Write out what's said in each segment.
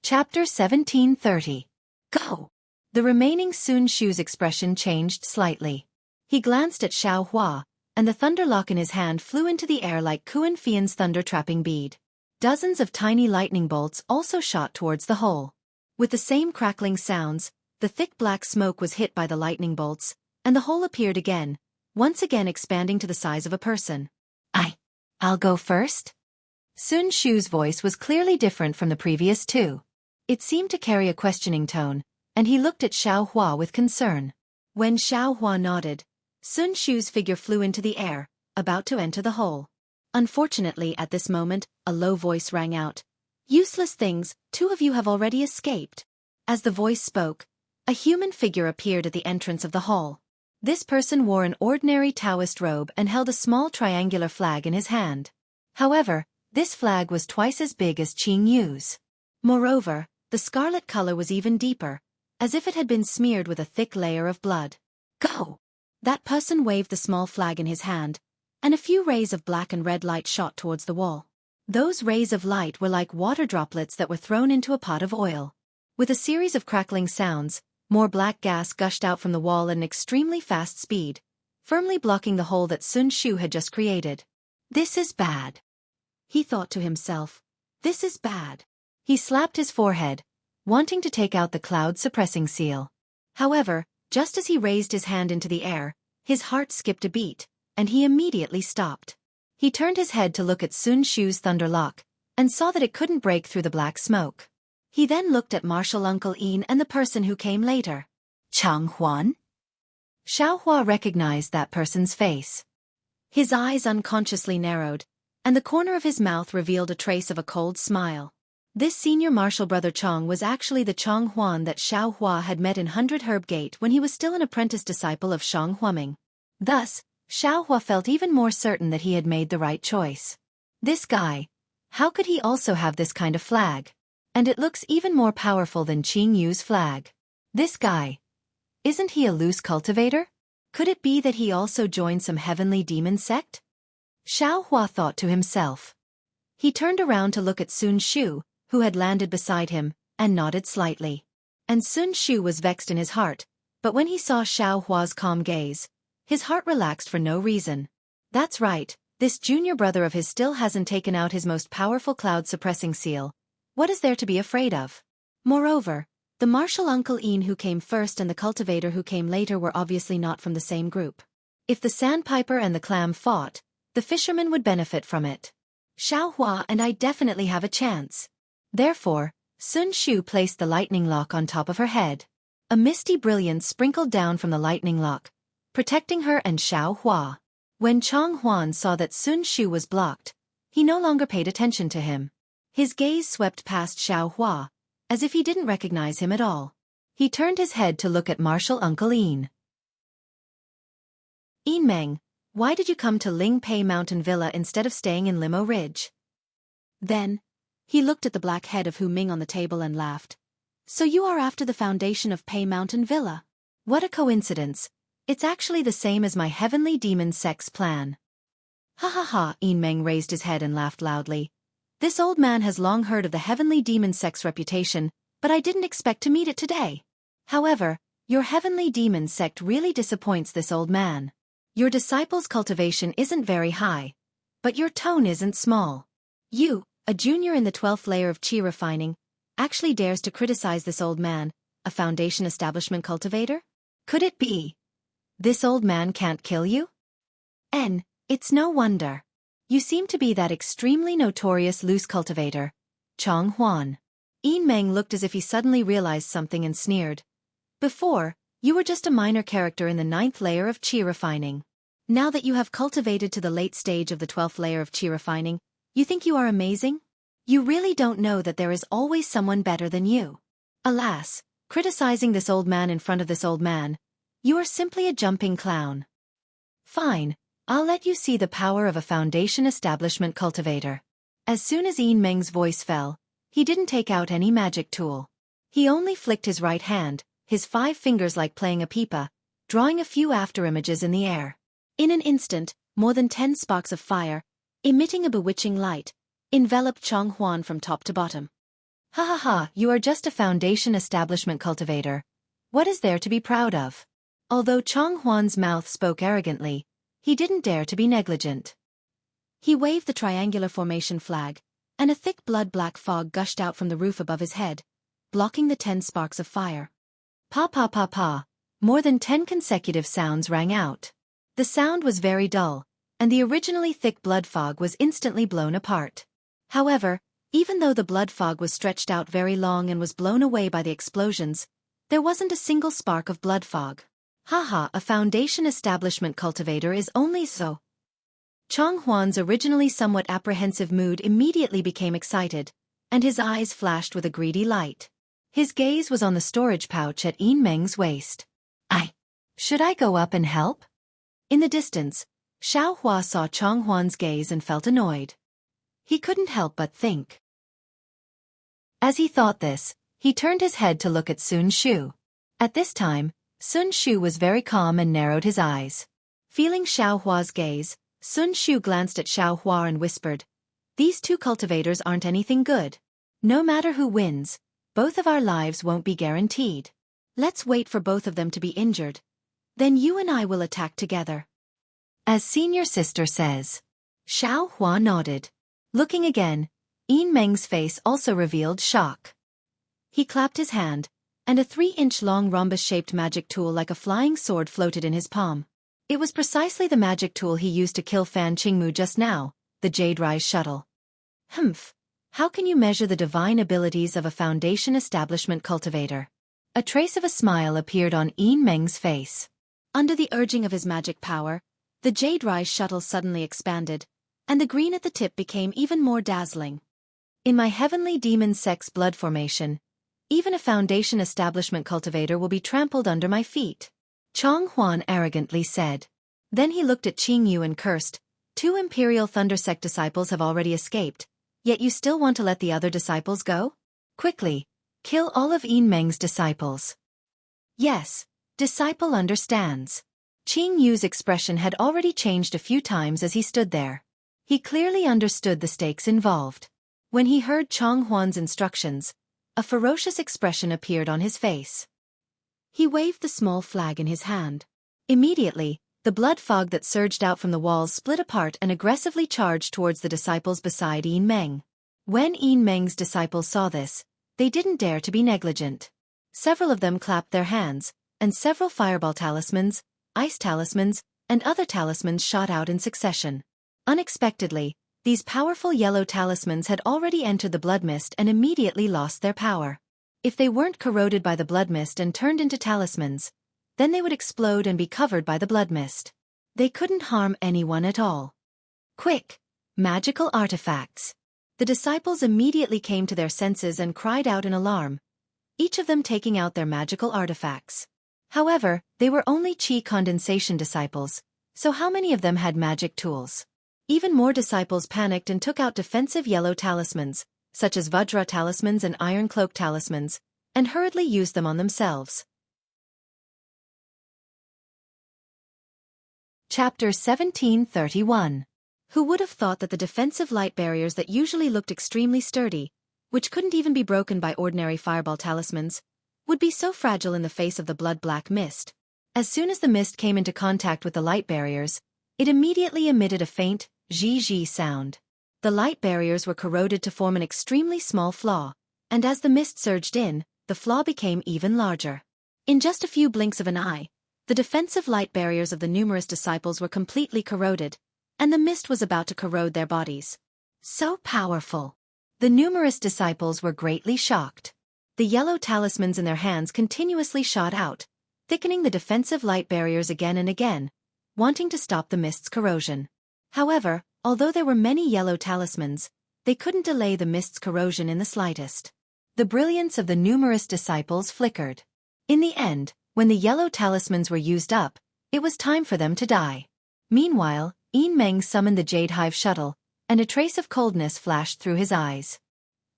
Chapter 1730. Go! The remaining Sun Shu's expression changed slightly. He glanced at Xiao Hua, and the thunderlock in his hand flew into the air like Kuan Fian's thunder-trapping bead. Dozens of tiny lightning bolts also shot towards the hole. With the same crackling sounds, the thick black smoke was hit by the lightning bolts, and the hole appeared again, once again expanding to the size of a person. I'll go first? Sun Shu's voice was clearly different from the previous two. It seemed to carry a questioning tone, and he looked at Xiao Hua with concern. When Xiao Hua nodded, Sun Shu's figure flew into the air, about to enter the hole. Unfortunately, at this moment, a low voice rang out. "Useless things, two of you have already escaped." As the voice spoke, a human figure appeared at the entrance of the hall. This person wore an ordinary Taoist robe and held a small triangular flag in his hand. However, this flag was twice as big as Jianghu's. Moreover, the scarlet color was even deeper, as if it had been smeared with a thick layer of blood. "Go!" That person waved the small flag in his hand, and a few rays of black and red light shot towards the wall. Those rays of light were like water droplets that were thrown into a pot of oil. With a series of crackling sounds, more black gas gushed out from the wall at an extremely fast speed, firmly blocking the hole that Sun Shu had just created. "This is bad," he thought to himself. "This is bad." He slapped his forehead, wanting to take out the cloud-suppressing seal. However, just as he raised his hand into the air, his heart skipped a beat, and he immediately stopped. He turned his head to look at Sun Shu's thunderlock, and saw that it couldn't break through the black smoke. He then looked at Martial Uncle Yin and the person who came later. Chang Huan? Xiao Hua recognized that person's face. His eyes unconsciously narrowed, and the corner of his mouth revealed a trace of a cold smile. This senior martial brother Chang was actually the Chang Huan that Xiao Hua had met in 100 Herb Gate when he was still an apprentice disciple of Shang Huaming. Thus, Xiao Hua felt even more certain that he had made the right choice. This guy, how could he also have this kind of flag? And it looks even more powerful than Qing Yu's flag. This guy, isn't he a loose cultivator? Could it be that he also joined some heavenly demon sect? Xiao Hua thought to himself. He turned around to look at Sun Shu, who had landed beside him, and nodded slightly. And Sun Shu was vexed in his heart, but when he saw Xiao Hua's calm gaze, his heart relaxed for no reason. That's right, this junior brother of his still hasn't taken out his most powerful cloud-suppressing seal. What is there to be afraid of? Moreover, the martial Uncle Yin who came first and the cultivator who came later were obviously not from the same group. If the sandpiper and the clam fought, the fisherman would benefit from it. Xiao Hua and I definitely have a chance. Therefore, Sun Shu placed the lightning lock on top of her head. A misty brilliance sprinkled down from the lightning lock, protecting her and Xiao Hua. When Chang Huan saw that Sun Shu was blocked, he no longer paid attention to him. His gaze swept past Xiao Hua, as if he didn't recognize him at all. He turned his head to look at martial Uncle Yin. "Yin Meng, why did you come to Ling Pei Mountain Villa instead of staying in Limo Ridge?" Then, he looked at the black head of Hu Ming on the table and laughed. "So you are after the foundation of Pei Mountain Villa? What a coincidence. It's actually the same as my heavenly demon sect's plan." "Ha ha ha," Yin Meng raised his head and laughed loudly. "This old man has long heard of the heavenly demon sect's reputation, but I didn't expect to meet it today. However, your heavenly demon sect really disappoints this old man. Your disciple's cultivation isn't very high, but your tone isn't small. You, a junior in the 12th layer of Qi refining, actually dares to criticize this old man, a foundation establishment cultivator? Could it be this old man can't kill you? It's no wonder. You seem to be that extremely notorious loose cultivator, Chang Huan." Yin Meng looked as if he suddenly realized something and sneered. "Before, you were just a minor character in the 9th layer of Qi refining. Now that you have cultivated to the late stage of the 12th layer of Qi refining, you think you are amazing? You really don't know that there is always someone better than you. Alas, criticizing this old man in front of this old man, you are simply a jumping clown. Fine, I'll let you see the power of a foundation establishment cultivator." As soon as Yin Meng's voice fell, he didn't take out any magic tool. He only flicked his right hand, his 5 fingers like playing a pipa, drawing a few afterimages in the air. In an instant, more than 10 sparks of fire, emitting a bewitching light, enveloped Chang Huan from top to bottom. Ha ha ha, you are just a foundation establishment cultivator. What is there to be proud of? Although Chong Huan's mouth spoke arrogantly, he didn't dare to be negligent. He waved the triangular formation flag, and a thick blood-black fog gushed out from the roof above his head, blocking the 10 sparks of fire. Pa pa pa pa, more than 10 consecutive sounds rang out. The sound was very dull, and the originally thick blood fog was instantly blown apart. However, even though the blood fog was stretched out very long and was blown away by the explosions, there wasn't a single spark of blood fog. Haha, a foundation establishment cultivator is only so. Chong Huan's originally somewhat apprehensive mood immediately became excited, and his eyes flashed with a greedy light. His gaze was on the storage pouch at Yin Meng's waist. Should I go up and help? In the distance, Xiao Hua saw Chong Huan's gaze and felt annoyed. He couldn't help but think. As he thought this, he turned his head to look at Sun Shu. At this time, Sun Shu was very calm and narrowed his eyes. Feeling Xiao Hua's gaze, Sun Shu glanced at Xiao Hua and whispered, "These two cultivators aren't anything good. No matter who wins, both of our lives won't be guaranteed. Let's wait for both of them to be injured. Then you and I will attack together." As senior sister says. Xiao Hua nodded. Looking again, Yin Meng's face also revealed shock. He clapped his hand, and a 3-inch-long rhombus-shaped magic tool like a flying sword floated in his palm. It was precisely the magic tool he used to kill Fan Qingmu just now, the Jade Rise shuttle. Humph! How can you measure the divine abilities of a foundation establishment cultivator? A trace of a smile appeared on Yin Meng's face. Under the urging of his magic power, the Jade Rise shuttle suddenly expanded, and the green at the tip became even more dazzling. In my heavenly demon sex blood formation, even a foundation establishment cultivator will be trampled under my feet, Chong Huan arrogantly said. Then he looked at Jianghu and cursed, 2 Imperial Thunder Sect disciples have already escaped, yet you still want to let the other disciples go? Quickly, kill all of Yin Meng's disciples. Yes, disciple understands. Jianghu's expression had already changed a few times as he stood there. He clearly understood the stakes involved. When he heard Chong Huan's instructions, a ferocious expression appeared on his face. He waved the small flag in his hand. Immediately, the blood fog that surged out from the walls split apart and aggressively charged towards the disciples beside Yin Meng. When Yin Meng's disciples saw this, they didn't dare to be negligent. Several of them clapped their hands, and several fireball talismans, ice talismans, and other talismans shot out in succession. Unexpectedly, these powerful yellow talismans had already entered the blood mist and immediately lost their power. If they weren't corroded by the blood mist and turned into talismans, then they would explode and be covered by the blood mist. They couldn't harm anyone at all. Quick! Magical artifacts! The disciples immediately came to their senses and cried out in alarm, each of them taking out their magical artifacts. However, they were only Qi condensation disciples, so how many of them had magic tools? Even more disciples panicked and took out defensive yellow talismans, such as Vajra talismans and Iron Cloak talismans, and hurriedly used them on themselves. Chapter 1731. Who would have thought that the defensive light barriers that usually looked extremely sturdy, which couldn't even be broken by ordinary fireball talismans, would be so fragile in the face of the blood-black mist? As soon as the mist came into contact with the light barriers, it immediately emitted a faint, zhi-zhi sound. The light barriers were corroded to form an extremely small flaw, and as the mist surged in, the flaw became even larger. In just a few blinks of an eye, the defensive light barriers of the numerous disciples were completely corroded, and the mist was about to corrode their bodies. So powerful! The numerous disciples were greatly shocked. The yellow talismans in their hands continuously shot out, thickening the defensive light barriers again and again, wanting to stop the mist's corrosion. However, although there were many yellow talismans, they couldn't delay the mist's corrosion in the slightest. The brilliance of the numerous disciples flickered. In the end, when the yellow talismans were used up, it was time for them to die. Meanwhile, Yin Meng summoned the Jade Hive shuttle, and a trace of coldness flashed through his eyes.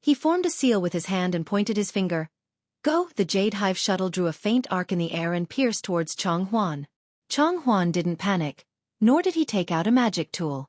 He formed a seal with his hand and pointed his finger. Go! The Jade Hive shuttle drew a faint arc in the air and pierced towards Chong Huan. Chong Huan didn't panic, nor did he take out a magic tool.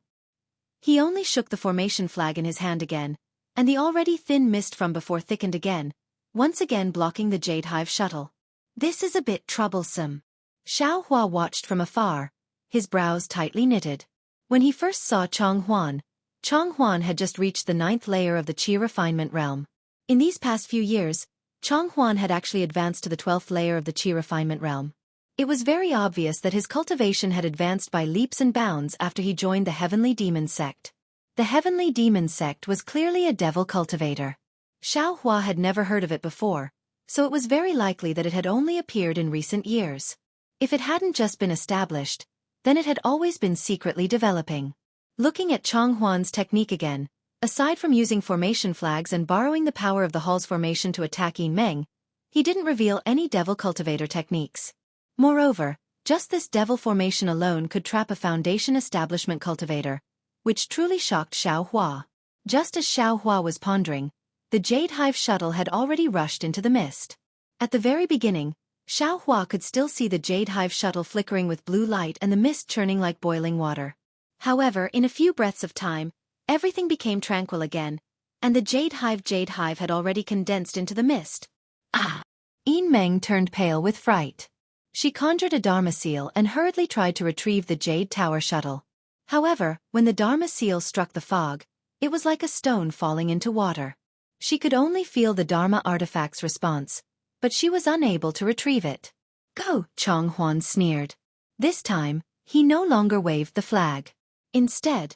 He only shook the formation flag in his hand again, and the already thin mist from before thickened again, once again blocking the Jade Hive shuttle. This is a bit troublesome. Xiaohua watched from afar, his brows tightly knitted. When he first saw Chong Huan had just reached the 9th layer of the Qi refinement realm. In these past few years, Chong Huan had actually advanced to the 12th layer of the Qi refinement realm. It was very obvious that his cultivation had advanced by leaps and bounds after he joined the Heavenly Demon Sect. The Heavenly Demon Sect was clearly a devil cultivator. Xiaohua had never heard of it before, so it was very likely that it had only appeared in recent years. If it hadn't just been established, then it had always been secretly developing. Looking at Chong Huan's technique again, aside from using formation flags and borrowing the power of the Hall's formation to attack Yin Meng, he didn't reveal any devil cultivator techniques. Moreover, just this devil formation alone could trap a foundation establishment cultivator, which truly shocked Xiaohua. Just as Xiaohua was pondering, the Jade Hive shuttle had already rushed into the mist. At the very beginning, Xiaohua could still see the Jade Hive shuttle flickering with blue light and the mist churning like boiling water. However, in a few breaths of time, everything became tranquil again, and the Jade Hive had already condensed into the mist. Ah! Yin Meng turned pale with fright. She conjured a Dharma seal and hurriedly tried to retrieve the Jade Tower shuttle. However, when the Dharma seal struck the fog, it was like a stone falling into water. She could only feel the Dharma artifact's response, but she was unable to retrieve it. Go, Chong Huan sneered. This time, he no longer waved the flag. Instead,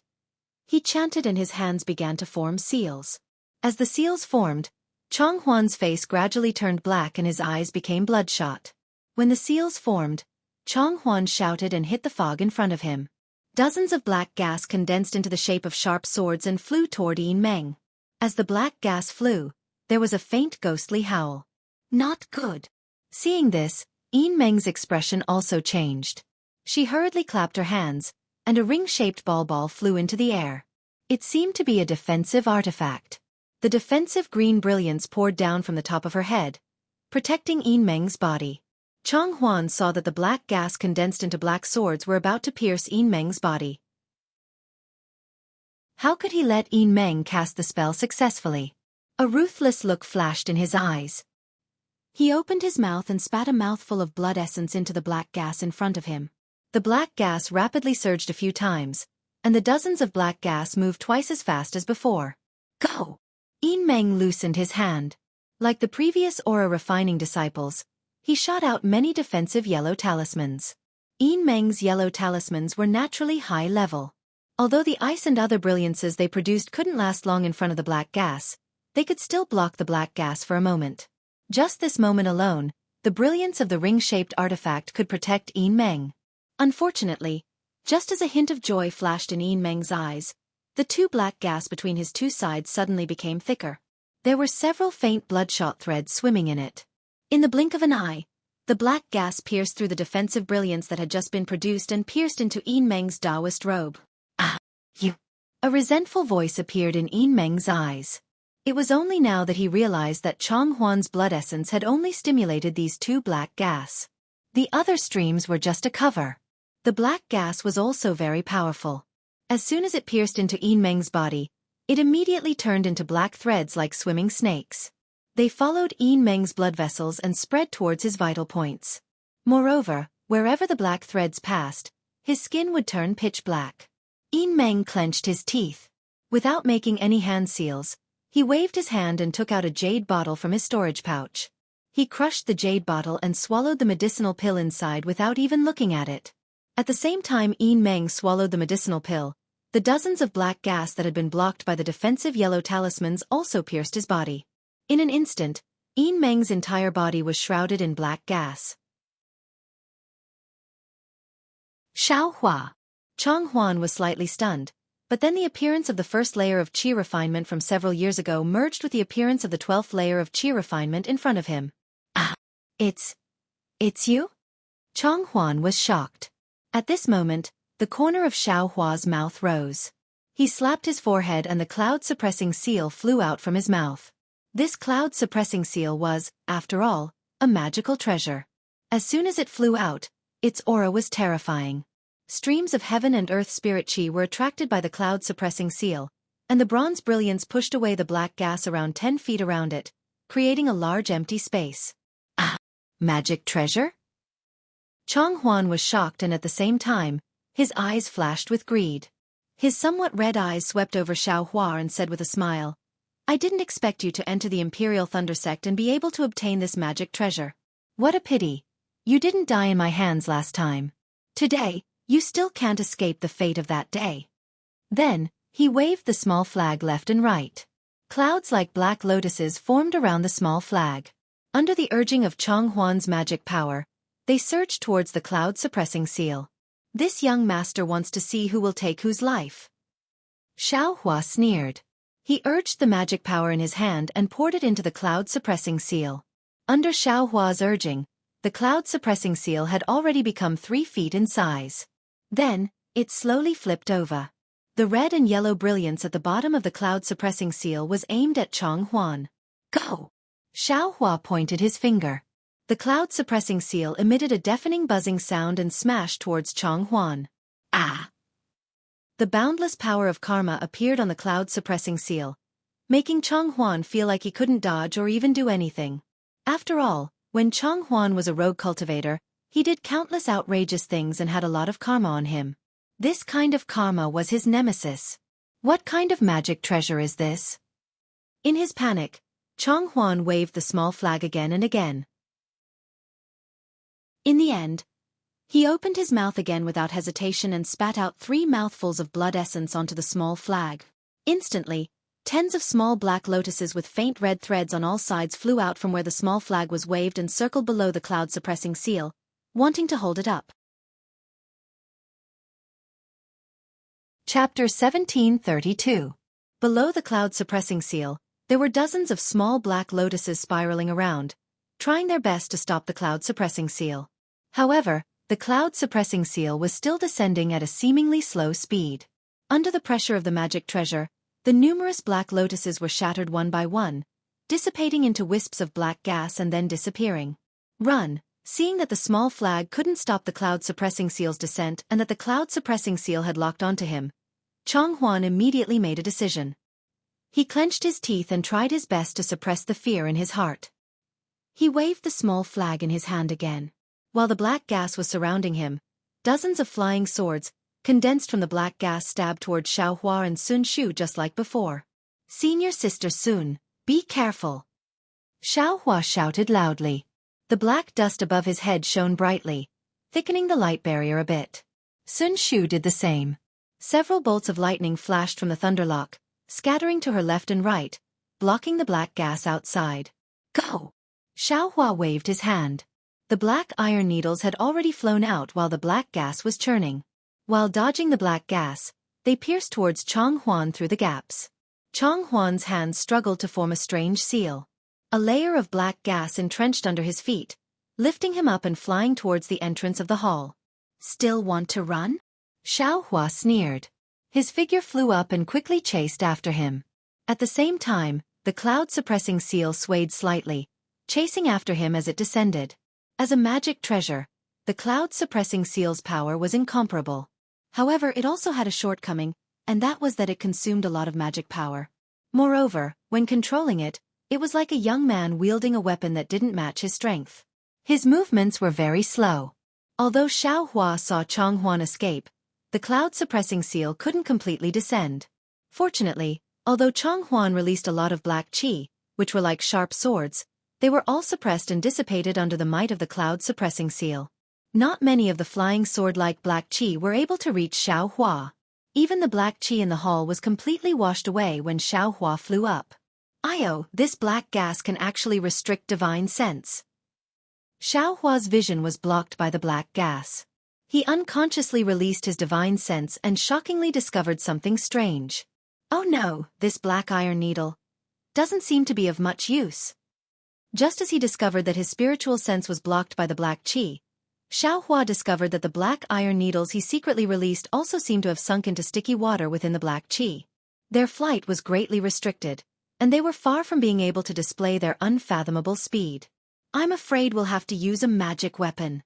he chanted and his hands began to form seals. As the seals formed, Chong Huan's face gradually turned black and his eyes became bloodshot. When the seals formed, Chong Huan shouted and hit the fog in front of him. Dozens of black gas condensed into the shape of sharp swords and flew toward Yin Meng. As the black gas flew, there was a faint ghostly howl. Not good. Seeing this, Yin Meng's expression also changed. She hurriedly clapped her hands, and a ring-shaped ball flew into the air. It seemed to be a defensive artifact. The defensive green brilliance poured down from the top of her head, protecting Yin Meng's body. Chong Huan saw that the black gas condensed into black swords were about to pierce Yin Meng's body. How could he let Yin Meng cast the spell successfully? A ruthless look flashed in his eyes. He opened his mouth and spat a mouthful of blood essence into the black gas in front of him. The black gas rapidly surged a few times, and the dozens of black gas moved twice as fast as before. Go! Yin Meng loosened his hand. Like the previous aura refining disciples, he shot out many defensive yellow talismans. Yin Meng's yellow talismans were naturally high level. Although the ice and other brilliances they produced couldn't last long in front of the black gas, they could still block the black gas for a moment. Just this moment alone, the brilliance of the ring-shaped artifact could protect Yin Meng. Unfortunately, just as a hint of joy flashed in Yin Meng's eyes, the two black gas between his two sides suddenly became thicker. There were several faint bloodshot threads swimming in it. In the blink of an eye, the black gas pierced through the defensive brilliance that had just been produced and pierced into Yin Meng's Taoist robe. Ah, you! A resentful voice appeared in Yin Meng's eyes. It was only now that he realized that Chong Huan's blood essence had only stimulated these two black gas. The other streams were just a cover. The black gas was also very powerful. As soon as it pierced into Yin Meng's body, it immediately turned into black threads like swimming snakes. They followed Yin Meng's blood vessels and spread towards his vital points. Moreover, wherever the black threads passed, his skin would turn pitch black. Yin Meng clenched his teeth. Without making any hand seals, he waved his hand and took out a jade bottle from his storage pouch. He crushed the jade bottle and swallowed the medicinal pill inside without even looking at it. At the same time Yin Meng swallowed the medicinal pill, the dozens of black gas that had been blocked by the defensive yellow talismans also pierced his body. In an instant, Yin Meng's entire body was shrouded in black gas. Xiaohua. Chong Huan was slightly stunned, but then the appearance of the first layer of Qi refinement from several years ago merged with the appearance of the 12th layer of Qi refinement in front of him. Ah! It's you? Chong Huan was shocked. At this moment, the corner of Xiaohua's mouth rose. He slapped his forehead and the cloud-suppressing seal flew out from his mouth. This cloud-suppressing seal was, after all, a magical treasure. As soon as it flew out, its aura was terrifying. Streams of heaven and earth spirit chi were attracted by the cloud-suppressing seal, and the bronze brilliance pushed away the black gas around 10 feet around it, creating a large empty space. Ah! Magic treasure? Chong Huan was shocked, and at the same time, his eyes flashed with greed. His somewhat red eyes swept over Xiao Hua and said with a smile, "I didn't expect you to enter the Imperial Thunder Sect and be able to obtain this magic treasure. What a pity. You didn't die in my hands last time. Today, you still can't escape the fate of that day." Then, he waved the small flag left and right. Clouds like black lotuses formed around the small flag. Under the urging of Chong Huan's magic power, they surged towards the cloud-suppressing seal. "This young master wants to see who will take whose life." Xiao Hua sneered. He urged the magic power in his hand and poured it into the cloud-suppressing seal. Under Xiao Hua's urging, the cloud-suppressing seal had already become 3 feet in size. Then, it slowly flipped over. The red and yellow brilliance at the bottom of the cloud-suppressing seal was aimed at Chong Huan. "Go!" Xiao Hua pointed his finger. The cloud-suppressing seal emitted a deafening buzzing sound and smashed towards Chong Huan. Ah! The boundless power of karma appeared on the cloud-suppressing seal, making Chong Huan feel like he couldn't dodge or even do anything. After all, when Chong Huan was a rogue cultivator, he did countless outrageous things and had a lot of karma on him. This kind of karma was his nemesis. What kind of magic treasure is this? In his panic, Chong Huan waved the small flag again and again. In the end, he opened his mouth again without hesitation and spat out 3 mouthfuls of blood essence onto the small flag. Instantly, tens of small black lotuses with faint red threads on all sides flew out from where the small flag was waved and circled below the cloud-suppressing seal, wanting to hold it up. Chapter 1732. Below the cloud-suppressing seal, there were dozens of small black lotuses spiraling around, trying their best to stop the cloud-suppressing seal. However, the cloud-suppressing seal was still descending at a seemingly slow speed. Under the pressure of the magic treasure, the numerous black lotuses were shattered one by one, dissipating into wisps of black gas and then disappearing. Run! Seeing that the small flag couldn't stop the cloud-suppressing seal's descent and that the cloud-suppressing seal had locked onto him, Chong Huan immediately made a decision. He clenched his teeth and tried his best to suppress the fear in his heart. He waved the small flag in his hand again. While the black gas was surrounding him, dozens of flying swords, condensed from the black gas, stabbed toward Xiao Hua and Sun Shu just like before. "Senior Sister Sun, be careful!" Xiao Hua shouted loudly. The black dust above his head shone brightly, thickening the light barrier a bit. Sun Shu did the same. Several bolts of lightning flashed from the thunderlock, scattering to her left and right, blocking the black gas outside. "Go!" Xiao Hua waved his hand. The black iron needles had already flown out while the black gas was churning. While dodging the black gas, they pierced towards Chong Huan through the gaps. Chong Huan's hands struggled to form a strange seal. A layer of black gas entrenched under his feet, lifting him up and flying towards the entrance of the hall. "Still want to run?" Xiao Hua sneered. His figure flew up and quickly chased after him. At the same time, the cloud-suppressing seal swayed slightly, chasing after him as it descended. As a magic treasure, the cloud-suppressing seal's power was incomparable. However, it also had a shortcoming, and that was that it consumed a lot of magic power. Moreover, when controlling it, it was like a young man wielding a weapon that didn't match his strength. His movements were very slow. Although Xiao Hua saw Chong Huan escape, the cloud-suppressing seal couldn't completely descend. Fortunately, although Chong Huan released a lot of black qi, which were like sharp swords, they were all suppressed and dissipated under the might of the cloud-suppressing seal. Not many of the flying sword-like black qi were able to reach Xiao Hua. Even the black qi in the hall was completely washed away when Xiao Hua flew up. "Io, this black gas can actually restrict divine sense." Xiao Hua's vision was blocked by the black gas. He unconsciously released his divine sense and shockingly discovered something strange. "Oh no, this black iron needle doesn't seem to be of much use." Just as he discovered that his spiritual sense was blocked by the black qi, Xiao Hua discovered that the black iron needles he secretly released also seemed to have sunk into sticky water within the black qi. Their flight was greatly restricted, and they were far from being able to display their unfathomable speed. "I'm afraid we'll have to use a magic weapon."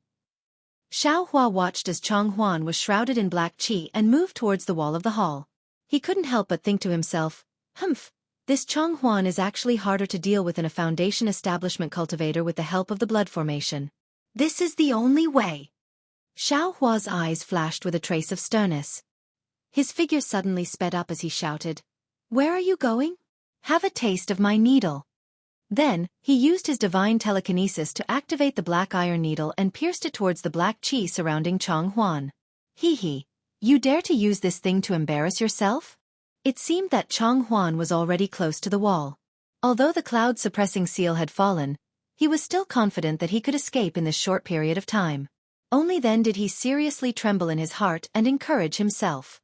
Xiao Hua watched as Chong Huan was shrouded in black qi and moved towards the wall of the hall. He couldn't help but think to himself, humph, this Chong Huan is actually harder to deal with than a foundation establishment cultivator with the help of the blood formation. This is the only way. Xiao Hua's eyes flashed with a trace of sternness. His figure suddenly sped up as he shouted, "Where are you going? Have a taste of my needle." Then, he used his divine telekinesis to activate the black iron needle and pierced it towards the black qi surrounding Chong Huan. Hee, you dare to use this thing to embarrass yourself? It seemed that Chong Huan was already close to the wall. Although the cloud-suppressing seal had fallen, he was still confident that he could escape in this short period of time. Only then did he seriously tremble in his heart and encourage himself.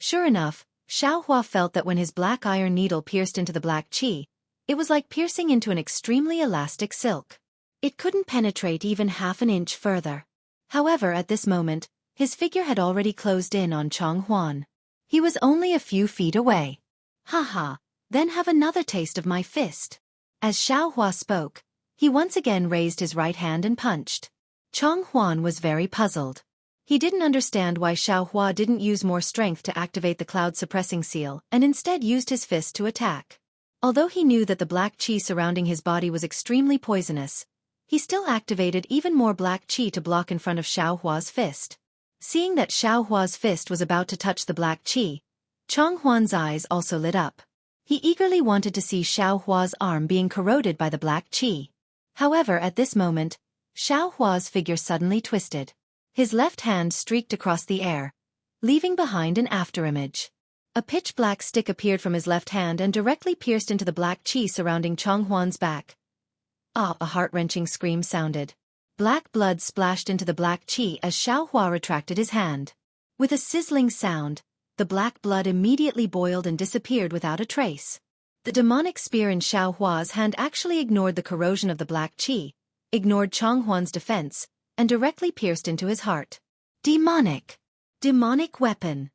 Sure enough, Xiao Hua felt that when his black iron needle pierced into the black qi, it was like piercing into an extremely elastic silk. It couldn't penetrate even half an inch further. However, at this moment, his figure had already closed in on Chong Huan. He was only a few feet away. Haha, then have another taste of my fist. As Xiao Hua spoke, he once again raised his right hand and punched. Chong Huan was very puzzled. He didn't understand why Xiao Hua didn't use more strength to activate the cloud-suppressing seal and instead used his fist to attack. Although he knew that the black qi surrounding his body was extremely poisonous, he still activated even more black qi to block in front of Xiao Hua's fist. Seeing that Xiao Hua's fist was about to touch the black qi, Chong Huan's eyes also lit up. He eagerly wanted to see Xiao Hua's arm being corroded by the black qi. However, at this moment, Xiao Hua's figure suddenly twisted. His left hand streaked across the air, leaving behind an afterimage. A pitch-black stick appeared from his left hand and directly pierced into the black qi surrounding Chong Huan's back. Ah! A heart-wrenching scream sounded. Black blood splashed into the black qi as Xiao Hua retracted his hand. With a sizzling sound, the black blood immediately boiled and disappeared without a trace. The demonic spear in Xiao Hua's hand actually ignored the corrosion of the black qi, ignored Chong Huan's defense, and directly pierced into his heart. Demonic! Demonic weapon!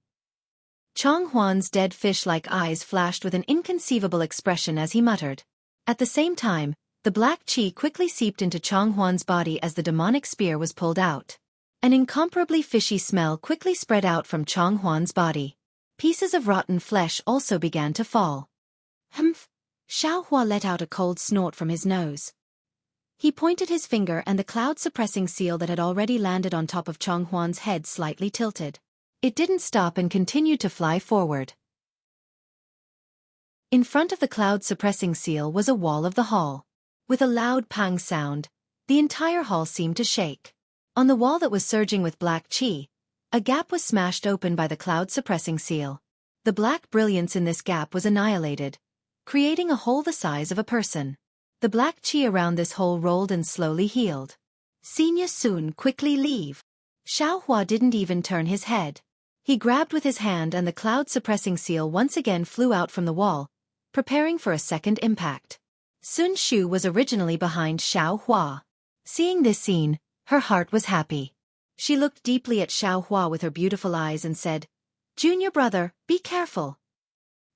Chong Huan's dead fish-like eyes flashed with an inconceivable expression as he muttered. At the same time, the black qi quickly seeped into Chong Huan's body as the demonic spear was pulled out. An incomparably fishy smell quickly spread out from Chong Huan's body. Pieces of rotten flesh also began to fall. Humph! Xiao Hua let out a cold snort from his nose. He pointed his finger and the cloud-suppressing seal that had already landed on top of Chong Huan's head slightly tilted. It didn't stop and continued to fly forward. In front of the cloud-suppressing seal was a wall of the hall. With a loud pang sound, the entire hall seemed to shake. On the wall that was surging with black qi, a gap was smashed open by the cloud-suppressing seal. The black brilliance in this gap was annihilated, creating a hole the size of a person. The black qi around this hole rolled and slowly healed. Xianxia soon quickly leave. Xiao Hua didn't even turn his head. He grabbed with his hand and the cloud-suppressing seal once again flew out from the wall, preparing for a second impact. Sun Shu was originally behind Xiao Hua. Seeing this scene, her heart was happy. She looked deeply at Xiao Hua with her beautiful eyes and said, "Junior brother, be careful."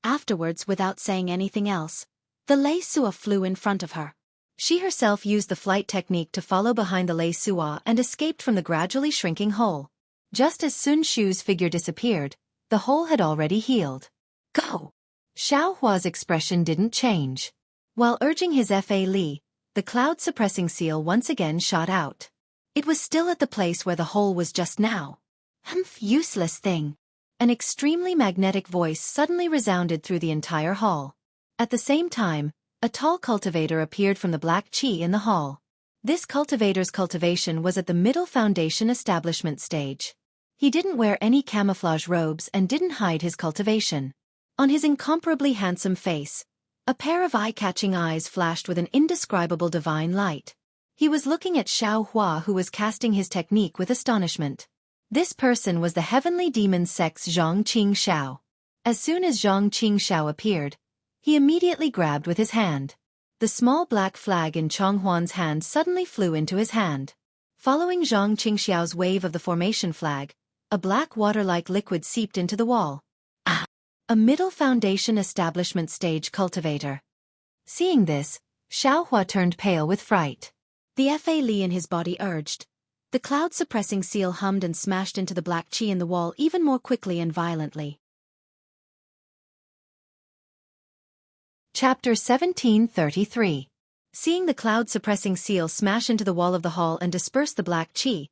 Afterwards, without saying anything else, the Lei Sua flew in front of her. She herself used the flight technique to follow behind the Lei Sua and escaped from the gradually shrinking hole. Just as Sun Shu's figure disappeared, the hole had already healed. Go! Xiao Hua's expression didn't change. While urging his Fa Li, the cloud-suppressing seal once again shot out. It was still at the place where the hole was just now. Humph! Useless thing! An extremely magnetic voice suddenly resounded through the entire hall. At the same time, a tall cultivator appeared from the black qi in the hall. This cultivator's cultivation was at the middle foundation establishment stage. He didn't wear any camouflage robes and didn't hide his cultivation. On his incomparably handsome face, a pair of eye-catching eyes flashed with an indescribable divine light. He was looking at Xiao Hua, who was casting his technique with astonishment. This person was the heavenly demon sex Zhang Qingxiao. As soon as Zhang Qingxiao appeared, he immediately grabbed with his hand. The small black flag in Chong Huan's hand suddenly flew into his hand. Following Zhang Qingxiao's wave of the formation flag, a black water-like liquid seeped into the wall. Ah! A middle foundation establishment stage cultivator. Seeing this, Xiao Hua turned pale with fright. The Fa Li in his body urged, The cloud-suppressing seal hummed and smashed into the black chi in the wall even more quickly and violently. Chapter 1733. Seeing the cloud-suppressing seal smash into the wall of the hall and disperse the black chi,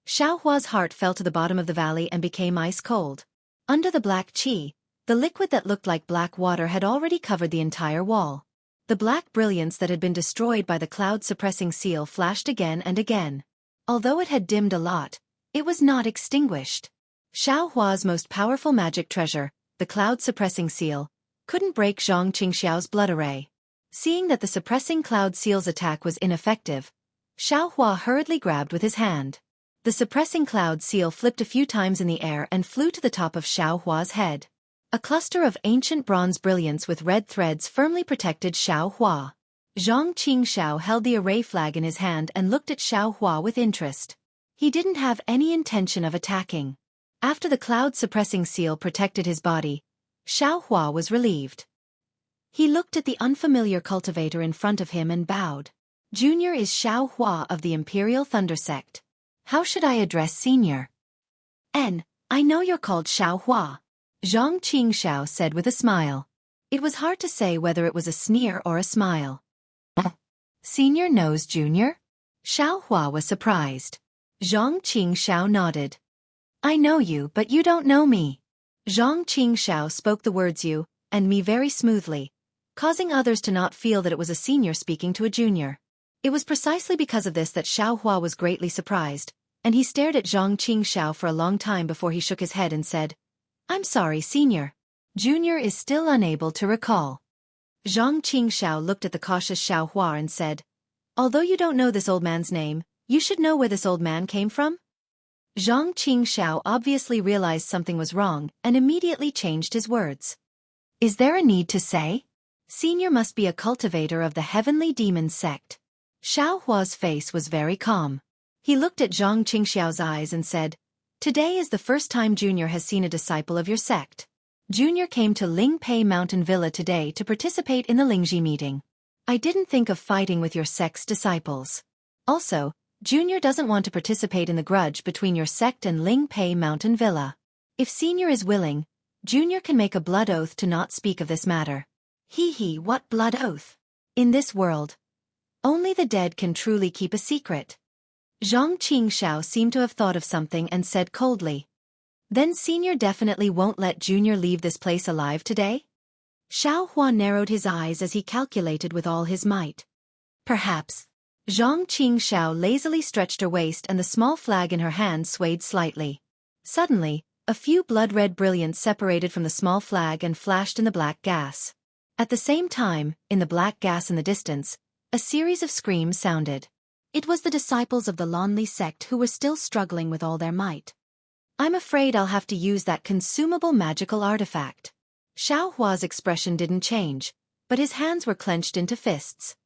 Xiaohua's heart fell to the bottom of the valley and became ice-cold. Under the black chi, the liquid that looked like black water had already covered the entire wall. The black brilliance that had been destroyed by the cloud-suppressing seal flashed again and again. Although it had dimmed a lot, it was not extinguished. Xiaohua's most powerful magic treasure, the cloud-suppressing seal, couldn't break Xianxia's blood array. Seeing that the suppressing cloud seal's attack was ineffective, Xiaohua hurriedly grabbed with his hand. The suppressing cloud seal flipped a few times in the air and flew to the top of Xiaohua's head. A cluster of ancient bronze brilliance with red threads firmly protected Xiaohua. Xianxia held the array flag in his hand and looked at Xiaohua with interest. He didn't have any intention of attacking. After the cloud-suppressing seal protected his body, Xiaohua was relieved. He looked at the unfamiliar cultivator in front of him and bowed. Junior is Xiaohua of the Imperial Thunder Sect. How should I address Senior? I know you're called Xiaohua, Xianxia said with a smile. It was hard to say whether it was a sneer or a smile. Senior knows Junior? Xiaohua was surprised. Xianxia nodded. I know you, but you don't know me. Xianxia spoke the words you and me very smoothly, causing others to not feel that it was a senior speaking to a junior. It was precisely because of this that Xiaohua was greatly surprised, and he stared at Xianxia for a long time before he shook his head and said, I'm sorry, Senior. Junior is still unable to recall. Xianxia looked at the cautious Xiaohua and said, although you don't know this old man's name, you should know where this old man came from? Xianxia obviously realized something was wrong and immediately changed his words. Is there a need to say? Senior must be a cultivator of the Heavenly Demon Sect. Xiaohua's face was very calm. He looked at Xianxia's eyes and said, today is the first time Junior has seen a disciple of your sect. Junior came to Lingpei Mountain Villa today to participate in the Lingji meeting. I didn't think of fighting with your sect's disciples. Also, Junior doesn't want to participate in the grudge between your sect and Lingpei Mountain Villa. If Senior is willing, Junior can make a blood oath to not speak of this matter. What blood oath? In this world, only the dead can truly keep a secret. Xianxia seemed to have thought of something and said coldly. Then Senior definitely won't let Junior leave this place alive today? Xiaohua narrowed his eyes as he calculated with all his might. Perhaps. Xianxia lazily stretched her waist and the small flag in her hand swayed slightly. Suddenly, a few blood-red brilliance separated from the small flag and flashed in the black gas. At the same time, in the black gas in the distance, a series of screams sounded. It was the disciples of the Lonely sect who were still struggling with all their might. I'm afraid I'll have to use that consumable magical artifact. Xiaohua's expression didn't change, but his hands were clenched into fists.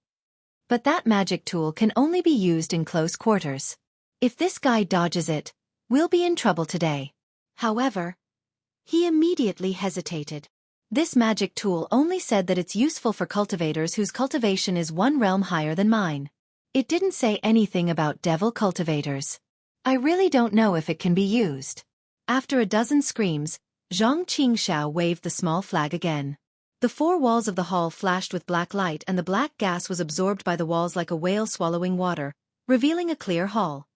But that magic tool can only be used in close quarters. If this guy dodges it, we'll be in trouble today. However, he immediately hesitated. This magic tool only said that it's useful for cultivators whose cultivation is one realm higher than mine. It didn't say anything about devil cultivators. I really don't know if it can be used. After a dozen screams, Xianxia waved the small flag again. The four walls of the hall flashed with black light and the black gas was absorbed by the walls like a whale swallowing water, revealing a clear hall.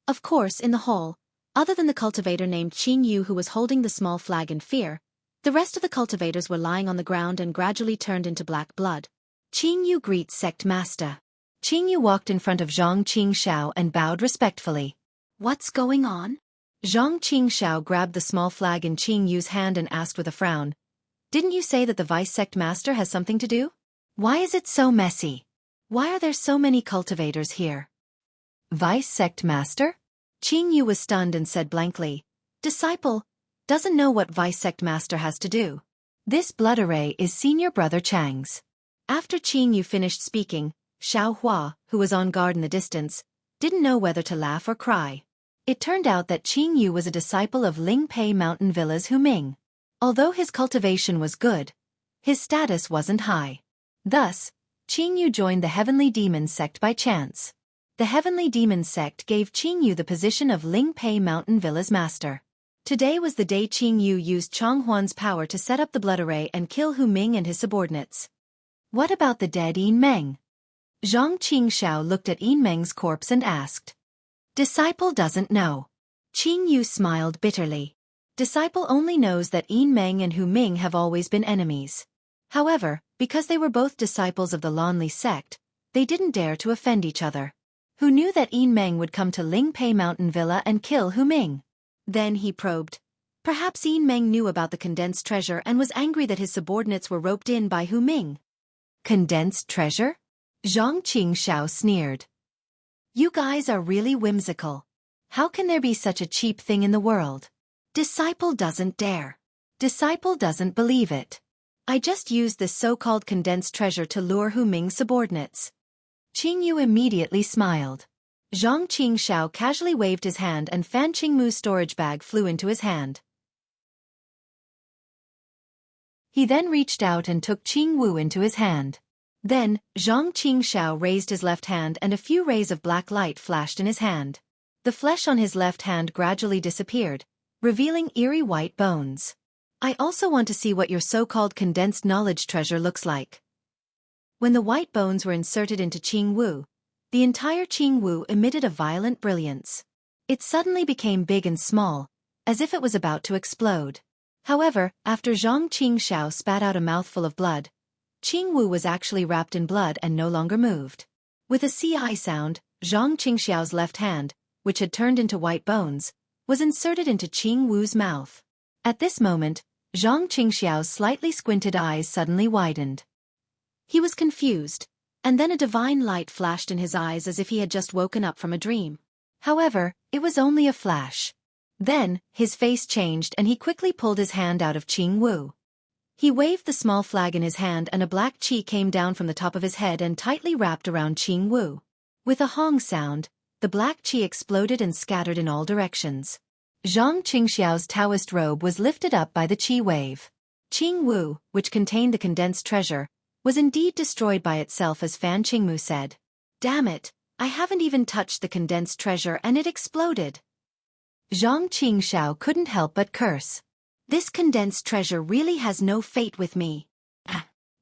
Of course, in the hall, other than the cultivator named Jianghu who was holding the small flag in fear, the rest of the cultivators were lying on the ground and gradually turned into black blood. Jianghu greets Sect Master. Jianghu walked in front of Xianxia and bowed respectfully. What's going on? Xianxia grabbed the small flag in Jianghu's hand and asked with a frown. Didn't you say that the Vice Sect Master has something to do? Why is it so messy? Why are there so many cultivators here? Vice Sect Master? Jianghu was stunned and said blankly, Disciple, doesn't know what Vice Sect Master has to do. This blood array is Senior Brother Chang's. After Jianghu finished speaking, Xiaohua, who was on guard in the distance, didn't know whether to laugh or cry. It turned out that Jianghu was a disciple of Lingpei Mountain Villa's Hu Ming. Although his cultivation was good, his status wasn't high. Thus, Jianghu joined the Heavenly Demon Sect by chance. The Heavenly Demon sect gave Qiangyu the position of Lingpei Mountain Villa's master. Today was the day Qiangyu used Chonghuan's power to set up the blood array and kill Hu Ming and his subordinates. What about the dead Yin Meng? Zhang Qingxiao looked at Yin Meng's corpse and asked. Disciple doesn't know. Qiangyu smiled bitterly. Disciple only knows that Yin Meng and Hu Ming have always been enemies. However, because they were both disciples of the Lanli sect, they didn't dare to offend each other. Who knew that Yin Meng would come to Lingpei Mountain Villa and kill Hu Ming? Then he probed. Perhaps Yin Meng knew about the condensed treasure and was angry that his subordinates were roped in by Hu Ming. Condensed treasure? Zhang Qingxiao sneered. You guys are really whimsical. How can there be such a cheap thing in the world? Disciple doesn't dare. Disciple doesn't believe it. I just used this so-called condensed treasure to lure Hu Ming's subordinates. Qiangyu immediately smiled. Zhang Qingxiao casually waved his hand and Fan Qingmu's storage bag flew into his hand. He then reached out and took Qingwu into his hand. Then, Zhang Qingxiao raised his left hand and a few rays of black light flashed in his hand. The flesh on his left hand gradually disappeared, revealing eerie white bones. I also want to see what your so-called condensed knowledge treasure looks like. When the white bones were inserted into Qingwu, the entire Qingwu emitted a violent brilliance. It suddenly became big and small, as if it was about to explode. However, after Zhang Qingxiao spat out a mouthful of blood, Qingwu was actually wrapped in blood and no longer moved. With a CI sound, Zhang Qingxiao's left hand, which had turned into white bones, was inserted into Qingwu's mouth. At this moment, Zhang Qingxiao's slightly squinted eyes suddenly widened. He was confused, and then a divine light flashed in his eyes as if he had just woken up from a dream. However, it was only a flash. Then, his face changed and he quickly pulled his hand out of Qingwu. He waved the small flag in his hand and a black qi came down from the top of his head and tightly wrapped around Qingwu. With a hong sound, the black qi exploded and scattered in all directions. Zhang Qingxiao's Taoist robe was lifted up by the qi wave. Qingwu, which contained the condensed treasure, was indeed destroyed by itself as Fan Qingmu said. Damn it, I haven't even touched the condensed treasure and it exploded. Zhang Qingxiao couldn't help but curse. This condensed treasure really has no fate with me.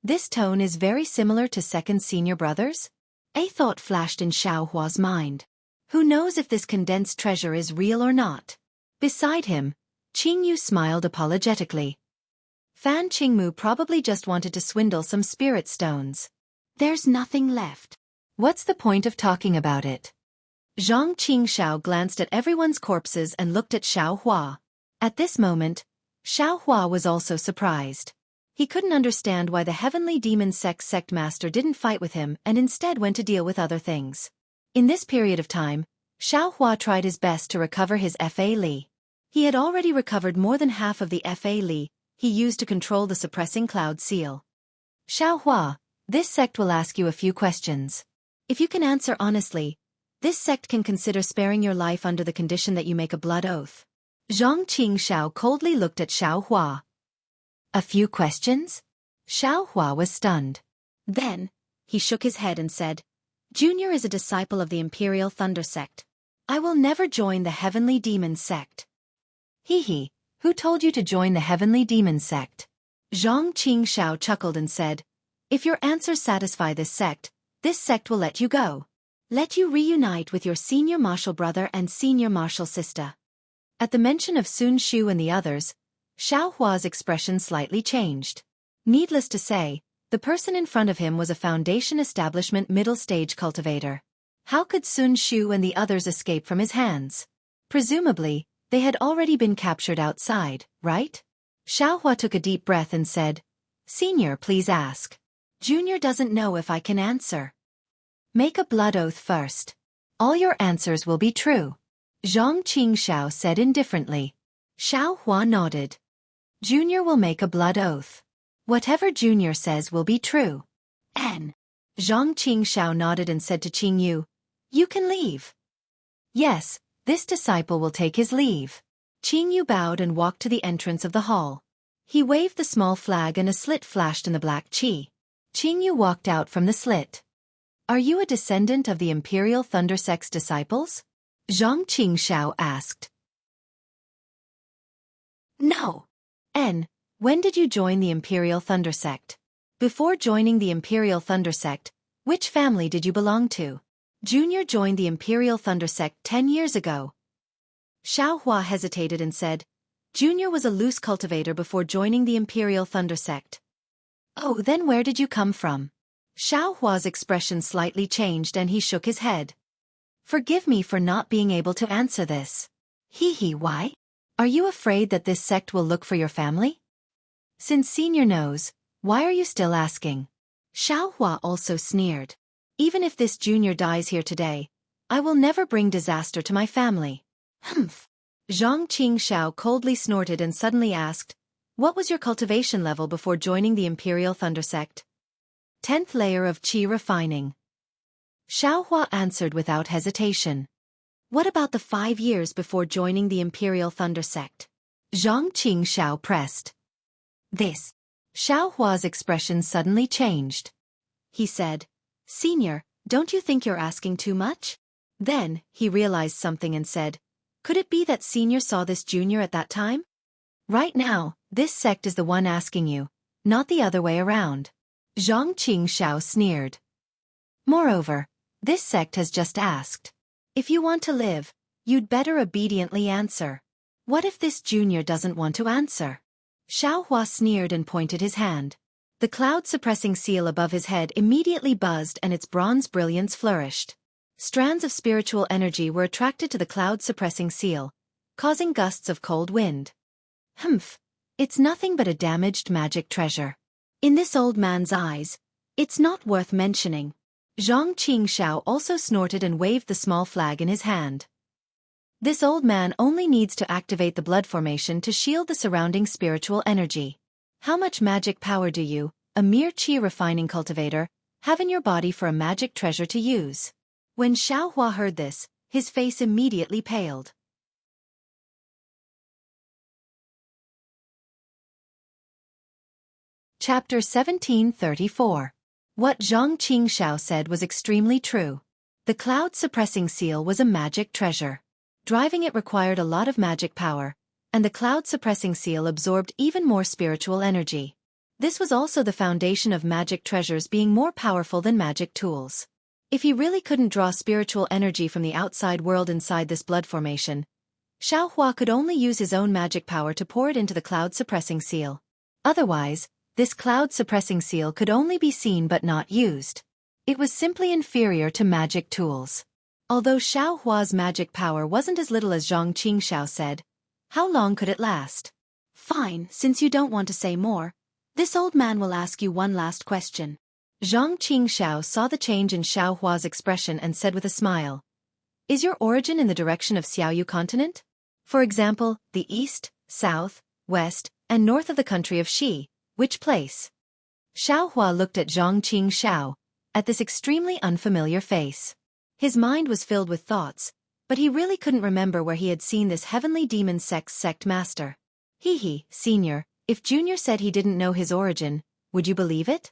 This tone is very similar to second senior brothers? A thought flashed in Xiaohua's mind. Who knows if this condensed treasure is real or not? Beside him, Qingyu smiled apologetically. Fan Qingmu probably just wanted to swindle some spirit stones. There's nothing left. What's the point of talking about it? Zhang Qingxiao glanced at everyone's corpses and looked at Xiaohua. At this moment, Xiaohua was also surprised. He couldn't understand why the Heavenly Demon sect master didn't fight with him and instead went to deal with other things. In this period of time, Xiaohua tried his best to recover his Fa Li. He had already recovered more than half of the Fa Li he used to control the suppressing cloud seal. Xiaohua, this sect will ask you a few questions. If you can answer honestly, this sect can consider sparing your life under the condition that you make a blood oath. Zhang Qingxiao coldly looked at Xiaohua. A few questions? Xiaohua was stunned. Then, he shook his head and said, Junior is a disciple of the Imperial Thunder sect. I will never join the Heavenly Demon sect. Hee. Who told you to join the Heavenly Demon sect? Zhang Qingxiao chuckled and said, If your answers satisfy this sect will let you go. Let you reunite with your senior martial brother and senior martial sister. At the mention of Sun Shu and the others, Xiaohua's expression slightly changed. Needless to say, the person in front of him was a Foundation Establishment middle-stage cultivator. How could Sun Shu and the others escape from his hands? Presumably, they had already been captured outside, right? Xiaohua took a deep breath and said, Senior, please ask. Junior doesn't know if I can answer. Make a blood oath first. All your answers will be true. Zhang Qingxiao said indifferently. Xiaohua nodded. Junior will make a blood oath. Whatever Junior says will be true. N. Zhang Qingxiao nodded and said to Qingyu, You can leave. Yes, this disciple will take his leave. Qingyu bowed and walked to the entrance of the hall. He waved the small flag and a slit flashed in the black qi. Qingyu walked out from the slit. Are you a descendant of the Imperial Thunder Sect's disciples? Xianxia asked. No. N. When did you join the Imperial Thunder Sect? Before joining the Imperial Thunder Sect, which family did you belong to? Junior joined the Imperial Thunder Sect 10 years ago. Xiaohua hesitated and said, Junior was a loose cultivator before joining the Imperial Thunder Sect. Oh, then where did you come from? Xiaohua's expression slightly changed and he shook his head. Forgive me for not being able to answer this. Why? Are you afraid that this sect will look for your family? Since Senior knows, why are you still asking? Xiaohua also sneered. Even if this junior dies here today, I will never bring disaster to my family. Humph. Zhang Qingxiao coldly snorted and suddenly asked, what was your cultivation level before joining the Imperial Thunder Sect? 10th layer of Qi refining. Xiaohua answered without hesitation. What about the 5 years before joining the Imperial Thunder Sect? Zhang Qingxiao pressed. This. Xiaohua's expression suddenly changed. He said, Senior, don't you think you're asking too much? Then, he realized something and said, could it be that Senior saw this junior at that time? Right now, this sect is the one asking you, not the other way around. Zhang Qingxiao sneered. Moreover, this sect has just asked. If you want to live, you'd better obediently answer. What if this junior doesn't want to answer? Xiaohua sneered and pointed his hand. The cloud-suppressing seal above his head immediately buzzed and its bronze brilliance flourished. Strands of spiritual energy were attracted to the cloud-suppressing seal, causing gusts of cold wind. Humph, it's nothing but a damaged magic treasure. In this old man's eyes, it's not worth mentioning. Zhang Qingxiao also snorted and waved the small flag in his hand. This old man only needs to activate the blood formation to shield the surrounding spiritual energy. How much magic power do you, a mere qi refining cultivator, have in your body for a magic treasure to use? When Xiaohua heard this, his face immediately paled. Chapter 1734. What Zhang Qingxiao said was extremely true. The cloud-suppressing seal was a magic treasure. Driving it required a lot of magic power, and the cloud-suppressing seal absorbed even more spiritual energy. This was also the foundation of magic treasures being more powerful than magic tools. If he really couldn't draw spiritual energy from the outside world inside this blood formation, Xiaohua could only use his own magic power to pour it into the cloud-suppressing seal. Otherwise, this cloud-suppressing seal could only be seen but not used. It was simply inferior to magic tools. Although Xiaohua's magic power wasn't as little as Zhang Qingxiao said, how long could it last? Fine, since you don't want to say more, this old man will ask you one last question. Zhang Qingxiao saw the change in Xiaohua's expression and said with a smile, Is your origin in the direction of Xiaoyu continent? For example, the east, south, west, and north of the country of Xi, which place? Xiaohua looked at Zhang Qingxiao, at this extremely unfamiliar face. His mind was filled with thoughts, but he really couldn't remember where he had seen this heavenly demon sect master. Senior, if Junior said he didn't know his origin, would you believe it?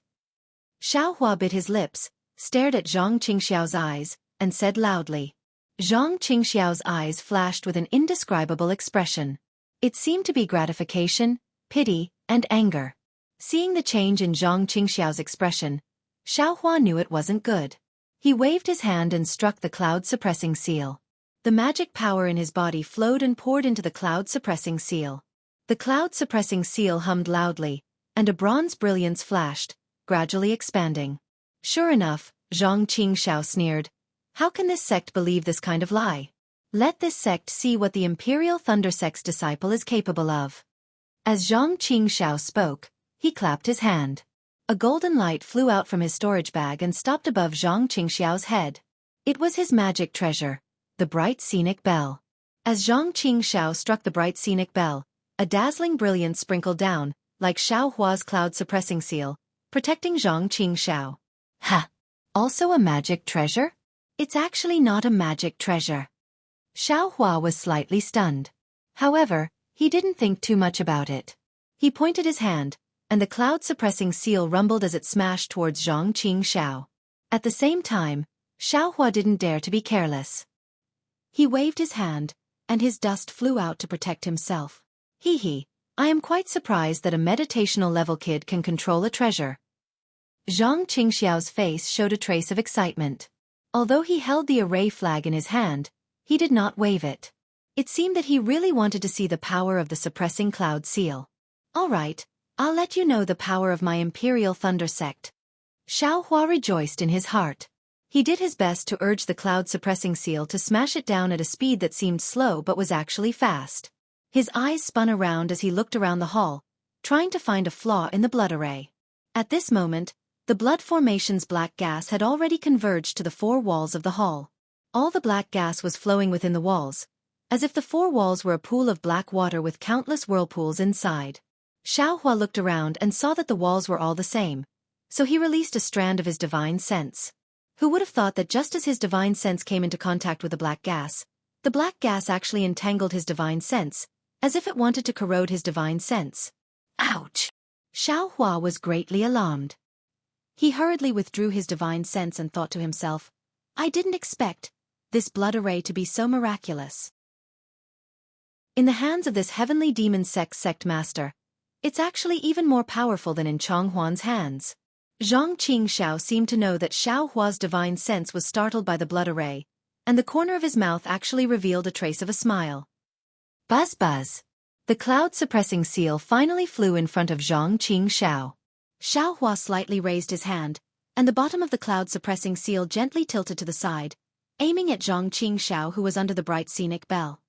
Xiaohua bit his lips, stared at Zhang Qingxiao's eyes, and said loudly. Zhang Qingxiao's eyes flashed with an indescribable expression. It seemed to be gratification, pity, and anger. Seeing the change in Zhang Qingxiao's expression, Xiaohua knew it wasn't good. He waved his hand and struck the cloud-suppressing seal. The magic power in his body flowed and poured into the cloud-suppressing seal. The cloud-suppressing seal hummed loudly, and a bronze brilliance flashed, gradually expanding. Sure enough, Zhang Qingxiao sneered. How can this sect believe this kind of lie? Let this sect see what the Imperial Thunder Sect's disciple is capable of. As Zhang Qingxiao spoke, he clapped his hand. A golden light flew out from his storage bag and stopped above Zhang Qingxiao's head. It was his magic treasure, the bright scenic bell. As Zhang Qingxiao struck the bright scenic bell, a dazzling brilliance sprinkled down, like Xiaohua's cloud-suppressing seal, protecting Zhang Qingxiao. Ha! Also a magic treasure? It's actually not a magic treasure. Xiaohua was slightly stunned. However, he didn't think too much about it. He pointed his hand, and the cloud-suppressing seal rumbled as it smashed towards Zhang Qingxiao. At the same time, Xiaohua didn't dare to be careless. He waved his hand, and his dust flew out to protect himself. Hee hee, I am quite surprised that a meditational level kid can control a treasure. Zhang Qingxiao's face showed a trace of excitement. Although he held the array flag in his hand, he did not wave it. It seemed that he really wanted to see the power of the suppressing cloud seal. All right, I'll let you know the power of my Imperial Thunder Sect. Xiaohua rejoiced in his heart. He did his best to urge the cloud-suppressing seal to smash it down at a speed that seemed slow but was actually fast. His eyes spun around as he looked around the hall, trying to find a flaw in the blood array. At this moment, the blood formation's black gas had already converged to the four walls of the hall. All the black gas was flowing within the walls, as if the four walls were a pool of black water with countless whirlpools inside. Xiaohua looked around and saw that the walls were all the same, so he released a strand of his divine sense. Who would have thought that just as his divine sense came into contact with the black gas actually entangled his divine sense, as if it wanted to corrode his divine sense. Ouch! Xiaohua was greatly alarmed. He hurriedly withdrew his divine sense and thought to himself, I didn't expect this blood array to be so miraculous. In the hands of this heavenly demon sect master, it's actually even more powerful than in Chonghuan's hands. Zhang Qingxiao seemed to know that Xiaohua's divine sense was startled by the blood array, and the corner of his mouth actually revealed a trace of a smile. Buzz buzz. The cloud-suppressing seal finally flew in front of Zhang Qingxiao. Xiaohua slightly raised his hand, and the bottom of the cloud-suppressing seal gently tilted to the side, aiming at Zhang Qingxiao who was under the bright scenic bell.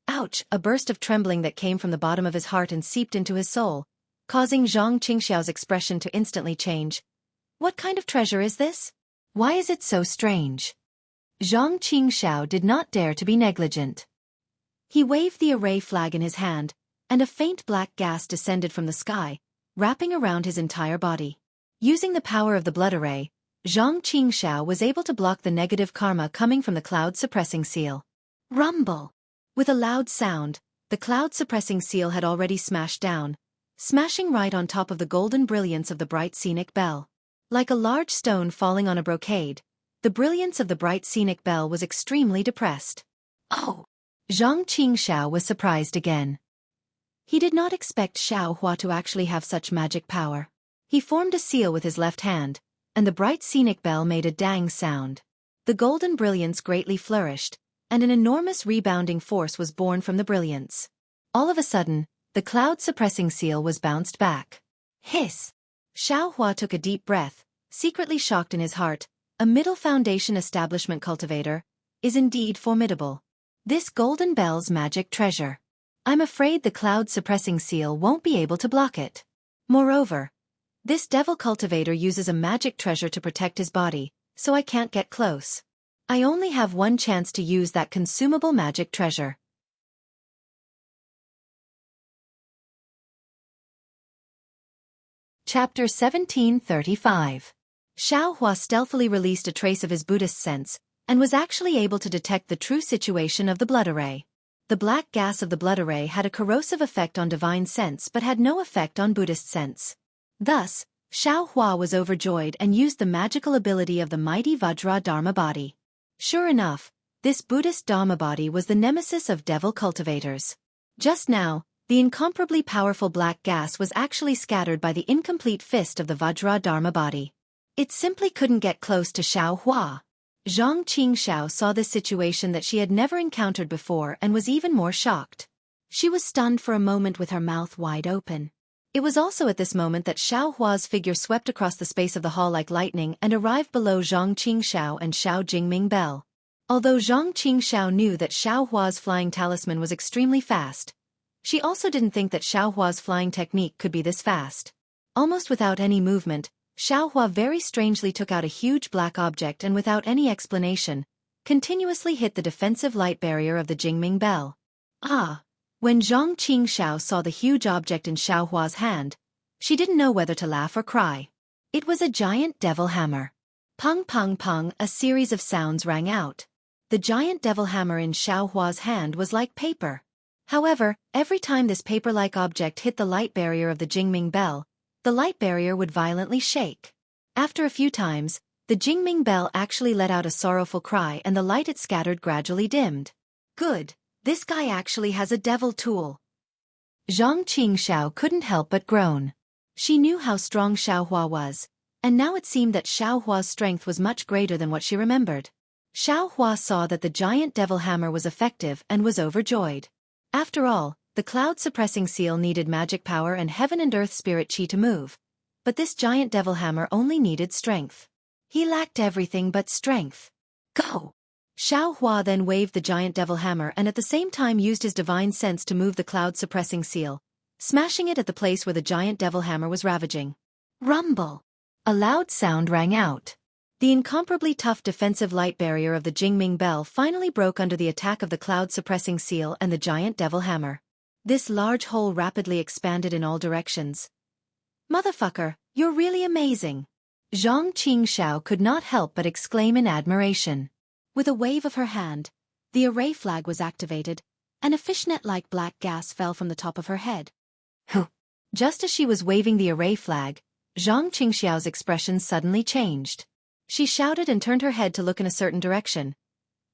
Ouch! A burst of trembling that came from the bottom of his heart and seeped into his soul, causing Zhang Qingxiao's expression to instantly change. What kind of treasure is this? Why is it so strange? Zhang Qingxiao did not dare to be negligent. He waved the array flag in his hand, and a faint black gas descended from the sky, wrapping around his entire body. Using the power of the blood array, Zhang Qingxiao was able to block the negative karma coming from the cloud-suppressing seal. Rumble! With a loud sound, the cloud-suppressing seal had already smashed down, smashing right on top of the golden brilliance of the bright scenic bell. Like a large stone falling on a brocade, the brilliance of the bright scenic bell was extremely depressed. Oh! Zhang Qingxiao was surprised again. He did not expect Xiaohua to actually have such magic power. He formed a seal with his left hand, and the bright scenic bell made a dang sound. The golden brilliance greatly flourished, and an enormous rebounding force was born from the brilliance. All of a sudden, the cloud-suppressing seal was bounced back. Hiss! Xiaohua took a deep breath, secretly shocked in his heart. A middle foundation establishment cultivator is indeed formidable. This golden bell's magic treasure. I'm afraid the cloud-suppressing seal won't be able to block it. Moreover, this devil cultivator uses a magic treasure to protect his body, so I can't get close. I only have one chance to use that consumable magic treasure. Chapter 1735. Xiaohua stealthily released a trace of his Buddhist sense, and was actually able to detect the true situation of the blood array. The black gas of the blood array had a corrosive effect on divine sense but had no effect on Buddhist sense. Thus, Xiaohua was overjoyed and used the magical ability of the mighty Vajra Dharma body. Sure enough, this Buddhist Dharma body was the nemesis of devil cultivators. Just now, the incomparably powerful black gas was actually scattered by the incomplete fist of the Vajra Dharma body. It simply couldn't get close to Xiaohua. Zhang Qingxiao saw this situation that she had never encountered before and was even more shocked. She was stunned for a moment with her mouth wide open. It was also at this moment that Xiaohua's figure swept across the space of the hall like lightning and arrived below Zhang Qingxiao and Xiao Jingming Bell. Although Zhang Qingxiao knew that Xiaohua's flying talisman was extremely fast, she also didn't think that Xiaohua's flying technique could be this fast. Almost without any movement, Xiaohua very strangely took out a huge black object and without any explanation, continuously hit the defensive light barrier of the Jingming Bell. Ah! When Zhang Qingxiao saw the huge object in Xiaohua's hand, she didn't know whether to laugh or cry. It was a giant devil hammer. Pung pung pung, a series of sounds rang out. The giant devil hammer in Xiaohua's hand was like paper. However, every time this paper-like object hit the light barrier of the Jingming Bell, the light barrier would violently shake. After a few times, The Jingming bell actually let out a sorrowful cry and the light it scattered gradually dimmed. Good, this guy actually has a devil tool. Xianxia couldn't help but groan. She knew how strong Xiaohua was, and now it seemed that Xiaohua's strength was much greater than what she remembered. Xiaohua saw that the giant devil hammer was effective and was overjoyed. After all, the cloud-suppressing seal needed magic power and heaven and earth spirit chi to move, but this giant devil hammer only needed strength. He lacked everything but strength. Go! Xiaohua then waved the giant devil hammer and at the same time used his divine sense to move the cloud-suppressing seal, smashing it at the place where the giant devil hammer was ravaging. Rumble! A loud sound rang out. The incomparably tough defensive light barrier of the Jingming bell finally broke under the attack of the cloud-suppressing seal and the giant devil hammer. This large hole rapidly expanded in all directions. Motherfucker, you're really amazing. Zhang Qingxiao could not help but exclaim in admiration. With a wave of her hand, the array flag was activated, and a fishnet-like black gas fell from the top of her head. Huh. Just as she was waving the array flag, Zhang Qingxiao's expression suddenly changed. She shouted and turned her head to look in a certain direction.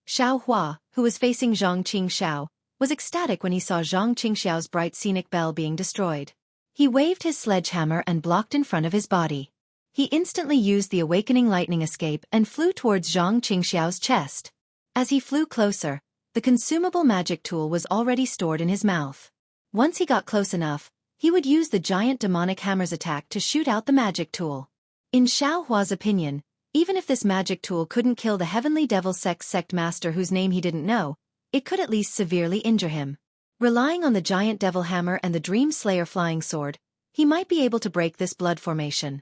Xiaohua, who was facing Zhang Qingxiao, was ecstatic when he saw Zhang Qingxiao's bright scenic bell being destroyed. He waved his sledgehammer and blocked in front of his body. He instantly used the awakening lightning escape and flew towards Zhang Qingxiao's chest. As he flew closer, the consumable magic tool was already stored in his mouth. Once he got close enough, he would use the giant demonic hammer's attack to shoot out the magic tool. In Xiaohua's opinion, even if this magic tool couldn't kill the heavenly devil sect master whose name he didn't know, it could at least severely injure him. Relying on the giant devil hammer and the Dream Slayer flying sword, he might be able to break this blood formation.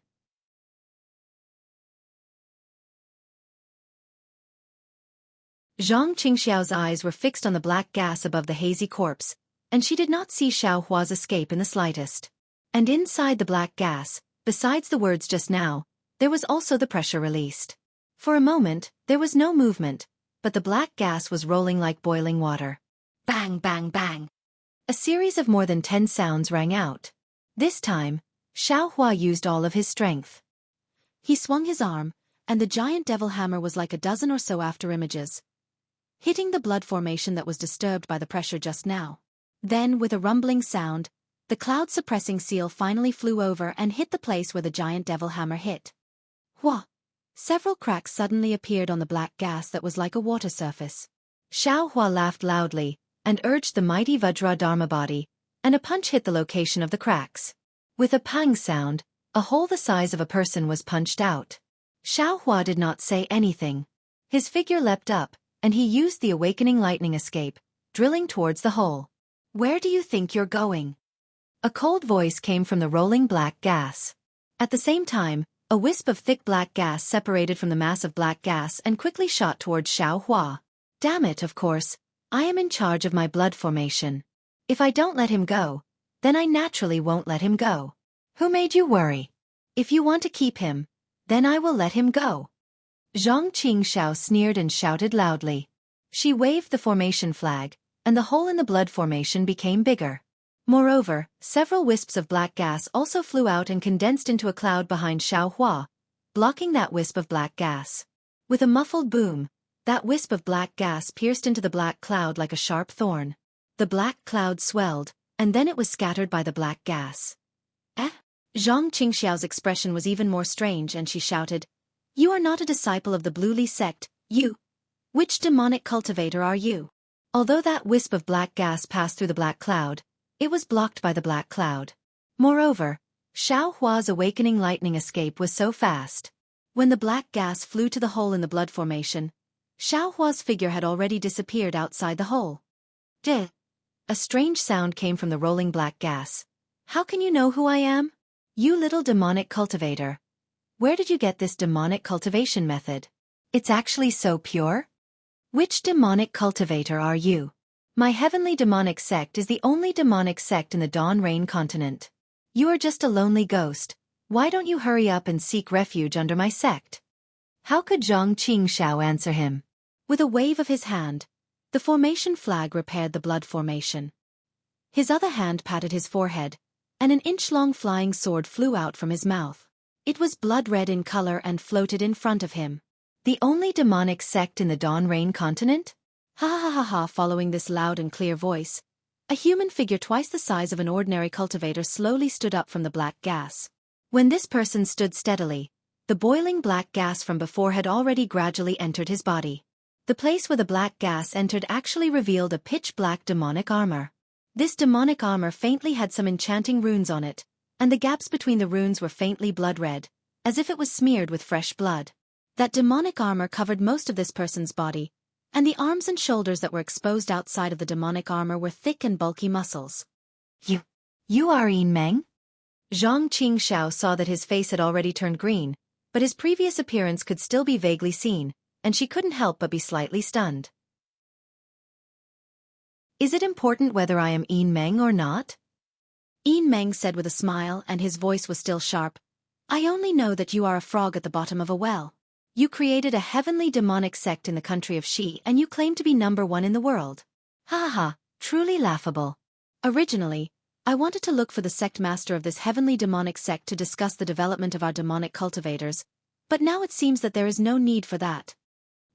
Zhang Qingxiao's eyes were fixed on the black gas above the hazy corpse, and she did not see Xiaohua's escape in the slightest. And inside the black gas, besides the words just now, there was also the pressure released. For a moment, there was no movement, but the black gas was rolling like boiling water. Bang, bang, bang. A series of more than 10 sounds rang out. This time, Xiaohua used all of his strength. He swung his arm, and the giant devil hammer was like a dozen or so afterimages, hitting the blood formation that was disturbed by the pressure just now. Then, with a rumbling sound, the cloud-suppressing seal finally flew over and hit the place where the giant devil hammer hit. Wha! Several cracks suddenly appeared on the black gas that was like a water surface. Xiaohua laughed loudly and urged the mighty Vajra Dharma body, and a punch hit the location of the cracks. With a pang sound, a hole the size of a person was punched out. Xiaohua did not say anything. His figure leapt up, and he used the awakening lightning escape, drilling towards the hole. Where do you think you're going? A cold voice came from the rolling black gas. At the same time, a wisp of thick black gas separated from the mass of black gas and quickly shot towards Xiaohua. Damn it, of course, I am in charge of my blood formation. If I don't let him go, then I naturally won't let him go. Who made you worry? If you want to keep him, then I will let him go. Zhang Qingxiao sneered and shouted loudly. She waved the formation flag, and the hole in the blood formation became bigger. Moreover, several wisps of black gas also flew out and condensed into a cloud behind Xiaohua, blocking that wisp of black gas. With a muffled boom, that wisp of black gas pierced into the black cloud like a sharp thorn. The black cloud swelled, and then it was scattered by the black gas. Eh? Zhang Qingxiao's expression was even more strange and she shouted, You are not a disciple of the Blue Li sect, you. Which demonic cultivator are you? Although that wisp of black gas passed through the black cloud, it was blocked by the black cloud. Moreover, Xiaohua's awakening lightning escape was so fast. When the black gas flew to the hole in the blood formation, Xiaohua's figure had already disappeared outside the hole. Duh! A strange sound came from the rolling black gas. How can you know who I am? You little demonic cultivator. Where did you get this demonic cultivation method? It's actually so pure? Which demonic cultivator are you? My heavenly demonic sect is the only demonic sect in the Dawn Rain continent. You are just a lonely ghost. Why don't you hurry up and seek refuge under my sect? How could Zhang Qingxiao answer him? With a wave of his hand, the formation flag repaired the blood formation. His other hand patted his forehead, and an inch-long flying sword flew out from his mouth. It was blood-red in color and floated in front of him. The only demonic sect in the Dawn Rain continent? Ha ha ha ha! Following this loud and clear voice, a human figure twice the size of an ordinary cultivator slowly stood up from the black gas. When this person stood steadily, the boiling black gas from before had already gradually entered his body. The place where the black gas entered actually revealed a pitch-black demonic armor. This demonic armor faintly had some enchanting runes on it, and the gaps between the runes were faintly blood-red, as if it was smeared with fresh blood. That demonic armor covered most of this person's body, and the arms and shoulders that were exposed outside of the demonic armor were thick and bulky muscles. You are Yin Meng? Xianxia saw that his face had already turned green, but his previous appearance could still be vaguely seen, and she couldn't help but be slightly stunned. Is it important whether I am Yin Meng or not? Yin Meng said with a smile, and his voice was still sharp. I only know that you are a frog at the bottom of a well. You created a heavenly demonic sect in the country of Xi, and you claim to be #1 in the world. Ha ha ha, truly laughable. Originally, I wanted to look for the sect master of this heavenly demonic sect to discuss the development of our demonic cultivators, but now it seems that there is no need for that.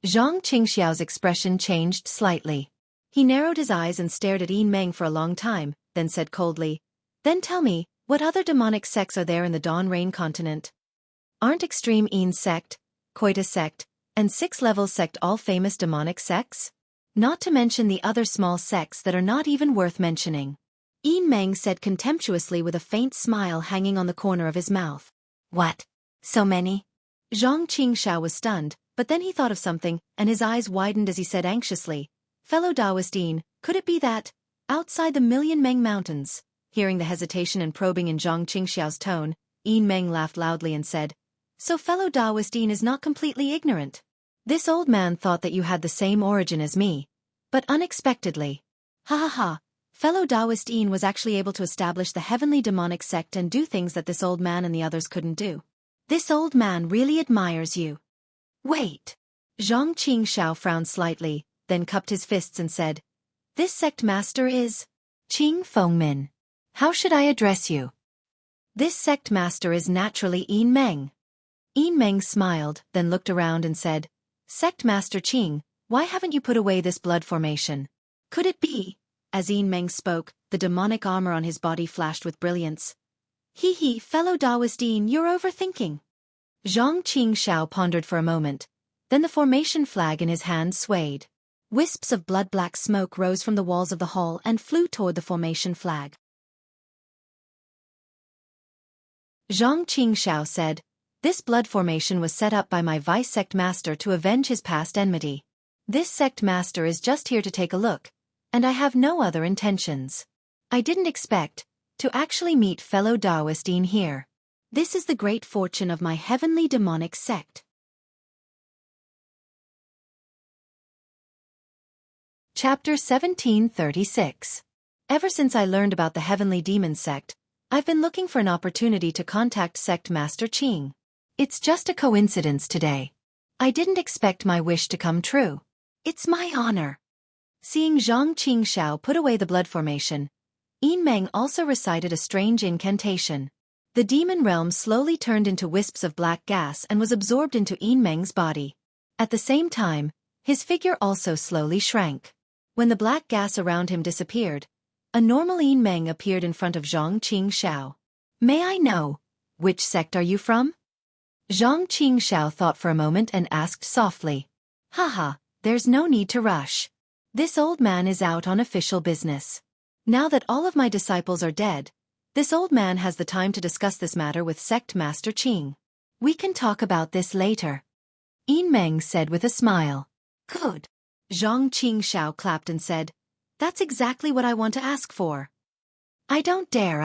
Zhang Qingxiao's expression changed slightly. He narrowed his eyes and stared at Yin Meng for a long time, then said coldly, Then tell me, what other demonic sects are there in the Dawn Rain continent? Aren't Extreme Yin sect, Coitus sect, and 6 Levels sect all famous demonic sects? Not to mention the other small sects that are not even worth mentioning. Yin Meng said contemptuously with a faint smile hanging on the corner of his mouth. What? So many? Zhang Qingxiao was stunned, but then he thought of something, and his eyes widened as he said anxiously, Fellow Taoist Yin, could it be that, outside the Million Meng Mountains? Hearing the hesitation and probing in Zhang Qingxiao's tone, Yin Meng laughed loudly and said, So fellow Taoist Yin is not completely ignorant. This old man thought that you had the same origin as me, but unexpectedly. Ha ha ha, fellow Taoist Yin was actually able to establish the heavenly demonic sect and do things that this old man and the others couldn't do. This old man really admires you. Wait. Zhang Qingxiao frowned slightly, then cupped his fists and said, This sect master is Qing Fengmin. How should I address you? This sect master is naturally Yin Meng. Yin Meng smiled, then looked around and said, Sect master Qing, why haven't you put away this blood formation? Could it be? As Yin Meng spoke, the demonic armor on his body flashed with brilliance. Hee, fellow Taoist Yin, you're overthinking. Zhang Qingxiao pondered for a moment. Then the formation flag in his hand swayed. Wisps of blood-black smoke rose from the walls of the hall and flew toward the formation flag. Zhang Qingxiao said, This blood formation was set up by my vice sect master to avenge his past enmity. This sect master is just here to take a look, and I have no other intentions. I didn't expect to actually meet fellow Taoist Yin here. This is the great fortune of my heavenly demonic sect. Chapter 1736. Ever since I learned about the heavenly demon sect, I've been looking for an opportunity to contact sect master Qing. It's just a coincidence today. I didn't expect my wish to come true. It's my honor. Seeing Zhang Qingxiao put away the blood formation, Yin Meng also recited a strange incantation. The demon realm slowly turned into wisps of black gas and was absorbed into Yin Meng's body. At the same time, his figure also slowly shrank. When the black gas around him disappeared, a normal Yin Meng appeared in front of Zhang Qingxiao. May I know, which sect are you from? Zhang Qingxiao thought for a moment and asked softly. Haha, there's no need to rush. This old man is out on official business. Now that all of my disciples are dead, this old man has the time to discuss this matter with sect master Qing. We can talk about this later. Yin Meng said with a smile. Good. Zhang Qingxiao clapped and said, That's exactly what I want to ask for. I don't dare.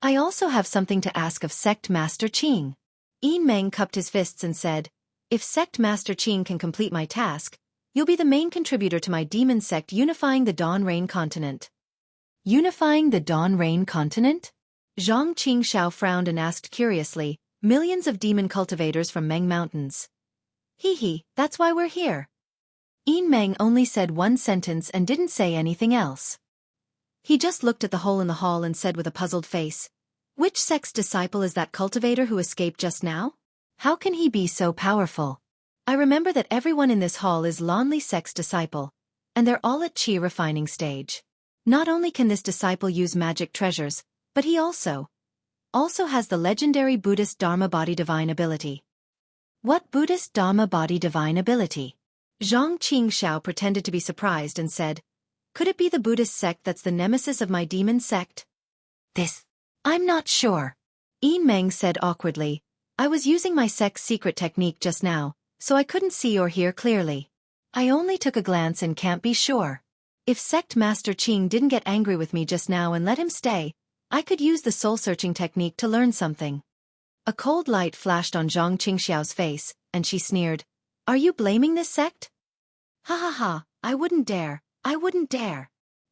I also have something to ask of sect master Qing. Yin Meng cupped his fists and said, If sect master Qing can complete my task, you'll be the main contributor to my demon sect unifying the Dawn Rain continent. Unifying the Dawn Rain continent? Zhang Qingxiao frowned and asked curiously, Millions of demon cultivators from Meng Mountains. Hee, that's why we're here. Yin Meng only said one sentence and didn't say anything else. He just looked at the hole in the hall and said with a puzzled face, Which sect's disciple is that cultivator who escaped just now? How can he be so powerful? I remember that everyone in this hall is Lonely sect's disciple, and they're all at Qi refining stage. Not only can this disciple use magic treasures, but he also has the legendary Buddhist Dharma body divine ability. What Buddhist Dharma body divine ability? Xianxia pretended to be surprised and said, could it be the Buddhist sect that's the nemesis of my demon sect? I'm not sure. Yin Meng said awkwardly, I was using my sect's secret technique just now, so I couldn't see or hear clearly. I only took a glance and can't be sure. If Sect Master Qing didn't get angry with me just now and let him stay, I could use the soul-searching technique to learn something. A cold light flashed on Zhang Qingxiao's face, and she sneered, are you blaming this sect? Ha ha ha, I wouldn't dare.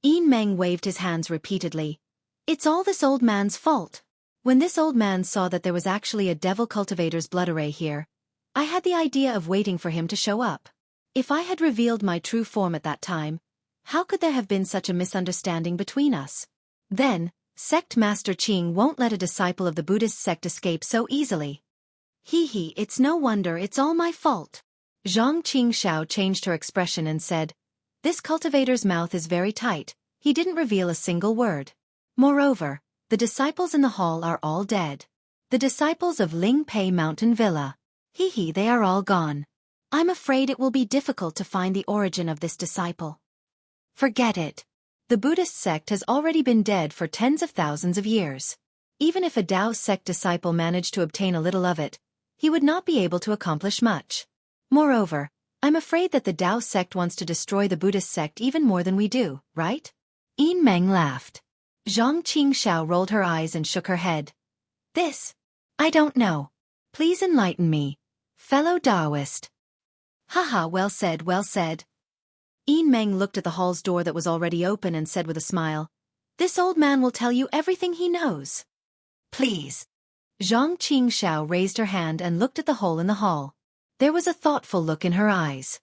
Yin Meng waved his hands repeatedly. It's all this old man's fault. When this old man saw that there was actually a devil cultivator's blood array here, I had the idea of waiting for him to show up. If I had revealed my true form at that time, how could there have been such a misunderstanding between us? Then, Sect Master Qing won't let a disciple of the Buddhist sect escape so easily. It's no wonder it's all my fault. Zhang Qingxiao changed her expression and said, this cultivator's mouth is very tight, he didn't reveal a single word. Moreover, the disciples in the hall are all dead. The disciples of Ling Pei Mountain Villa. They are all gone. I'm afraid it will be difficult to find the origin of this disciple. Forget it. The Buddhist sect has already been dead for tens of thousands of years. Even if a Tao sect disciple managed to obtain a little of it, he would not be able to accomplish much. Moreover, I'm afraid that the Tao sect wants to destroy the Buddhist sect even more than we do, right? Yin Meng laughed. Zhang Qingxiao rolled her eyes and shook her head. I don't know. Please enlighten me, fellow Taoist. Haha, well said. Yin Meng looked at the hall's door that was already open and said with a smile, this old man will tell you everything he knows. Please. Zhang Qingxiao raised her hand and looked at the hole in the hall. There was a thoughtful look in her eyes.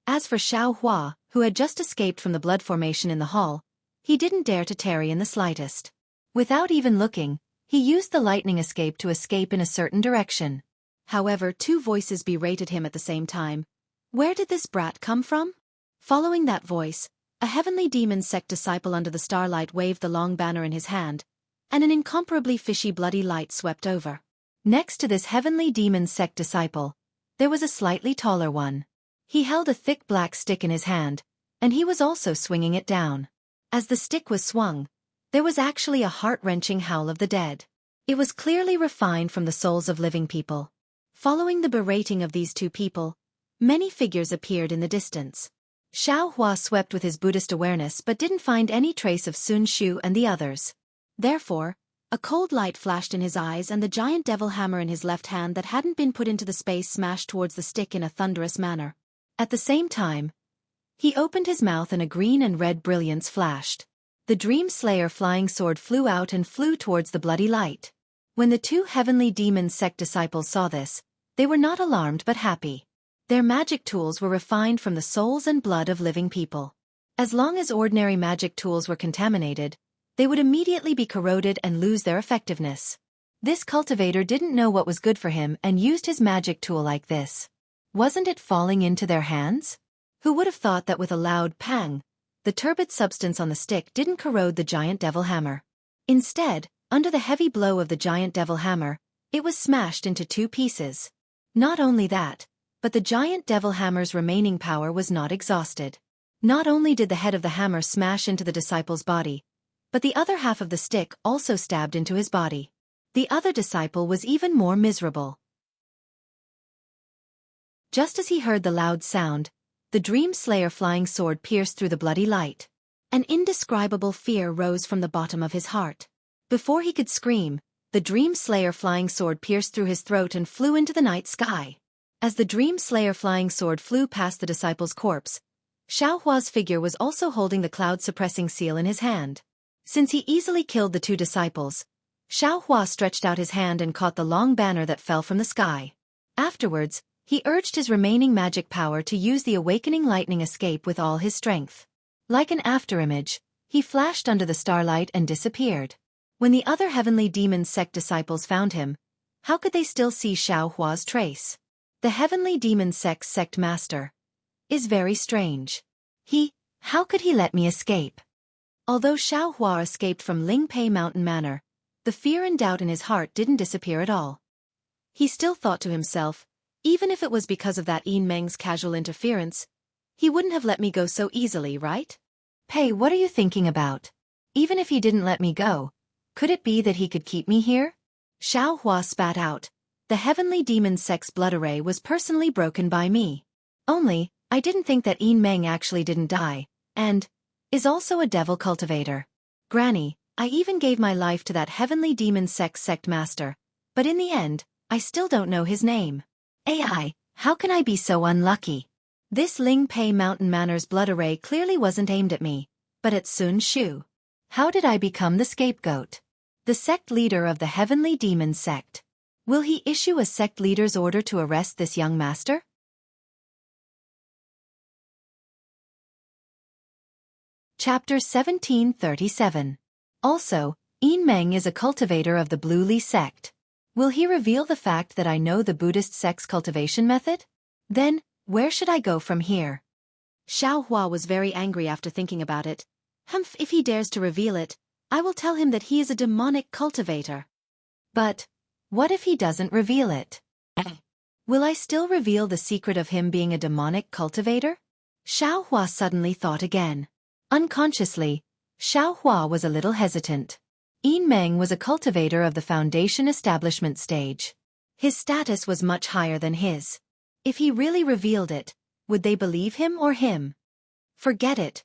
As for Xiaohua, who had just escaped from the blood formation in the hall, he didn't dare to tarry in the slightest. Without even looking, he used the lightning escape to escape in a certain direction. However, two voices berated him at the same time. Where did this brat come from? Following that voice, a heavenly demon sect disciple under the starlight waved the long banner in his hand, and an incomparably fishy bloody light swept over. Next to this heavenly demon sect disciple, there was a slightly taller one. He held a thick black stick in his hand, and he was also swinging it down. As the stick was swung, there was actually a heart-wrenching howl of the dead. It was clearly refined from the souls of living people. Following the berating of these two people, many figures appeared in the distance. Xiaohua swept with his Buddhist awareness but didn't find any trace of Sun Shu and the others. Therefore, a cold light flashed in his eyes and the giant devil hammer in his left hand that hadn't been put into the space smashed towards the stick in a thunderous manner. At the same time, he opened his mouth and a green and red brilliance flashed. The Dream Slayer flying sword flew out and flew towards the bloody light. When the two heavenly demon sect disciples saw this, they were not alarmed but happy. Their magic tools were refined from the souls and blood of living people. As long as ordinary magic tools were contaminated, they would immediately be corroded and lose their effectiveness. This cultivator didn't know what was good for him and used his magic tool like this. Wasn't it falling into their hands? Who would have thought that with a loud pang, the turbid substance on the stick didn't corrode the giant devil hammer. Instead, under the heavy blow of the giant devil hammer, it was smashed into two pieces. Not only that, but the giant devil hammer's remaining power was not exhausted. Not only did the head of the hammer smash into the disciple's body, but the other half of the stick also stabbed into his body. The other disciple was even more miserable. Just as he heard the loud sound, the Dream Slayer flying sword pierced through the bloody light. An indescribable fear rose from the bottom of his heart. Before he could scream, the Dream Slayer flying sword pierced through his throat and flew into the night sky. As the Dream Slayer flying sword flew past the disciple's corpse, Xiaohua's figure was also holding the cloud-suppressing seal in his hand. Since he easily killed the two disciples, Xiaohua stretched out his hand and caught the long banner that fell from the sky. Afterwards, he urged his remaining magic power to use the awakening lightning escape with all his strength. Like an afterimage, he flashed under the starlight and disappeared. When the other heavenly demon sect disciples found him, how could they still see Xiao Hua's trace? The heavenly demon sect master is very strange. How could he let me escape? Although Xiao Hua escaped from Lingpei Mountain Manor, the fear and doubt in his heart didn't disappear at all. He still thought to himself, even if it was because of that Yin Meng's casual interference, he wouldn't have let me go so easily, right? Hey, what are you thinking about? Even if he didn't let me go, could it be that he could keep me here? Xiao Hua spat out. The heavenly demon sect's blood array was personally broken by me. Only, I didn't think that Yin Meng actually didn't die, and is also a devil cultivator. Granny, I even gave my life to that heavenly demon sect master, but in the end, I still don't know his name. AI, how can I be so unlucky? This Lingpei Mountain Manor's blood array clearly wasn't aimed at me, but at Sun Shu. How did I become the scapegoat? The sect leader of the heavenly demon sect. Will he issue a sect leader's order to arrest this young master? Chapter 1737. Also, Yin Meng is a cultivator of the Blue Li sect. Will he reveal the fact that I know the Buddhist sect's cultivation method? Then, where should I go from here? Xiao Hua was very angry after thinking about it. If he dares to reveal it, I will tell him that he is a demonic cultivator. But, what if he doesn't reveal it? Will I still reveal the secret of him being a demonic cultivator? Xiao Hua suddenly thought again. Unconsciously, Xiao Hua was a little hesitant. Yin Meng was a cultivator of the foundation establishment stage. His status was much higher than his. If he really revealed it, would they believe him or him? Forget it,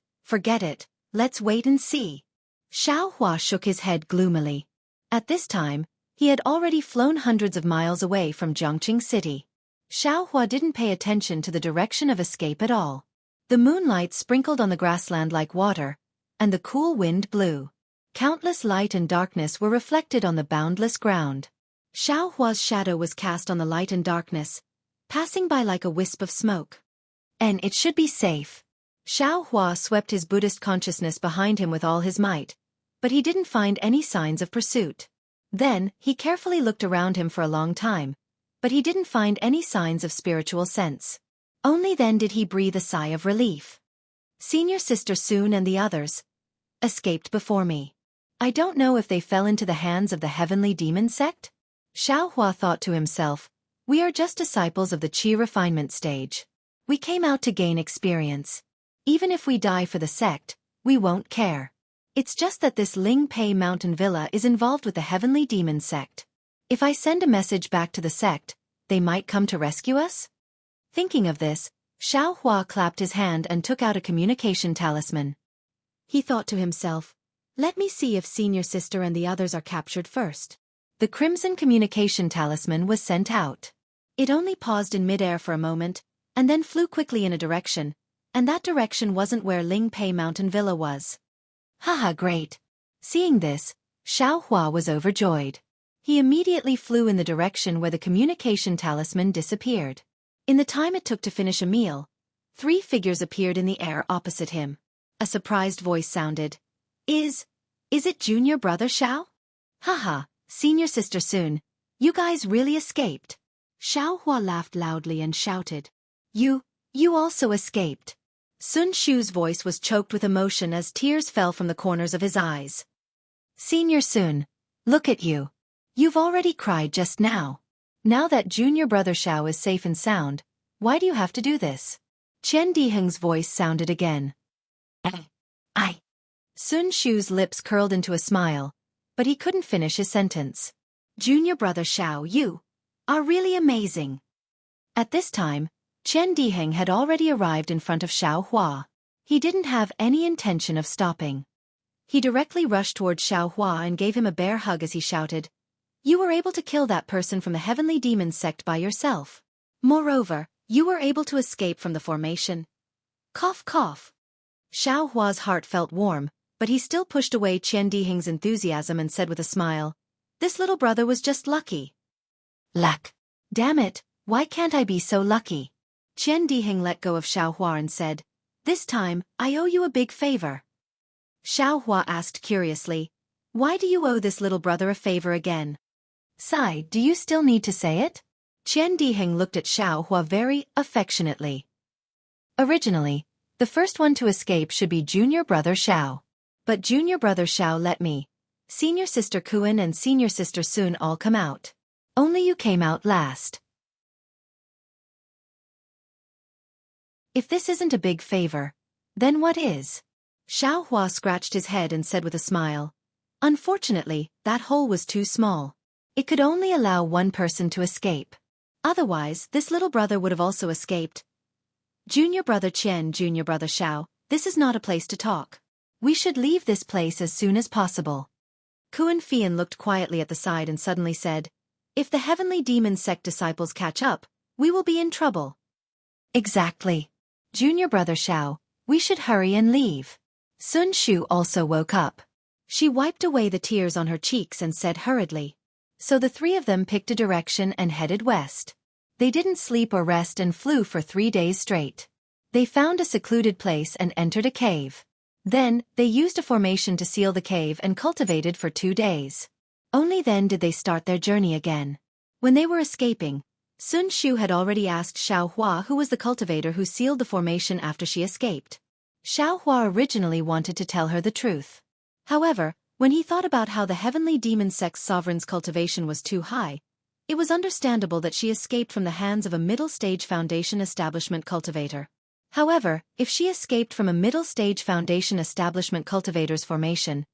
let's wait and see. Xiao Hua shook his head gloomily. At this time, he had already flown hundreds of miles away from Jianghu City. Xiao Hua didn't pay attention to the direction of escape at all. The moonlight sprinkled on the grassland like water, and the cool wind blew. Countless light and darkness were reflected on the boundless ground. Xiao Hua's shadow was cast on the light and darkness, passing by like a wisp of smoke. And it should be safe. Xiao Hua swept his Buddhist consciousness behind him with all his might, but he didn't find any signs of pursuit. Then, he carefully looked around him for a long time, but he didn't find any signs of spiritual sense. Only then did he breathe a sigh of relief. Senior Sister Sun and the others escaped before me. I don't know if they fell into the hands of the heavenly demon sect? Xiao Hua thought to himself, we are just disciples of the Qi refinement stage. We came out to gain experience. Even if we die for the sect, we won't care. It's just that this Lingpei Mountain Villa is involved with the heavenly demon sect. If I send a message back to the sect, they might come to rescue us? Thinking of this, Xiao Hua clapped his hand and took out a communication talisman. He thought to himself, let me see if Senior Sister and the others are captured first. The crimson communication talisman was sent out. It only paused in midair for a moment, and then flew quickly in a direction, and that direction wasn't where Lingpei Mountain Villa was. Haha, great. Seeing this, Xiao Hua was overjoyed. He immediately flew in the direction where the communication talisman disappeared. In the time it took to finish a meal, 3 figures appeared in the air opposite him. A surprised voice sounded. Is it junior brother Xiao? Haha, Senior Sister Sun, you guys really escaped. Xiao Hua laughed loudly and shouted. You also escaped. Sun Shu's voice was choked with emotion as tears fell from the corners of his eyes. Senior Sun, look at you. You've already cried just now. Now that junior brother Xiao is safe and sound, why do you have to do this? Qian Diheng's voice sounded again. I. Sun Shu's lips curled into a smile, but he couldn't finish his sentence. Junior brother Xiao, you are really amazing. At this time, Qian Diheng had already arrived in front of Xiao Hua. He didn't have any intention of stopping. He directly rushed toward Xiao Hua and gave him a bear hug as he shouted, you were able to kill that person from the heavenly demon sect by yourself. Moreover, you were able to escape from the formation. Cough cough. Xiao Hua's heart felt warm, but he still pushed away Qian Diheng's enthusiasm and said with a smile, this little brother was just lucky. Luck. Damn it, why can't I be so lucky? Qian Diheng let go of Xiao Hua and said, this time, I owe you a big favor. Xiao Hua asked curiously, Why do you owe this little brother a favor again? Sai, do you still need to say it? Qian Diheng looked at Xiao Hua very affectionately. Originally, the first one to escape should be junior brother Xiao. But junior brother Xiao let me. Senior sister Kuan and senior sister Sun all come out. Only you came out last. If this isn't a big favor, then what is? Xiao Hua scratched his head and said with a smile. Unfortunately, that hole was too small. It could only allow one person to escape. Otherwise, this little brother would have also escaped. Junior brother Qian, junior brother Xiao, this is not a place to talk. We should leave this place as soon as possible. Kuan Fian looked quietly at the side and suddenly said, if the heavenly demon sect disciples catch up, we will be in trouble. Exactly. Junior brother Xiao, we should hurry and leave. Sun Shu also woke up. She wiped away the tears on her cheeks and said hurriedly. So the three of them picked a direction and headed west. They didn't sleep or rest and flew for 3 days straight. They found a secluded place and entered a cave. Then, they used a formation to seal the cave and cultivated for 2 days. Only then did they start their journey again. When they were escaping, Sun Shu had already asked Xiao Hua who was the cultivator who sealed the formation after she escaped. Xiao Hua originally wanted to tell her the truth. However, when he thought about how the heavenly demon sect's sovereign's cultivation was too high, it was understandable that she escaped from the hands of a middle-stage foundation establishment cultivator. However, if she escaped from a middle-stage foundation establishment cultivator's formation,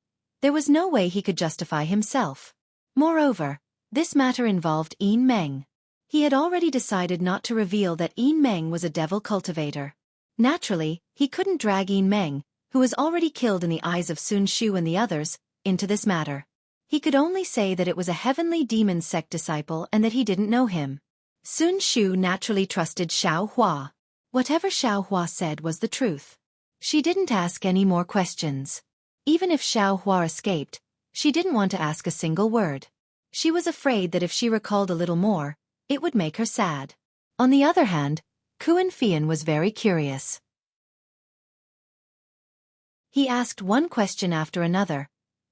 there was no way he could justify himself. Moreover, this matter involved Yin Meng. He had already decided not to reveal that Yin Meng was a devil cultivator. Naturally, he couldn't drag Yin Meng, who was already killed in the eyes of Sun Shu and the others, into this matter. He could only say that it was a heavenly demon sect disciple and that he didn't know him. Sun Shu naturally trusted Xiao Hua. Whatever Xiao Hua said was the truth. She didn't ask any more questions. Even if Xiao Hua escaped, she didn't want to ask a single word. She was afraid that if she recalled a little more, it would make her sad. On the other hand, Kuan Fian was very curious. He asked one question after another,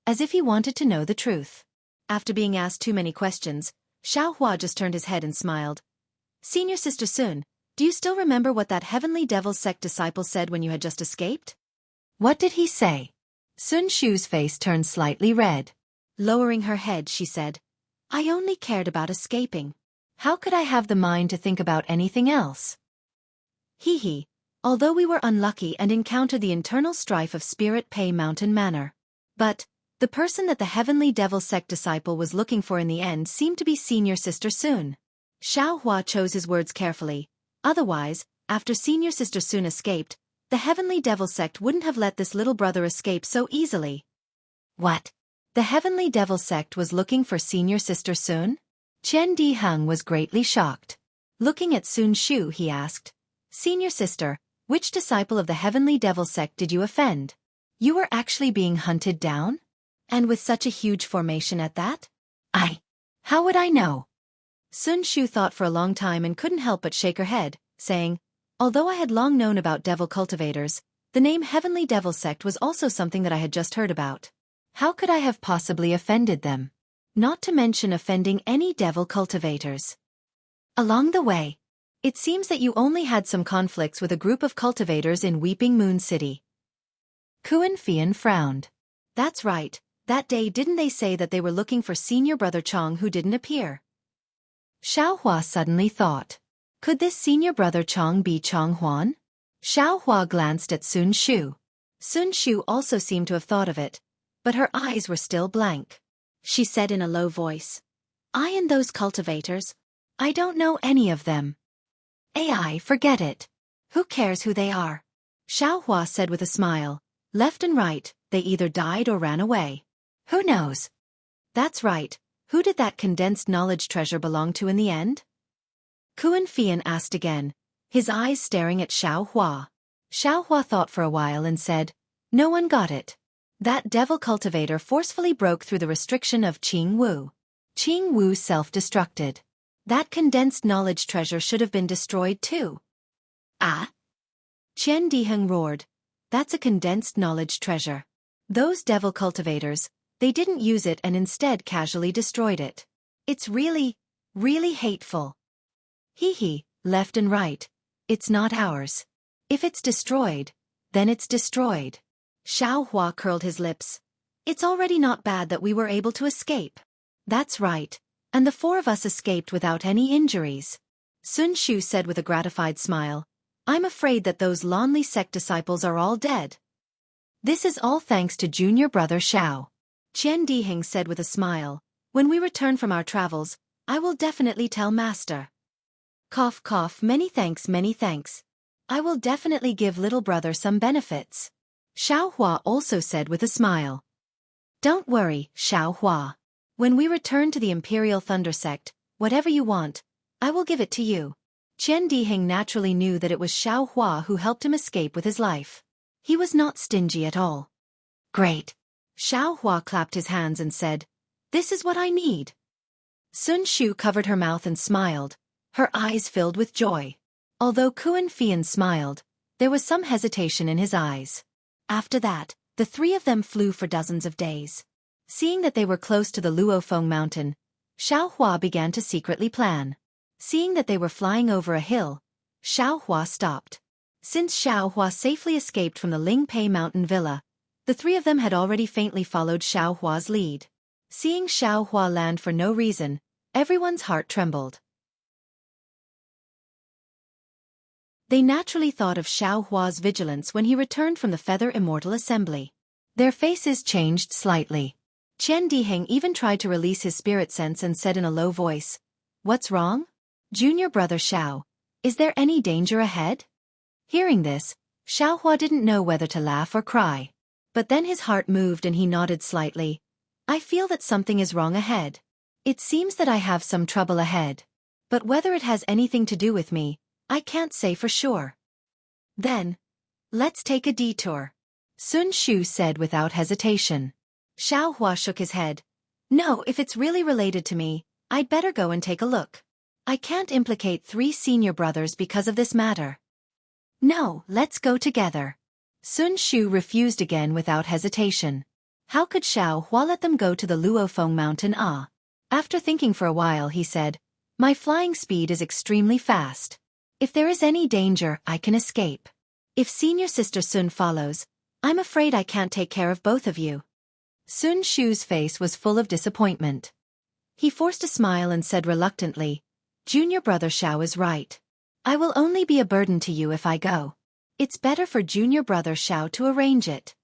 as if he wanted to know the truth. After being asked too many questions, Xiao Hua just turned his head and smiled. Senior Sister Sun, do you still remember what that heavenly devil sect disciple said when you had just escaped? What did he say? Sun Shu's face turned slightly red. Lowering her head, she said, I only cared about escaping. How could I have the mind to think about anything else? Hee. Although we were unlucky and encountered the internal strife of Spirit Pay Mountain Manor. But, the person that the heavenly devil sect disciple was looking for in the end seemed to be Senior Sister Sun. Xiao Hua chose his words carefully. Otherwise, after Senior Sister Sun escaped, the heavenly devil sect wouldn't have let this little brother escape so easily. What? The heavenly devil sect was looking for Senior Sister Sun? Qian Diheng was greatly shocked. Looking at Sun Shu, he asked, Senior Sister, which disciple of the heavenly devil sect did you offend? You were actually being hunted down? And with such a huge formation at that? How would I know? Sun Shu thought for a long time and couldn't help but shake her head, saying, although I had long known about devil cultivators, the name Heavenly Devil Sect was also something that I had just heard about. How could I have possibly offended them? Not to mention offending any devil cultivators. Along the way, it seems that you only had some conflicts with a group of cultivators in Weeping Moon City. Kuan Fian frowned. That's right. That day didn't they say that they were looking for senior brother Chong who didn't appear? Xiao Hua suddenly thought. Could this senior brother Chong be Chong Huan? Xiao Hua glanced at Sun Shu. Sun Shu also seemed to have thought of it, but her eyes were still blank. She said in a low voice, I and those cultivators, I don't know any of them. AI, forget it. Who cares who they are? Xiao Hua said with a smile. Left and right, they either died or ran away. Who knows? That's right. Who did that condensed knowledge treasure belong to in the end? Kuan Fian asked again, his eyes staring at Xiao Hua. Xiao Hua thought for a while and said, no one got it. That devil cultivator forcefully broke through the restriction of Qing Wu. Qing Wu self-destructed. That condensed knowledge treasure should have been destroyed too. Ah? Qian Diheng roared. That's a condensed knowledge treasure. Those devil cultivators, They didn't use it and instead casually destroyed it. It's really, really hateful. Hee, left and right. It's not ours. If it's destroyed, then it's destroyed. Xiao Hua curled his lips. It's already not bad that we were able to escape. That's right, and the 4 of us escaped without any injuries. Sun Shu said with a gratified smile. I'm afraid that those lonely sect disciples are all dead. This is all thanks to junior brother Xiao. Qian Diheng said with a smile. When we return from our travels, I will definitely tell master. Cough cough, many thanks, many thanks. I will definitely give little brother some benefits. Xiao Hua also said with a smile. Don't worry, Xiao Hua. When we return to the Imperial Thunder Sect, whatever you want, I will give it to you. Qian Diheng naturally knew that it was Xiao Hua who helped him escape with his life. He was not stingy at all. Great. Xiao Hua clapped his hands and said, This is what I need. Sun Shu covered her mouth and smiled, her eyes filled with joy. Although Kuan Fian smiled, there was some hesitation in his eyes. After that, the 3 of them flew for dozens of days. Seeing that they were close to the Luofeng mountain, Xiao Hua began to secretly plan. Seeing that they were flying over a hill, Xiao Hua stopped. Since Xiao Hua safely escaped from the Lingpei mountain villa, the 3 of them had already faintly followed Xiao Hua's lead. Seeing Xiao Hua land for no reason, everyone's heart trembled. They naturally thought of Xiao Hua's vigilance when he returned from the Feather Immortal Assembly. Their faces changed slightly. Qian Diheng even tried to release his spirit sense and said in a low voice, What's wrong? Junior brother Xiao, is there any danger ahead? Hearing this, Xiao Hua didn't know whether to laugh or cry. But then his heart moved and he nodded slightly. I feel that something is wrong ahead. It seems that I have some trouble ahead. But whether it has anything to do with me, I can't say for sure. Then, let's take a detour. Sun Shu said without hesitation. Xiao Hua shook his head. No, if it's really related to me, I'd better go and take a look. I can't implicate 3 senior brothers because of this matter. No, let's go together. Sun Shu refused again without hesitation. How could Xiao Hua let them go to the Luofeng mountain? After thinking for a while he said, My flying speed is extremely fast. If there is any danger, I can escape. If senior sister Sun follows, I'm afraid I can't take care of both of you. Sun Shu's face was full of disappointment. He forced a smile and said reluctantly, Junior brother Xiao is right. I will only be a burden to you if I go. It's better for junior brother Xiao to arrange it.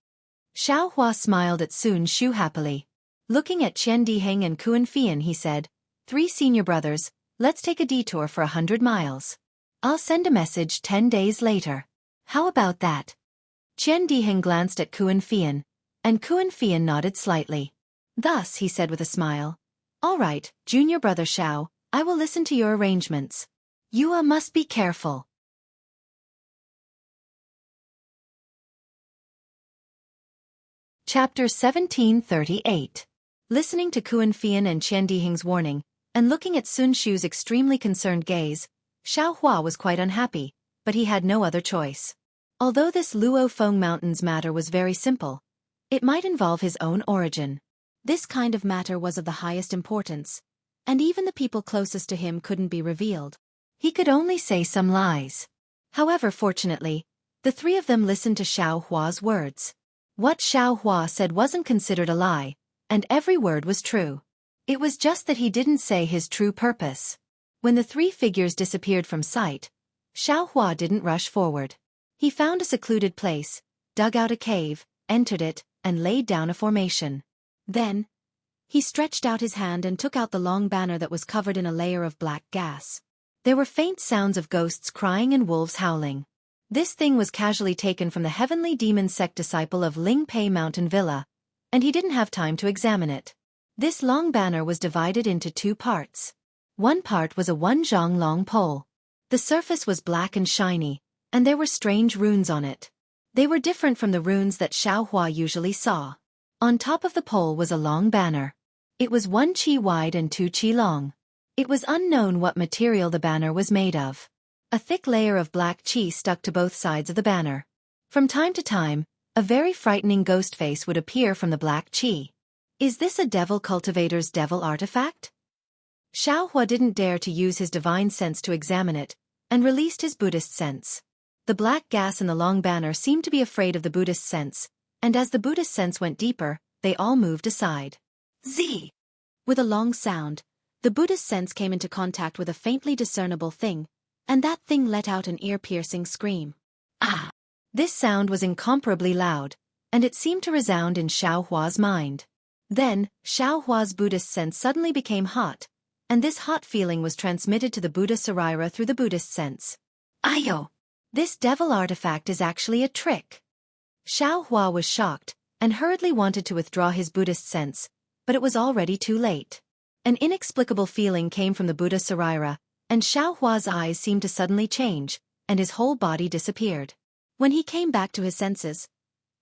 Xiao Hua smiled at Sun Shu happily. Looking at Qian Diheng and Kuan Fian he said, 3 senior brothers, let's take a detour for 100 miles. I'll send a message 10 days later. How about that? Qian Diheng glanced at Kuan Fian, and Kuan Fian nodded slightly. Thus he said with a smile, All right, junior brother Xiao, I will listen to your arrangements. You must be careful. Chapter 1738. Listening to Kuan Fian and Qian Diheng's warning, and looking at Sun Shu's extremely concerned gaze, Xiao Hua was quite unhappy, but he had no other choice. Although this Luofeng Mountains matter was very simple, it might involve his own origin. This kind of matter was of the highest importance, and even the people closest to him couldn't be revealed. He could only say some lies. However, fortunately, the 3 of them listened to Xiao Hua's words. What Xiao Hua said wasn't considered a lie, and every word was true. It was just that he didn't say his true purpose. When the 3 figures disappeared from sight, Xiao Hua didn't rush forward. He found a secluded place, dug out a cave, entered it, and laid down a formation. Then, he stretched out his hand and took out the long banner that was covered in a layer of black gas. There were faint sounds of ghosts crying and wolves howling. This thing was casually taken from the heavenly demon sect disciple of Lingpei Mountain Villa, and he didn't have time to examine it. This long banner was divided into 2 parts. One part was a 1 zhang long pole. The surface was black and shiny, and there were strange runes on it. They were different from the runes that Xiao Hua usually saw. On top of the pole was a long banner. It was 1 qi wide and 2 qi long. It was unknown what material the banner was made of. A thick layer of black qi stuck to both sides of the banner. From time to time, a very frightening ghost face would appear from the black qi. Is this a devil cultivator's devil artifact? Xiaohua didn't dare to use his divine sense to examine it, and released his Buddhist sense. The black gas in the long banner seemed to be afraid of the Buddhist sense, and as the Buddhist sense went deeper, they all moved aside. Z! With a long sound, the Buddhist sense came into contact with a faintly discernible thing, and that thing let out an ear-piercing scream. Ah! This sound was incomparably loud, and it seemed to resound in Xiaohua's mind. Then, Xiaohua's Buddhist sense suddenly became hot, and this hot feeling was transmitted to the Buddha Sarira through the Buddhist sense. Ayo! This devil artifact is actually a trick. Xiaohua was shocked, and hurriedly wanted to withdraw his Buddhist sense, but it was already too late. An inexplicable feeling came from the Buddha Sarira, and Xiaohua's eyes seemed to suddenly change, and his whole body disappeared. When he came back to his senses,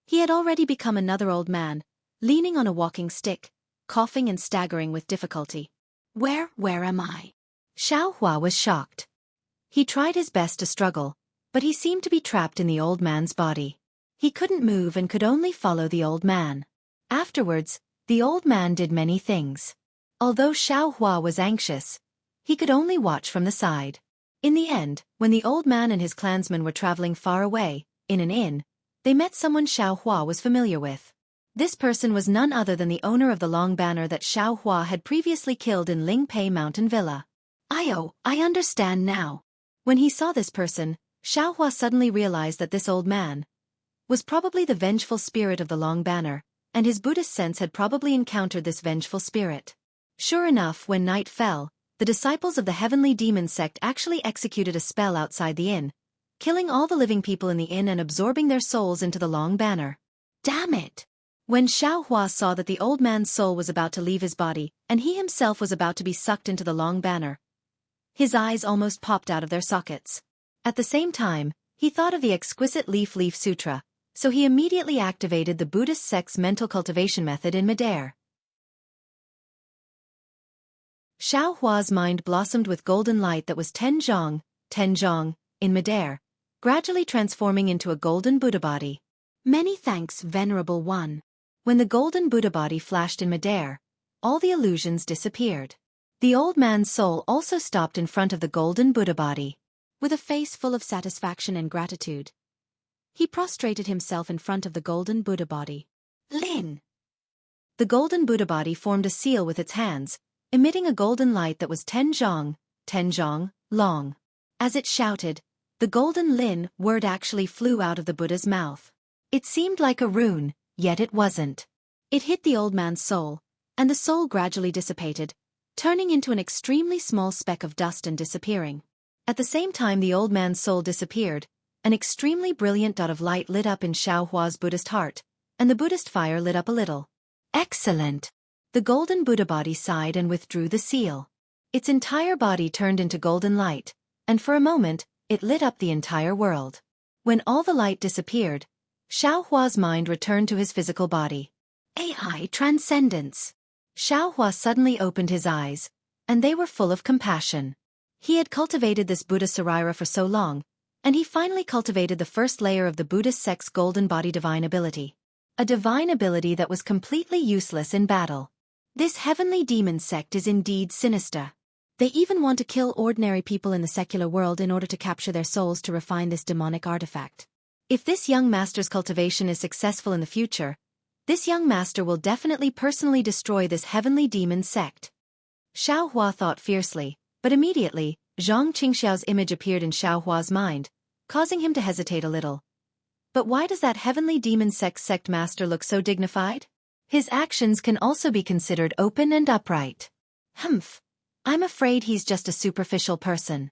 he had already become another old man, leaning on a walking stick, coughing and staggering with difficulty. Where am I? Xiaohua was shocked. He tried his best to struggle, but he seemed to be trapped in the old man's body. He couldn't move and could only follow the old man. Afterwards, the old man did many things. Although Xiaohua was anxious, he could only watch from the side. In the end, when the old man and his clansmen were traveling far away, in an inn, they met someone Xiaohua was familiar with. This person was none other than the owner of the long banner that Xiaohua had previously killed in Lingpei Mountain Villa. I understand now. When he saw this person, Xiaohua suddenly realized that this old man was probably the vengeful spirit of the long banner, and his Buddhist sense had probably encountered this vengeful spirit. Sure enough, when night fell, the disciples of the heavenly demon sect actually executed a spell outside the inn, killing all the living people in the inn and absorbing their souls into the long banner. Damn it! When Xiaohua saw that the old man's soul was about to leave his body, and he himself was about to be sucked into the long banner, his eyes almost popped out of their sockets. At the same time, he thought of the exquisite Leaf Sutra, so he immediately activated the Buddhist sect's mental cultivation method in midair. Xiaohua's mind blossomed with golden light that was ten zhong, in midair, gradually transforming into a golden Buddha body. Many thanks, Venerable One. When the golden Buddha body flashed in midair, all the illusions disappeared. The old man's soul also stopped in front of the golden Buddha body. With a face full of satisfaction and gratitude, he prostrated himself in front of the golden Buddha body. Lin! The golden Buddha body formed a seal with its hands, emitting a golden light that was ten zhong, long. As it shouted, the golden Lin word actually flew out of the Buddha's mouth. It seemed like a rune, yet it wasn't. It hit the old man's soul, and the soul gradually dissipated, turning into an extremely small speck of dust and disappearing. At the same time the old man's soul disappeared, an extremely brilliant dot of light lit up in Xiaohua's Buddhist heart, and the Buddhist fire lit up a little. Excellent! The golden Buddha body sighed and withdrew the seal. Its entire body turned into golden light, and for a moment, it lit up the entire world. When all the light disappeared, Xiaohua's mind returned to his physical body. AI Transcendence! Xiaohua suddenly opened his eyes, and they were full of compassion. He had cultivated this Buddha Sarira for so long, and he finally cultivated the first layer of the Buddhist sect's golden body divine ability. A divine ability that was completely useless in battle. This heavenly demon sect is indeed sinister. They even want to kill ordinary people in the secular world in order to capture their souls to refine this demonic artifact. If this young master's cultivation is successful in the future, this young master will definitely personally destroy this heavenly demon sect. Xiaohua thought fiercely, but immediately, Zhang Qingxiao's image appeared in Xiaohua's mind, causing him to hesitate a little. But why does that heavenly demon sect master look so dignified? His actions can also be considered open and upright. Humph. I'm afraid he's just a superficial person.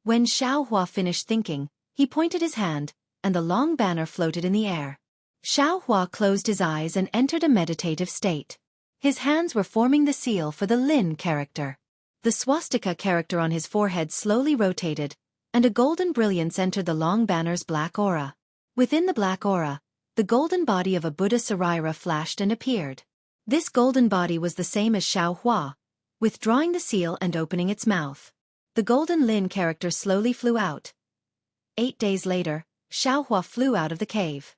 When Xiaohua finished thinking, he pointed his hand, and the long banner floated in the air. Xiaohua closed his eyes and entered a meditative state. His hands were forming the seal for the Lin character. The swastika character on his forehead slowly rotated, and a golden brilliance entered the long banner's black aura. Within the black aura, the golden body of a Buddha Sarira flashed and appeared. This golden body was the same as Xiaohua, withdrawing the seal and opening its mouth. The golden Lin character slowly flew out. 8 days later, Xiaohua flew out of the cave.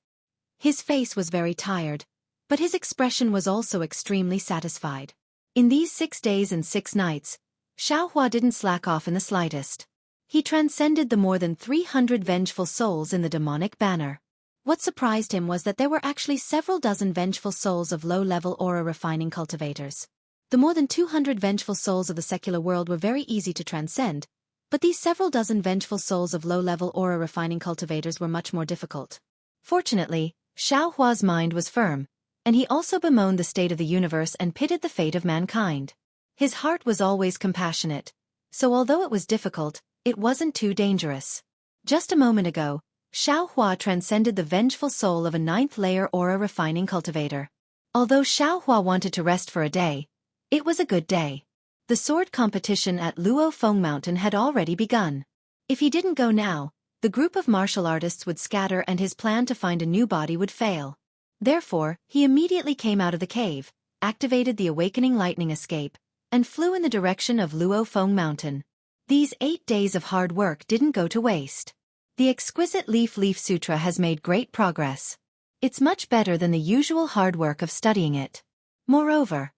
His face was very tired, But his expression was also extremely satisfied. In these 6 days and 6 nights, Xiaohua didn't slack off in the slightest. He transcended the more than 300 vengeful souls in the demonic banner. What surprised him was that there were actually several dozen vengeful souls of low-level aura refining cultivators. The more than 200 vengeful souls of the secular world were very easy to transcend, but these several dozen vengeful souls of low-level aura refining cultivators were much more difficult. Fortunately, Xiaohua's mind was firm, and he also bemoaned the state of the universe and pitied the fate of mankind. His heart was always compassionate, so although it was difficult, it wasn't too dangerous. Just a moment ago, Xiaohua transcended the vengeful soul of a 9th-layer aura refining cultivator. Although Xiaohua wanted to rest for a day, it was a good day. The sword competition at Luofeng Mountain had already begun. If he didn't go now, the group of martial artists would scatter and his plan to find a new body would fail. Therefore, he immediately came out of the cave, activated the awakening lightning escape, and flew in the direction of Luofeng Mountain. These 8 days of hard work didn't go to waste. The exquisite Leaf Sutra has made great progress. It's much better than the usual hard work of studying it. Moreover,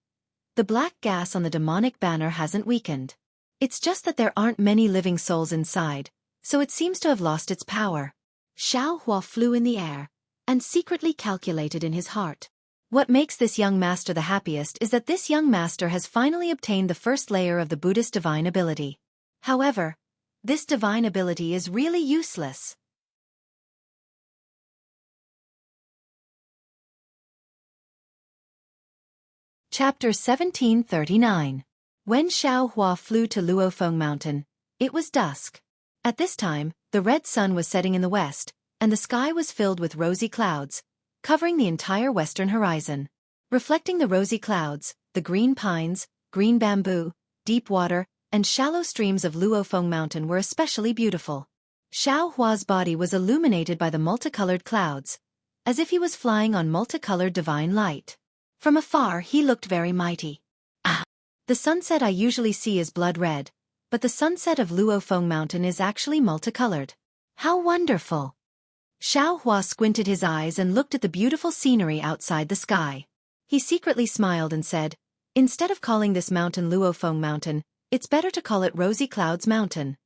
the black gas on the demonic banner hasn't weakened. It's just that there aren't many living souls inside, so it seems to have lost its power. Xiaohua flew in the air, and secretly calculated in his heart. What makes this young master the happiest is that this young master has finally obtained the 1st layer of the Buddhist divine ability. However, this divine ability is really useless. Chapter 1739. When Xiaohua flew to Luofeng Mountain, it was dusk. At this time, the red sun was setting in the west, and the sky was filled with rosy clouds, covering the entire western horizon. Reflecting the rosy clouds, the green pines, green bamboo, deep water, and shallow streams of Luofeng Mountain were especially beautiful. Xiaohua's body was illuminated by the multicolored clouds, as if he was flying on multicolored divine light. From afar he looked very mighty. The sunset I usually see is blood red, but the sunset of Luofeng Mountain is actually multicolored. How wonderful! Xiaohua squinted his eyes and looked at the beautiful scenery outside the sky. He secretly smiled and said, "Instead of calling this mountain Luofeng Mountain, it's better to call it Rosy Clouds Mountain."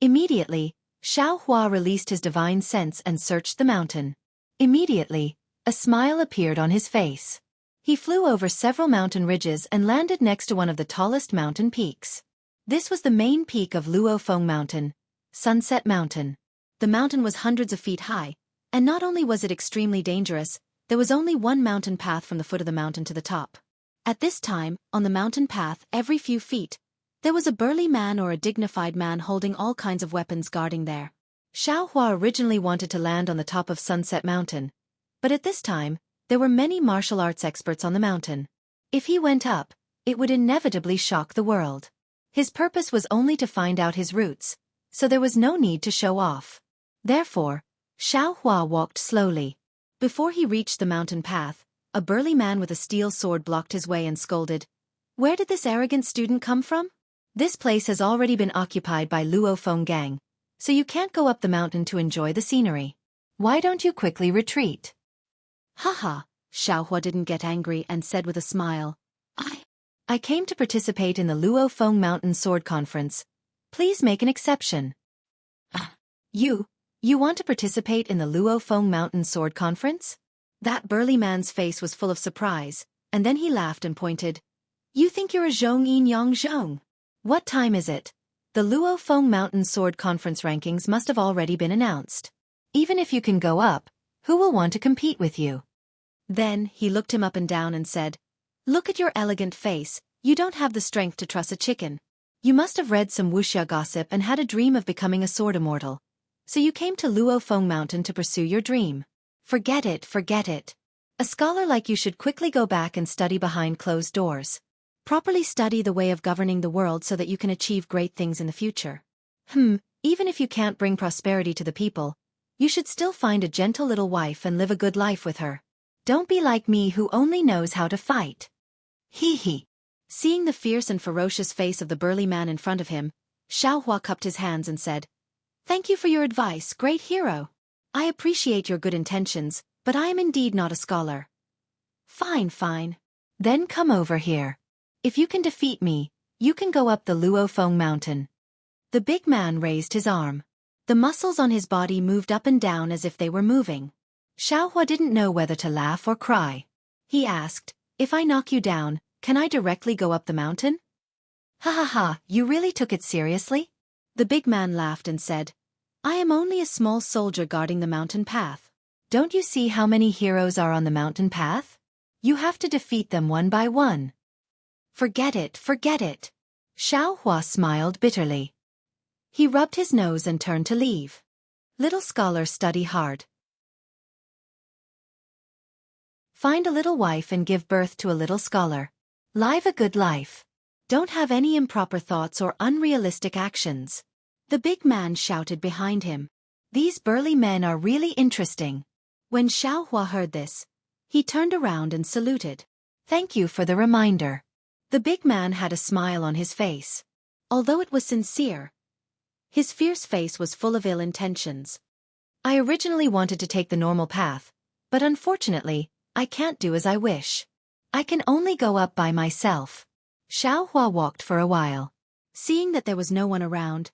Immediately, Xiaohua released his divine sense and searched the mountain. Immediately, a smile appeared on his face. He flew over several mountain ridges and landed next to one of the tallest mountain peaks. This was the main peak of Luofeng Mountain, Sunset Mountain. The mountain was hundreds of feet high, and not only was it extremely dangerous, there was only one mountain path from the foot of the mountain to the top. At this time, on the mountain path, every few feet, there was a burly man or a dignified man holding all kinds of weapons guarding there. Xiaohua originally wanted to land on the top of Sunset Mountain, but at this time, there were many martial arts experts on the mountain. If he went up, it would inevitably shock the world. His purpose was only to find out his roots, so there was no need to show off. Therefore, Xiaohua walked slowly. Before he reached the mountain path, a burly man with a steel sword blocked his way and scolded, "Where did this arrogant student come from? This place has already been occupied by Luofeng gang, so you can't go up the mountain to enjoy the scenery. Why don't you quickly retreat?" "Haha," Xiaohua didn't get angry and said with a smile, I came to participate in the Luofeng Mountain Sword Conference. Please make an exception." You want to participate in the Luofeng Mountain Sword Conference?" That burly man's face was full of surprise, and then he laughed and pointed. "You think you're a Zhong Yang Zhong? What time is it? The Luofeng Mountain Sword Conference rankings must have already been announced. Even if you can go up, who will want to compete with you?" Then he looked him up and down and said, "Look at your elegant face, you don't have the strength to truss a chicken. You must have read some Wuxia gossip and had a dream of becoming a sword immortal. So you came to Luofeng Mountain to pursue your dream. Forget it, forget it. A scholar like you should quickly go back and study behind closed doors. Properly study the way of governing the world so that you can achieve great things in the future. Even if you can't bring prosperity to the people, you should still find a gentle little wife and live a good life with her. Don't be like me who only knows how to fight." Hee. Seeing the fierce and ferocious face of the burly man in front of him, Xiaohua cupped his hands and said, "Thank you for your advice, great hero. I appreciate your good intentions, but I am indeed not a scholar. Fine, fine. Then come over here. If you can defeat me, you can go up the Luofeng mountain. The big man raised his arm. The muscles on his body moved up and down as if they were moving. Xiaohua didn't know whether to laugh or cry. He asked, "If I knock you down, can I directly go up the mountain?" "Ha ha ha, you really took it seriously?" The big man laughed and said, "I am only a small soldier guarding the mountain path. Don't you see how many heroes are on the mountain path? You have to defeat them one by one." Forget it, forget it. Xiaohua smiled bitterly. He rubbed his nose and turned to leave. Little scholar, study hard. Find a little wife and give birth to a little scholar. Live a good life. Don't have any improper thoughts or unrealistic actions. The big man shouted behind him. These burly men are really interesting. When Xiaohua heard this, he turned around and saluted. Thank you for the reminder. The big man had a smile on his face. Although it was sincere, his fierce face was full of ill intentions. I originally wanted to take the normal path, but unfortunately, I can't do as I wish. I can only go up by myself. Xiaohua walked for a while. Seeing that there was no one around,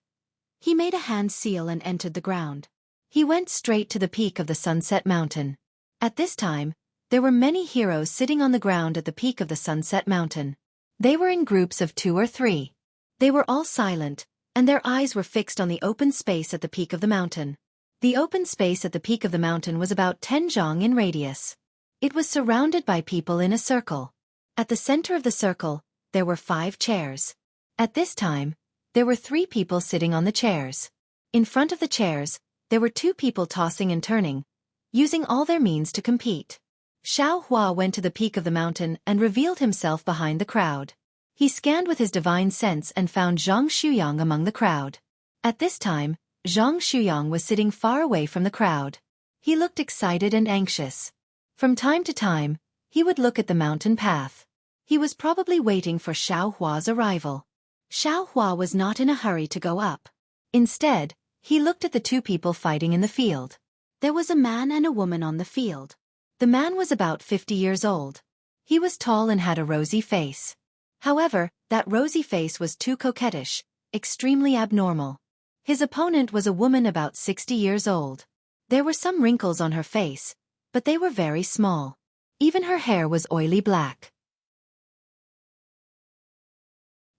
he made a hand seal and entered the ground. He went straight to the peak of the Sunset Mountain. At this time, there were many heroes sitting on the ground at the peak of the Sunset Mountain. They were in groups of 2 or 3. They were all silent, and their eyes were fixed on the open space at the peak of the mountain. The open space at the peak of the mountain was about 10 zhang in radius. It was surrounded by people in a circle. At the center of the circle, there were 5 chairs. At this time, there were 3 people sitting on the chairs. In front of the chairs, there were 2 people tossing and turning, using all their means to compete. Xiaohua went to the peak of the mountain and revealed himself behind the crowd. He scanned with his divine sense and found Zhang Shuyang among the crowd. At this time, Zhang Shuyang was sitting far away from the crowd. He looked excited and anxious. From time to time, he would look at the mountain path. He was probably waiting for Xiaohua's arrival. Xiaohua was not in a hurry to go up. Instead, he looked at the 2 people fighting in the field. There was a man and a woman on the field. The man was about 50 years old. He was tall and had a rosy face. However, that rosy face was too coquettish, extremely abnormal. His opponent was a woman about 60 years old. There were some wrinkles on her face, but they were very small. Even her hair was oily black.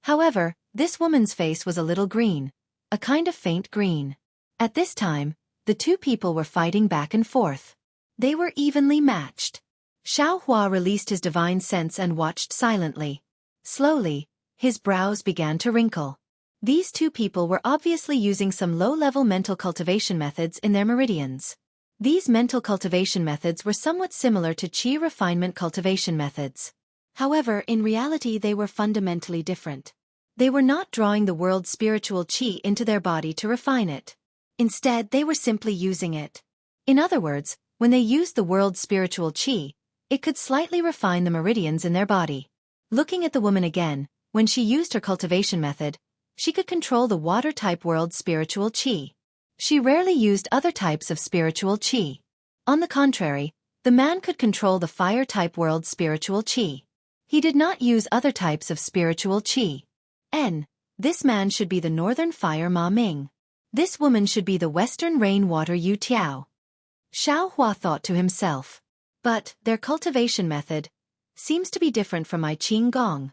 However, this woman's face was a little green, a kind of faint green. At this time, the 2 people were fighting back and forth. They were evenly matched. Xiaohua released his divine sense and watched silently. Slowly, his brows began to wrinkle. These 2 people were obviously using some low-level mental cultivation methods in their meridians. These mental cultivation methods were somewhat similar to qi refinement cultivation methods. However, in reality they were fundamentally different. They were not drawing the world's spiritual qi into their body to refine it. Instead, they were simply using it. In other words, when they used the world's spiritual qi, it could slightly refine the meridians in their body. Looking at the woman again, when she used her cultivation method, she could control the water-type world's spiritual qi. She rarely used other types of spiritual qi. On the contrary, the man could control the fire-type world's spiritual qi. He did not use other types of spiritual qi. This man should be the northern fire Ma Ming. This woman should be the western rain-water Yu Tiao. Xiaohua thought to himself. But their cultivation method seems to be different from my Qing Gong.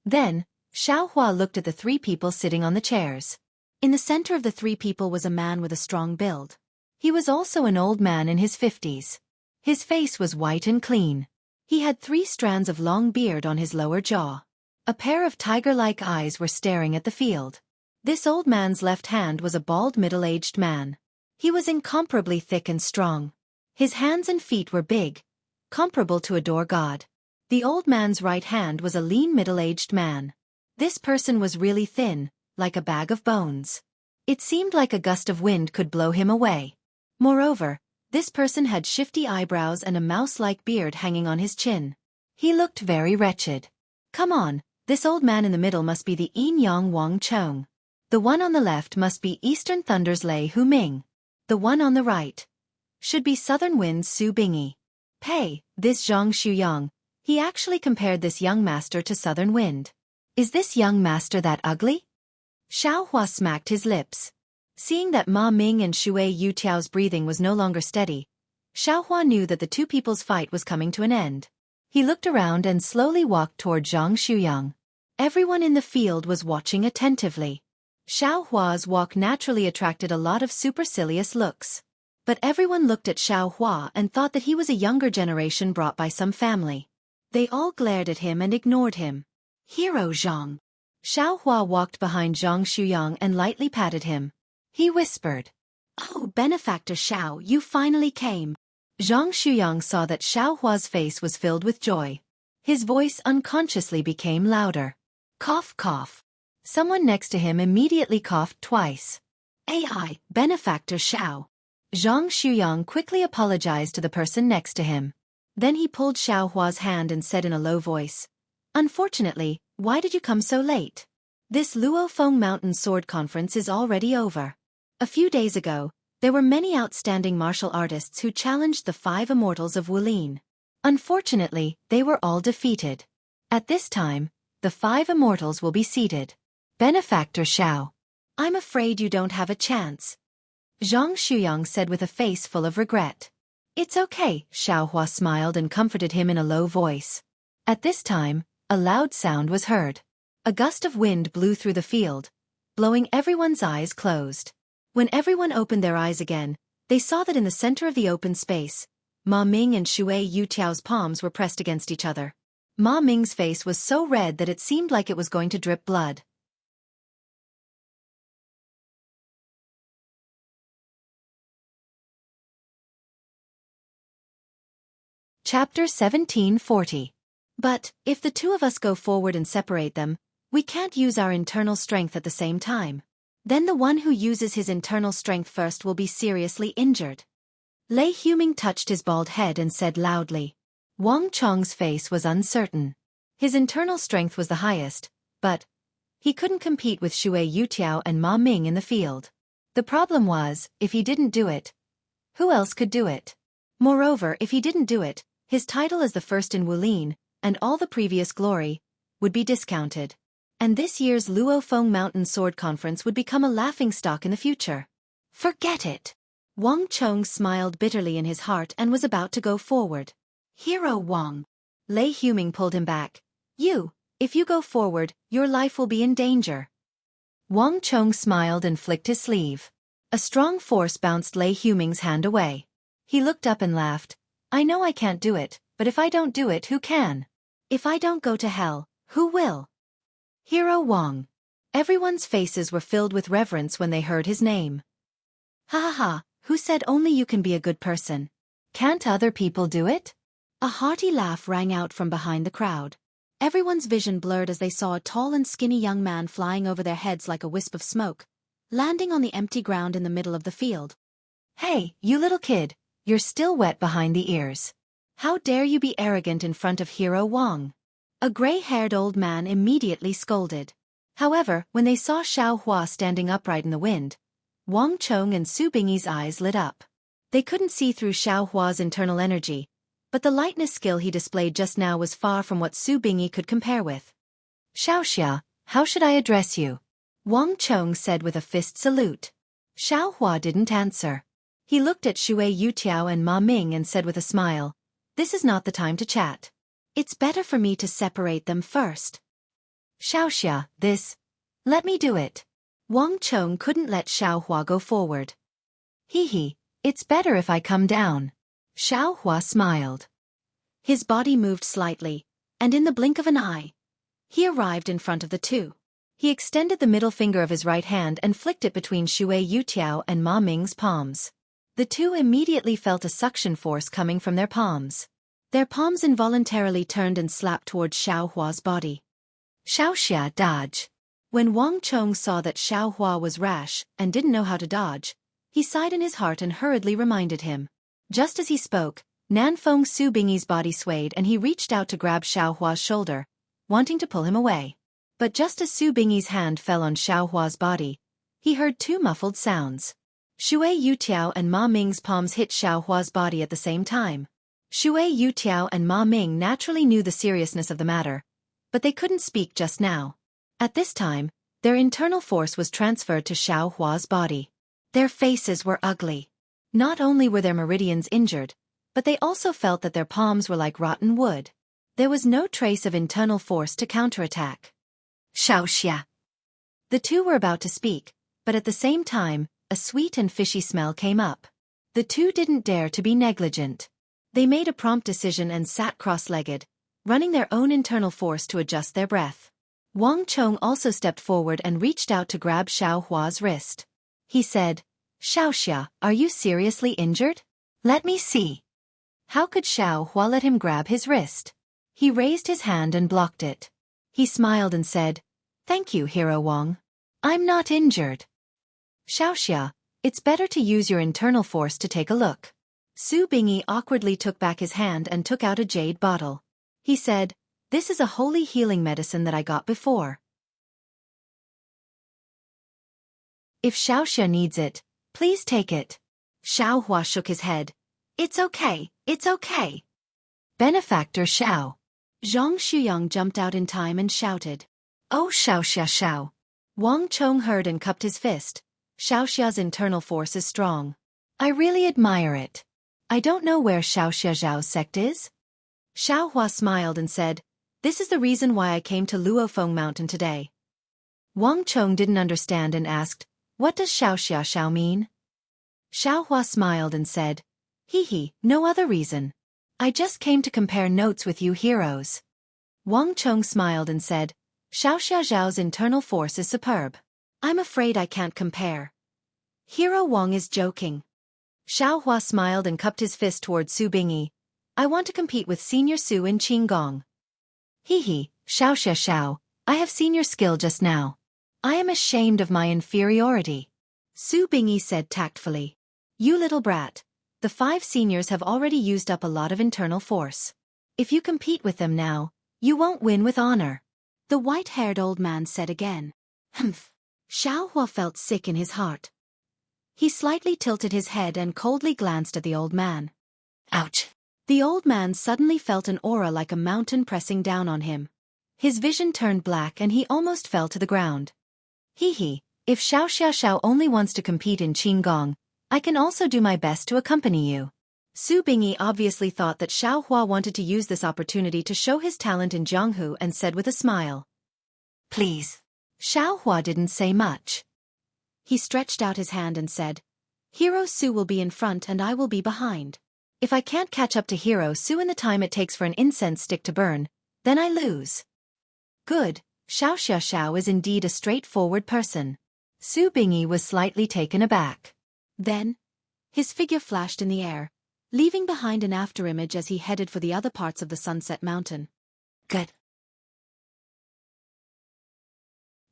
Then, Xiaohua looked at the 3 people sitting on the chairs. In the center of the 3 people was a man with a strong build. He was also an old man in his 50s. His face was white and clean. He had 3 strands of long beard on his lower jaw. A pair of tiger-like eyes were staring at the field. This old man's left hand was a bald middle-aged man. He was incomparably thick and strong. His hands and feet were big, comparable to a door god. The old man's right hand was a lean middle-aged man. This person was really thin, like a bag of bones. It seemed like a gust of wind could blow him away. Moreover, this person had shifty eyebrows and a mouse-like beard hanging on his chin. He looked very wretched. Come on, this old man in the middle must be the Yin Yang Wang Chong. The one on the left must be Eastern Thunder's Lei Hu Ming. The one on the right should be Southern Wind's Su Bingyi. Pei, this Zhang Shuyang. He actually compared this young master to southern wind. Is this young master that ugly? Xiao Hua smacked his lips. Seeing that Ma Ming and Shui Yutiao's breathing was no longer steady, Xiao Hua knew that the two people's fight was coming to an end. He looked around and slowly walked toward Zhang Shuyang. Everyone in the field was watching attentively. Xiao Hua's walk naturally attracted a lot of supercilious looks. But everyone looked at Xiao Hua and thought that he was a younger generation brought by some family. They all glared at him and ignored him. Hero Zhang. Xiao Hua walked behind Zhang Shuyang and lightly patted him. He whispered, "Oh, benefactor Xiao, you finally came." Zhang Shuyang saw that Xiao Hua's face was filled with joy. His voice unconsciously became louder. Cough, cough. Someone next to him immediately coughed twice. "AI, benefactor Xiao." Zhang Shuyang quickly apologized to the person next to him. Then he pulled Xiao Hua's hand and said in a low voice, "Unfortunately, why did you come so late? This Luofeng Mountain Sword Conference is already over. A few days ago, there were many outstanding martial artists who challenged the 5 immortals of Wulin. Unfortunately, they were all defeated. At this time, the 5 immortals will be seated. Benefactor Xiao, I'm afraid you don't have a chance." Zhang Shuyang said with a face full of regret. "It's okay," Xiao Hua smiled and comforted him in a low voice. At this time, a loud sound was heard. A gust of wind blew through the field, blowing everyone's eyes closed. When everyone opened their eyes again, they saw that in the center of the open space, Ma Ming and Shui Yutiao's palms were pressed against each other. Ma Ming's face was so red that it seemed like it was going to drip blood. Chapter 1740. But, if the two of us go forward and separate them, we can't use our internal strength at the same time. Then the one who uses his internal strength first will be seriously injured. Lei Huming touched his bald head and said loudly. Wang Chong's face was uncertain. His internal strength was the highest, but he couldn't compete with Shui Yutiao and Ma Ming in the field. The problem was, if he didn't do it, who else could do it? Moreover, if he didn't do it, his title as the first in Wulin, and all the previous glory, would be discounted. And this year's Luofeng Mountain Sword Conference would become a laughingstock in the future. Forget it. Wang Chong smiled bitterly in his heart and was about to go forward. Hero Wang. Lei Huming pulled him back. If you go forward, your life will be in danger. Wang Chong smiled and flicked his sleeve. A strong force bounced Lei Huming's hand away. He looked up and laughed. I know I can't do it, but if I don't do it, who can? If I don't go to hell, who will? Hero Wang. Everyone's faces were filled with reverence when they heard his name. Ha ha ha, who said only you can be a good person? Can't other people do it? A hearty laugh rang out from behind the crowd. Everyone's vision blurred as they saw a tall and skinny young man flying over their heads like a wisp of smoke, landing on the empty ground in the middle of the field. Hey, you little kid, you're still wet behind the ears. How dare you be arrogant in front of Hero Wang? A gray-haired old man immediately scolded. However, when they saw Xiao Hua standing upright in the wind, Wang Chong and Su Bingyi's eyes lit up. They couldn't see through Xiao Hua's internal energy, but the lightness skill he displayed just now was far from what Su Bingyi could compare with. Xiaoxia, how should I address you? Wang Chong said with a fist salute. Xiao Hua didn't answer. He looked at Shui Yutiao and Ma Ming and said with a smile, This is not the time to chat. It's better for me to separate them first. Xiaoxia, let me do it. Wang Chong couldn't let Xiao Hua go forward. Hee, it's better if I come down. Xiao Hua smiled. His body moved slightly, and in the blink of an eye, he arrived in front of the two. He extended the middle finger of his right hand and flicked it between Shui Yutiao and Ma Ming's palms. The two immediately felt a suction force coming from their palms. Their palms involuntarily turned and slapped towards Xiao Hua's body. Xiaoxia, dodge. When Wang Chong saw that Xiao Hua was rash and didn't know how to dodge, he sighed in his heart and hurriedly reminded him. Just as he spoke, Nanfeng Su Bingyi's body swayed and he reached out to grab Xiao Hua's shoulder, wanting to pull him away. But just as Su Bingyi's hand fell on Xiao Hua's body, he heard two muffled sounds. Shui Yutiao and Ma Ming's palms hit Xiao Hua's body at the same time. Shui Yutiao and Ma Ming naturally knew the seriousness of the matter, but they couldn't speak just now. At this time, their internal force was transferred to Xiao Hua's body. Their faces were ugly. Not only were their meridians injured, but they also felt that their palms were like rotten wood. There was no trace of internal force to counterattack. Xianxia. The two were about to speak, but at the same time, a sweet and fishy smell came up. The two didn't dare to be negligent. They made a prompt decision and sat cross-legged, running their own internal force to adjust their breath. Wang Chong also stepped forward and reached out to grab Xiao Hua's wrist. He said, "Xiaoxia, are you seriously injured? Let me see." How could Xiao Hua let him grab his wrist? He raised his hand and blocked it. He smiled and said, "Thank you, Hero Wang. I'm not injured." "Xiaoxia, it's better to use your internal force to take a look." Su Bingyi awkwardly took back his hand and took out a jade bottle. He said, "This is a holy healing medicine that I got before. If Xiaoxia needs it, please take it." Xiao Hua shook his head. "It's okay, it's okay." Benefactor Xiao. Zhang Shuyang jumped out in time and shouted, "Oh Xiaoxia Xiao." Wang Chong heard and cupped his fist. Xiaoxia's internal force is strong. I really admire it. I don't know where Xiaoxia Zhao's sect is. Xiao Hua smiled and said, "This is the reason why I came to Luofeng Mountain today." Wang Chong didn't understand and asked, "What does Xiaoxia Xiao mean?" Xiao Hua smiled and said, "Hee, no other reason. I just came to compare notes with you heroes." Wang Chong smiled and said, "Xiaoxia Zhao's internal force is superb. I'm afraid I can't compare." Hero Wang is joking. Xiao Hua smiled and cupped his fist toward Su Bingyi. "I want to compete with Senior Su in Qinggong." Xiaoxia Xiao, I have seen your skill just now. I am ashamed of my inferiority." Su Bingyi said tactfully. "You little brat. The 5 seniors have already used up a lot of internal force. If you compete with them now, you won't win with honor." The white-haired old man said again. Humph. Xiao Hua felt sick in his heart. He slightly tilted his head and coldly glanced at the old man. Ouch. The old man suddenly felt an aura like a mountain pressing down on him. His vision turned black and he almost fell to the ground. If Xiaoxia Xiao only wants to compete in Qinggong, I can also do my best to accompany you. Su Bingyi obviously thought that Xiao Hua wanted to use this opportunity to show his talent in Jianghu and said with a smile, "Please." Xiao Hua didn't say much. He stretched out his hand and said, "Hero Su will be in front and I will be behind. If I can't catch up to Hero Su in the time it takes for an incense stick to burn, then I lose." Good, Xiaoxia Xiao is indeed a straightforward person. Su Bingyi was slightly taken aback. Then, his figure flashed in the air, leaving behind an afterimage as he headed for the other parts of the Sunset Mountain. Good.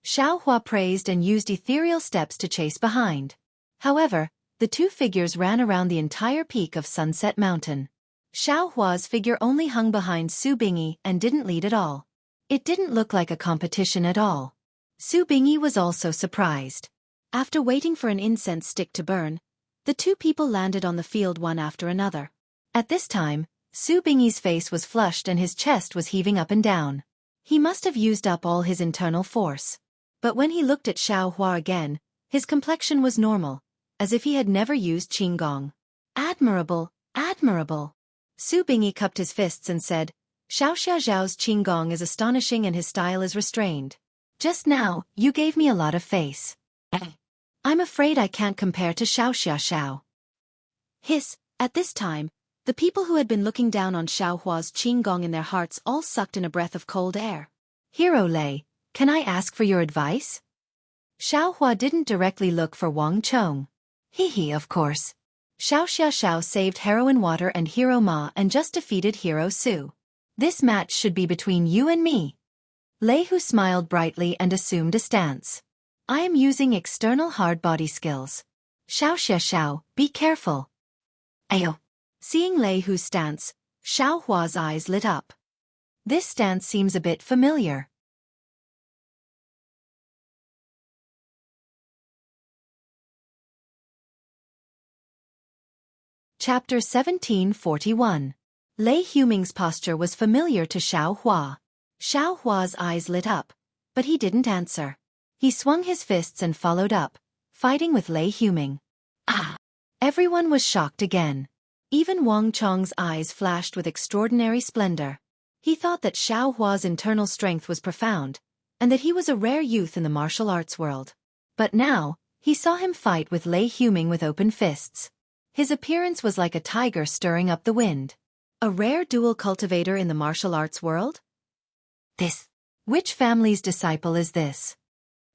Xiao Hua praised and used ethereal steps to chase behind. However, the two figures ran around the entire peak of Sunset Mountain. Xiao Hua's figure only hung behind Su Bingyi and didn't lead at all. It didn't look like a competition at all. Su Bingyi was also surprised. After waiting for an incense stick to burn, the two people landed on the field one after another. At this time, Su Bingyi's face was flushed and his chest was heaving up and down. He must have used up all his internal force. But when he looked at Xiao Hua again, his complexion was normal, as if he had never used Qinggong. Admirable, admirable. Su Bingyi cupped his fists and said, "Xiaoxia Zhao's Qinggong is astonishing and his style is restrained. Just now, you gave me a lot of face. I'm afraid I can't compare to Xiaoxia Xiao." At this time, the people who had been looking down on Xiao Hua's Qinggong in their hearts all sucked in a breath of cold air. "Hero Lei, can I ask for your advice?" Xiao Hua didn't directly look for Wang Chong. Of course. Xiaoxia Xiao saved Heroine Water and Hero Ma and just defeated Hero Su. This match should be between you and me. Lei Hu smiled brightly and assumed a stance. "I am using external hard body skills. Xiaoxia Xiao, be careful." Ayo. Seeing Lei Hu's stance, Xiao Hua's eyes lit up. This stance seems a bit familiar. Chapter 1741. Lei Huming's posture was familiar to Xiao Hua. Xiao Hua's eyes lit up, but he didn't answer. He swung his fists and followed up, fighting with Lei Huming. Ah! Everyone was shocked again. Even Wang Chong's eyes flashed with extraordinary splendor. He thought that Xiao Hua's internal strength was profound, and that he was a rare youth in the martial arts world. But now, he saw him fight with Lei Huming with open fists. His appearance was like a tiger stirring up the wind. A rare dual cultivator in the martial arts world? Which family's disciple is this?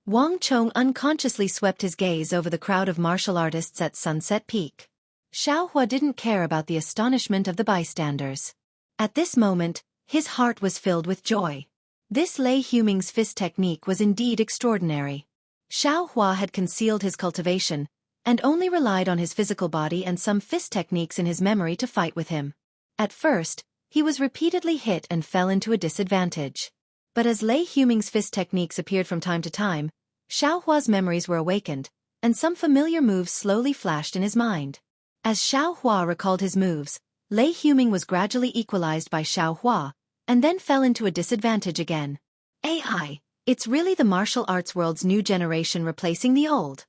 Wang Chong unconsciously swept his gaze over the crowd of martial artists at Sunset Peak. Xiao Hua didn't care about the astonishment of the bystanders. At this moment, his heart was filled with joy. This Lei Huming's fist technique was indeed extraordinary. Xiao Hua had concealed his cultivation, and only relied on his physical body and some fist techniques in his memory to fight with him. At first, he was repeatedly hit and fell into a disadvantage. But as Lei Huming's fist techniques appeared from time to time, Xiao Hua's memories were awakened, and some familiar moves slowly flashed in his mind. As Xiao Hua recalled his moves, Lei Huming was gradually equalized by Xiao Hua, and then fell into a disadvantage again. AI, it's really the martial arts world's new generation replacing the old.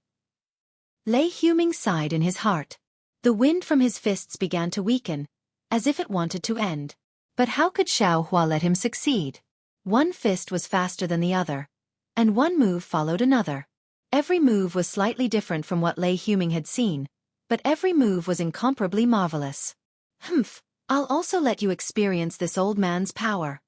Lei Huming sighed in his heart. The wind from his fists began to weaken, as if it wanted to end. But how could Xiao Hua let him succeed? One fist was faster than the other, and one move followed another. Every move was slightly different from what Lei Huming had seen, but every move was incomparably marvelous. I'll also let you experience this old man's power.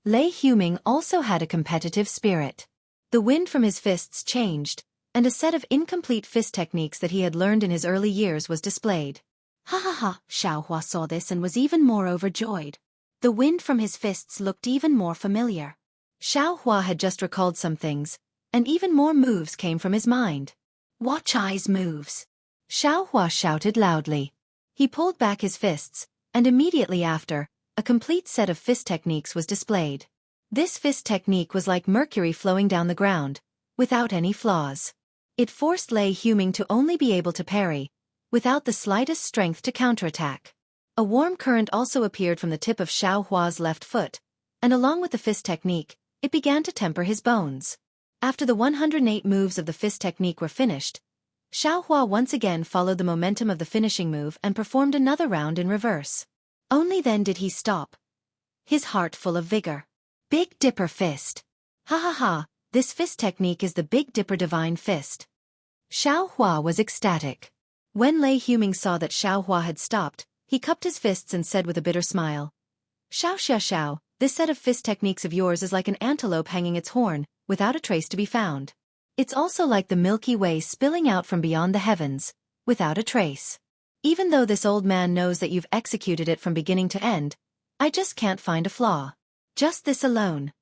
Lei Huming also had a competitive spirit. The wind from his fists changed, and a set of incomplete fist techniques that he had learned in his early years was displayed. Ha ha ha! Xiao Hua saw this and was even more overjoyed. The wind from his fists looked even more familiar. Xiao Hua had just recalled some things, and even more moves came from his mind. Watch eyes moves! Xiao Hua shouted loudly. He pulled back his fists, and immediately after, a complete set of fist techniques was displayed. This fist technique was like mercury flowing down the ground, without any flaws. It forced Lei Huming to only be able to parry, without the slightest strength to counterattack. A warm current also appeared from the tip of Xiao Hua's left foot, and along with the fist technique, it began to temper his bones. After the 108 moves of the fist technique were finished, Xiao Hua once again followed the momentum of the finishing move and performed another round in reverse. Only then did he stop, his heart full of vigor. Big Dipper Fist. Ha ha ha, this fist technique is the Big Dipper Divine Fist. Xiao Hua was ecstatic. When Lei Huming saw that Xiao Hua had stopped, he cupped his fists and said with a bitter smile, Xiao, this set of fist techniques of yours is like an antelope hanging its horn, without a trace to be found. It's also like the Milky Way spilling out from beyond the heavens, without a trace. Even though this old man knows that you've executed it from beginning to end, I just can't find a flaw. Just this alone.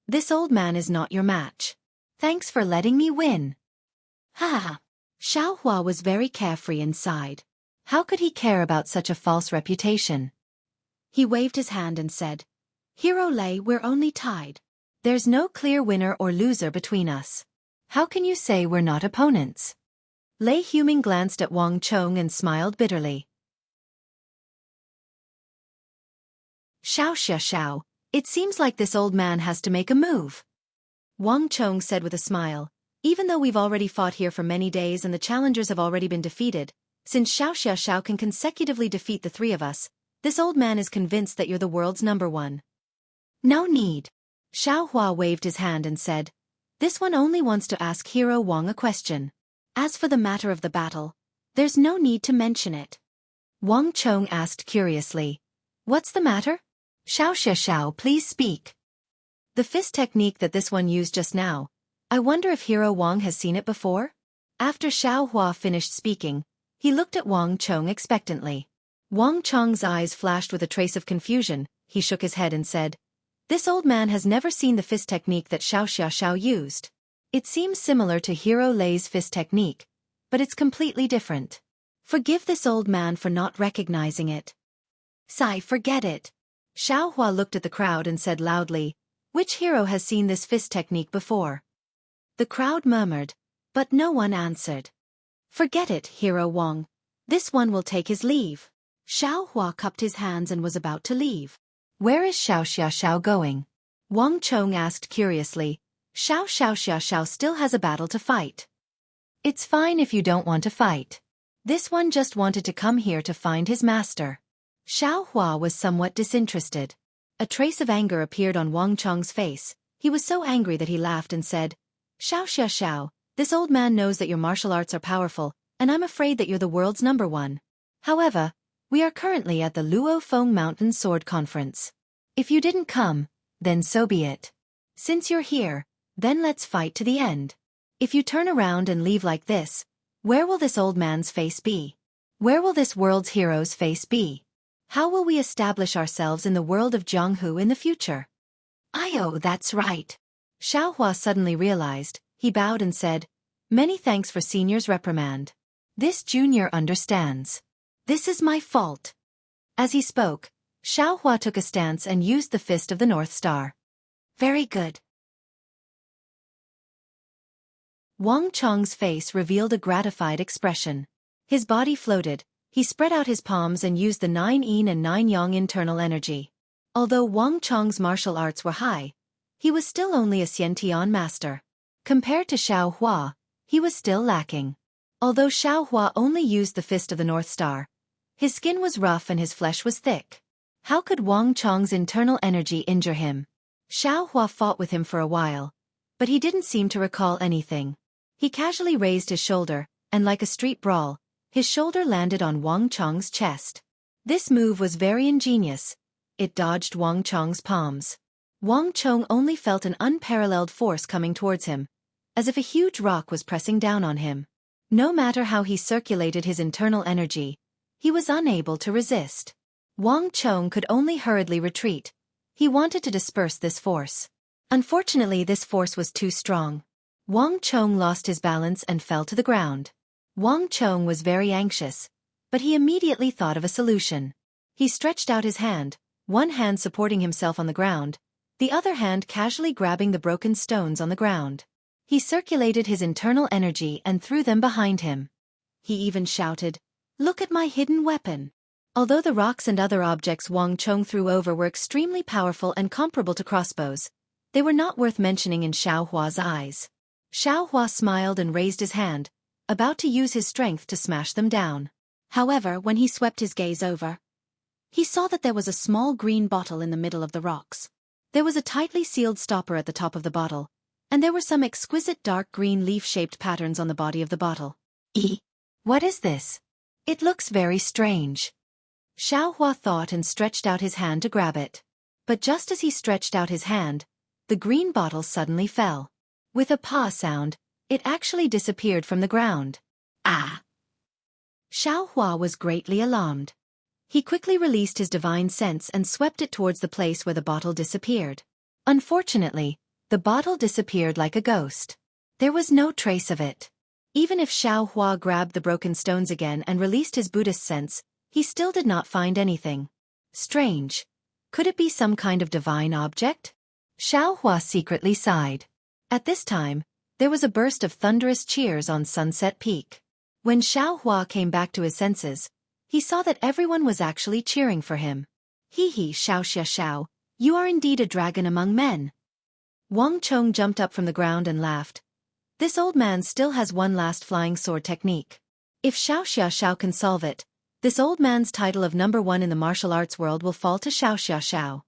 This old man is not your match. Thanks for letting me win. Ha ha. Xiao Hua was very carefree inside. How could he care about such a false reputation? He waved his hand and said, Hero Lei, we're only tied. There's no clear winner or loser between us. How can you say we're not opponents? Lei Huming glanced at Wang Chong and smiled bitterly. Xiao, it seems like this old man has to make a move. Wang Chong said with a smile, even though we've already fought here for many days and the challengers have already been defeated, since Xiao can consecutively defeat the three of us, this old man is convinced that you're the world's number one. No need. Xiao Hua waved his hand and said, this one only wants to ask Hero Wang a question. As for the matter of the battle, there's no need to mention it. Wang Chong asked curiously, what's the matter? Xiao, please speak. The fist technique that this one used just now, I wonder if Hero Wang has seen it before? After Xiao Hua finished speaking, he looked at Wang Chong expectantly. Wang Chong's eyes flashed with a trace of confusion. He shook his head and said, this old man has never seen the fist technique that Xiao used. It seems similar to Hero Lei's fist technique, but it's completely different. Forgive this old man for not recognizing it. Forget it. Xiao Hua looked at the crowd and said loudly, which hero has seen this fist technique before? The crowd murmured, but no one answered. Forget it, Hero Wang. This one will take his leave. Xiaohua cupped his hands and was about to leave. Where is Xiao going? Wang Chong asked curiously. Xiao still has a battle to fight. It's fine if you don't want to fight. This one just wanted to come here to find his master. Xiaohua was somewhat disinterested. A trace of anger appeared on Wang Chong's face. He was so angry that he laughed and said, Xiao, this old man knows that your martial arts are powerful, and I'm afraid that you're the world's #1. However, we are currently at the Luofeng Mountain Sword Conference. If you didn't come, then so be it. Since you're here, then let's fight to the end. If you turn around and leave like this, where will this old man's face be? Where will this world's hero's face be? How will we establish ourselves in the world of Jianghu in the future? Oh, that's right. Xiaohua suddenly realized. He bowed and said, Many thanks for senior's reprimand. This junior understands. This is my fault. As he spoke, Xiaohua took a stance and used the fist of the North Star. Very good. Wang Chong's face revealed a gratified expression. His body floated. He spread out his palms and used the 9 yin and 9 yang internal energy. Although Wang Chong's martial arts were high, he was still only a Xiantian master. Compared to Xiaohua, he was still lacking. Although Xiaohua only used the fist of the North Star, his skin was rough and his flesh was thick. How could Wang Chong's internal energy injure him? Xiaohua fought with him for a while, but he didn't seem to recall anything. He casually raised his shoulder, and like a street brawl, his shoulder landed on Wang Chong's chest. This move was very ingenious. It dodged Wang Chong's palms. Wang Chong only felt an unparalleled force coming towards him, as if a huge rock was pressing down on him. No matter how he circulated his internal energy, he was unable to resist. Wang Chong could only hurriedly retreat. He wanted to disperse this force. Unfortunately, this force was too strong. Wang Chong lost his balance and fell to the ground. Wang Chong was very anxious, but he immediately thought of a solution. He stretched out his hand, one hand supporting himself on the ground, the other hand casually grabbing the broken stones on the ground. He circulated his internal energy and threw them behind him. He even shouted, Look at my hidden weapon. Although the rocks and other objects Wang Chong threw over were extremely powerful and comparable to crossbows, they were not worth mentioning in Xiaohua's eyes. Xiaohua smiled and raised his hand, about to use his strength to smash them down. However, when he swept his gaze over, he saw that there was a small green bottle in the middle of the rocks. There was a tightly sealed stopper at the top of the bottle, and there were some exquisite dark green leaf-shaped patterns on the body of the bottle. What is this? It looks very strange. Xiaohua thought and stretched out his hand to grab it. But just as he stretched out his hand, the green bottle suddenly fell. With a paw sound, it actually disappeared from the ground. Ah! Xiaohua was greatly alarmed. He quickly released his divine sense and swept it towards the place where the bottle disappeared. Unfortunately, the bottle disappeared like a ghost. There was no trace of it. Even if Xiaohua grabbed the broken stones again and released his Buddhist sense, he still did not find anything. Strange. Could it be some kind of divine object? Xiaohua secretly sighed. At this time, there was a burst of thunderous cheers on Sunset Peak. When Xiaohua came back to his senses, he saw that everyone was actually cheering for him. Hee, Xiao, you are indeed a dragon among men. Wang Chong jumped up from the ground and laughed. This old man still has one last flying sword technique. If Xiao can solve it, this old man's title of #1 in the martial arts world will fall to Xiao.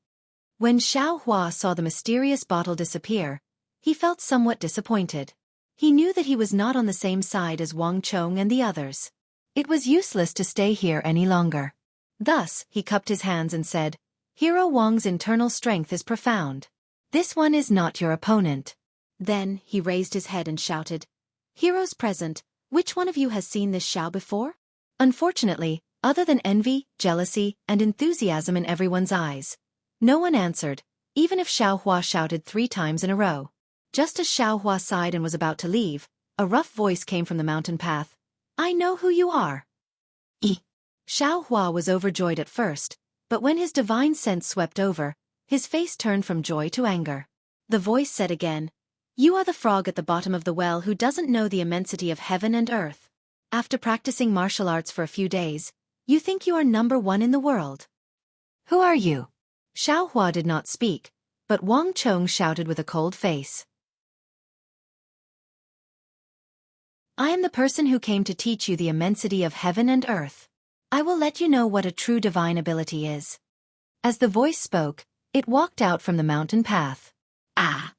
When Xiaohua saw the mysterious bottle disappear, he felt somewhat disappointed. He knew that he was not on the same side as Wang Chong and the others. It was useless to stay here any longer. Thus, he cupped his hands and said, Hero Wang's internal strength is profound. This one is not your opponent. Then, he raised his head and shouted, Heroes present, which one of you has seen this Xiao before? Unfortunately, other than envy, jealousy, and enthusiasm in everyone's eyes, no one answered, even if Xiaohua shouted 3 times in a row. Just as Xiaohua sighed and was about to leave, a rough voice came from the mountain path. I know who you are. Xiaohua was overjoyed at first, but when his divine sense swept over, his face turned from joy to anger. The voice said again, You are the frog at the bottom of the well who doesn't know the immensity of heaven and earth. After practicing martial arts for a few days, You think you are number one in the world? Who are you? Xiaohua did not speak, but Wang Chong shouted with a cold face. I am the person who came to teach you the immensity of heaven and earth. I will let you know what a true divine ability is. As the voice spoke, it walked out from the mountain path. Ah!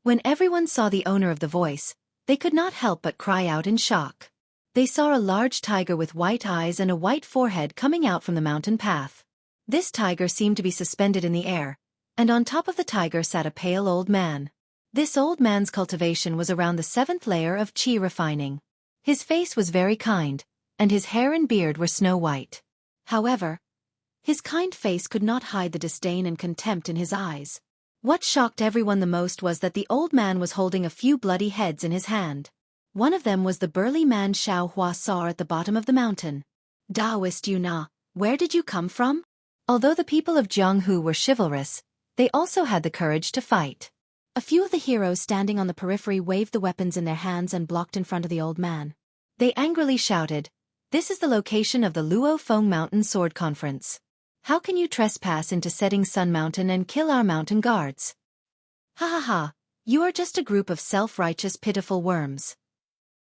When everyone saw the owner of the voice, they could not help but cry out in shock. They saw a large tiger with white eyes and a white forehead coming out from the mountain path. This tiger seemed to be suspended in the air, and on top of the tiger sat a pale old man. This old man's cultivation was around the 7th layer of qi refining. His face was very kind, and his hair and beard were snow white. However, his kind face could not hide the disdain and contempt in his eyes. What shocked everyone the most was that the old man was holding a few bloody heads in his hand. One of them was the burly man Xiaohua saw at the bottom of the mountain. Taoist Yuna, where did you come from? Although the people of Jianghu were chivalrous, they also had the courage to fight. A few of the heroes standing on the periphery waved the weapons in their hands and blocked in front of the old man. They angrily shouted, "This is the location of the Luo Feng Mountain Sword Conference. How can you trespass into Setting Sun Mountain and kill our mountain guards? Ha ha ha, you are just a group of self-righteous pitiful worms."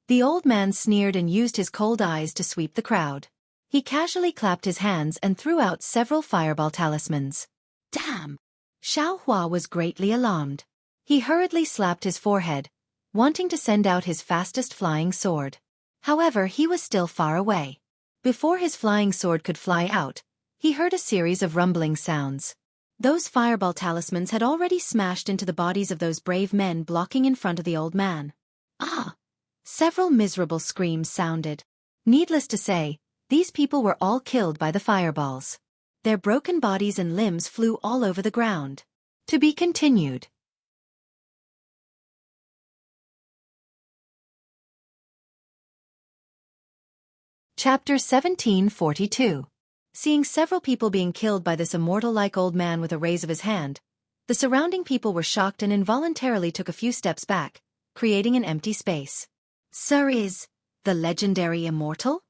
The old man sneered and used his cold eyes to sweep the crowd. He casually clapped his hands and threw out several fireball talismans. Damn! Xiaohua was greatly alarmed. He hurriedly slapped his forehead, wanting to send out his fastest flying sword. However, he was still far away. Before his flying sword could fly out, he heard a series of rumbling sounds. Those fireball talismans had already smashed into the bodies of those brave men blocking in front of the old man. Ah! Several miserable screams sounded. Needless to say, these people were all killed by the fireballs. Their broken bodies and limbs flew all over the ground. To be continued. Chapter 1742. Seeing several people being killed by this immortal-like old man with a raise of his hand, the surrounding people were shocked and involuntarily took a few steps back, creating an empty space. Sir, is the legendary Immortal?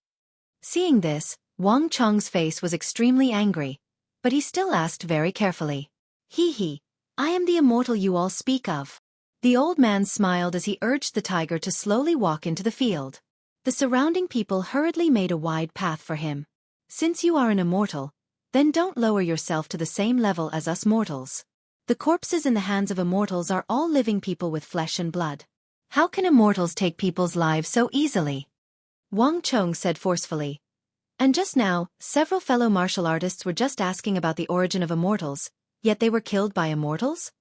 Seeing this, Wang Chong's face was extremely angry, but he still asked very carefully. He, I am the Immortal you all speak of. The old man smiled as he urged the tiger to slowly walk into the field. The surrounding people hurriedly made a wide path for him. Since you are an immortal, then don't lower yourself to the same level as us mortals. The corpses in the hands of immortals are all living people with flesh and blood. How can immortals take people's lives so easily? Wang Chong said forcefully. And just now, several fellow martial artists were just asking about the origin of immortals, yet they were killed by immortals?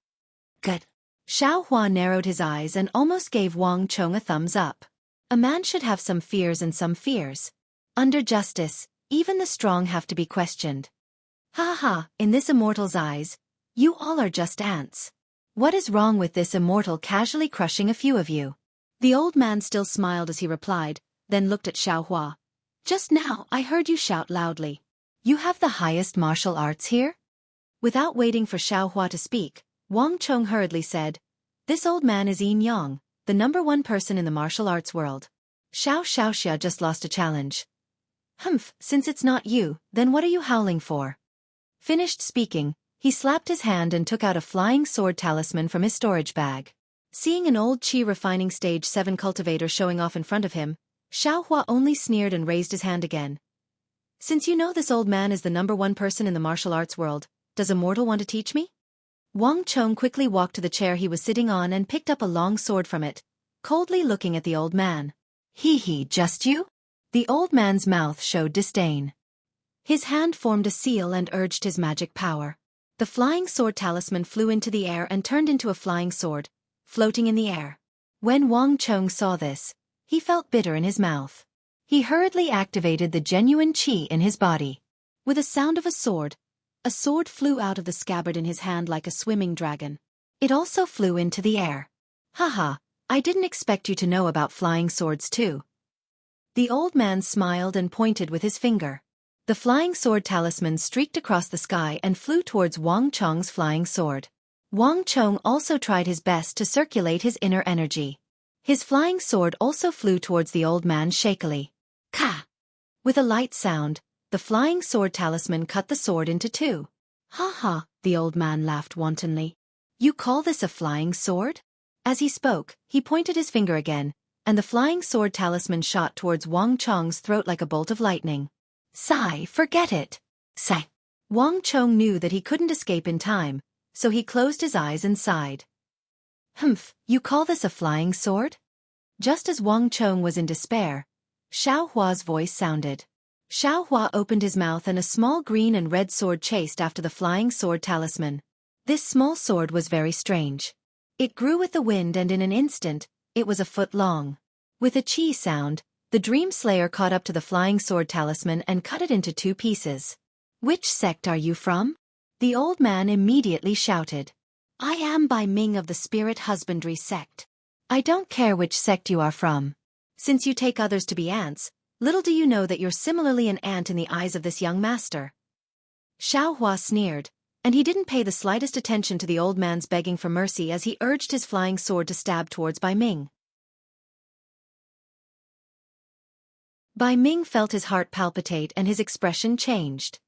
Good. Xiaohua narrowed his eyes and almost gave Wang Chong a thumbs up. A man should have some fears and some fears. Under justice, even the strong have to be questioned. Ha ha, in this immortal's eyes, you all are just ants. What is wrong with this immortal casually crushing a few of you? The old man still smiled as he replied, then looked at Xiaohua. Just now I heard you shout loudly. You have the highest martial arts here? Without waiting for Xiaohua to speak, Wang Chong hurriedly said, This old man is Yin Yang, the #1 person in the martial arts world. Xianxia just lost a challenge. Humph, since it's not you, then what are you howling for? Finished speaking, he slapped his hand and took out a flying sword talisman from his storage bag. Seeing an old qi refining stage 7 cultivator showing off in front of him, Xiaohua only sneered and raised his hand again. Since you know this old man is the #1 person in the martial arts world, does Immortal want to teach me? Wang Chong quickly walked to the chair he was sitting on and picked up a long sword from it, coldly looking at the old man. He, just you? The old man's mouth showed disdain. His hand formed a seal and urged his magic power. The flying sword talisman flew into the air and turned into a flying sword, floating in the air. When Wang Chong saw this, he felt bitter in his mouth. He hurriedly activated the genuine qi in his body. With a sound of a sword flew out of the scabbard in his hand like a swimming dragon. It also flew into the air. Haha, I didn't expect you to know about flying swords too. The old man smiled and pointed with his finger. The flying sword talisman streaked across the sky and flew towards Wang Chong's flying sword. Wang Chong also tried his best to circulate his inner energy. His flying sword also flew towards the old man shakily. Ka! With a light sound, the flying sword talisman cut the sword into two. Ha ha, the old man laughed wantonly. You call this a flying sword? As he spoke, he pointed his finger again, and the flying sword talisman shot towards Wang Chong's throat like a bolt of lightning. Sigh, forget it. Sigh. Wang Chong knew that he couldn't escape in time, so he closed his eyes and sighed. Humph, you call this a flying sword? Just as Wang Chong was in despair, Xiao Hua's voice sounded. Xiao Hua opened his mouth and a small green and red sword chased after the flying sword talisman. This small sword was very strange. It grew with the wind and in an instant, it was a foot long. With a chi sound, the Dream Slayer caught up to the flying sword talisman and cut it into two pieces. Which sect are you from? The old man immediately shouted. I am Bai Ming of the Spirit Husbandry sect. I don't care which sect you are from. Since you take others to be ants, little do you know that you're similarly an ant in the eyes of this young master. Xiao Hua sneered, and he didn't pay the slightest attention to the old man's begging for mercy as he urged his flying sword to stab towards Bai Ming. Bai Ming felt his heart palpitate and his expression changed.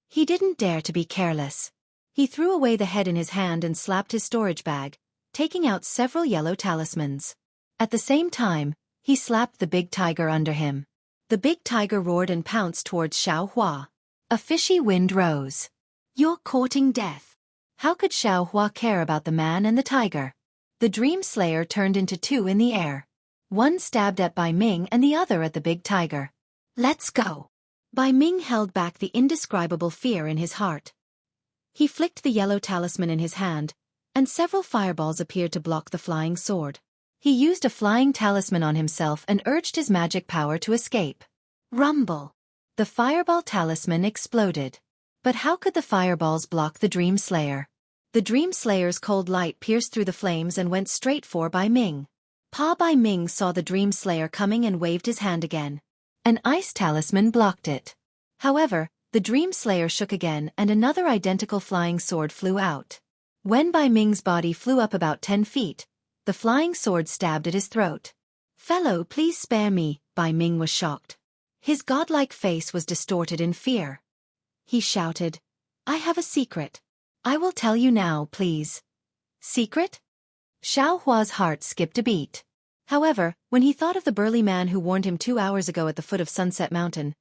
He didn't dare to be careless. He threw away the head in his hand and slapped his storage bag, taking out several yellow talismans. At the same time, he slapped the big tiger under him. The big tiger roared and pounced towards Xiao Hua. A fishy wind rose. You're courting death. How could Xiao Hua care about the man and the tiger? The Dream Slayer turned into two in the air. One stabbed at Bai Ming and the other at the big tiger. Let's go. Bai Ming held back the indescribable fear in his heart. He flicked the yellow talisman in his hand, and several fireballs appeared to block the flying sword. He used a flying talisman on himself and urged his magic power to escape. Rumble! The fireball talisman exploded. But how could the fireballs block the Dream Slayer? The Dream Slayer's cold light pierced through the flames and went straight for Bai Ming. Bai Ming saw the Dream Slayer coming and waved his hand again. An ice talisman blocked it. However, the Dream Slayer shook again and another identical flying sword flew out. When Bai Ming's body flew up about 10 feet, the flying sword stabbed at his throat. Fellow, please spare me, Bai Ming was shocked. His godlike face was distorted in fear. He shouted, I have a secret. I will tell you now, please. Secret? Xiao Hua's heart skipped a beat. However, when he thought of the burly man who warned him 2 hours ago at the foot of Sunset Mountain,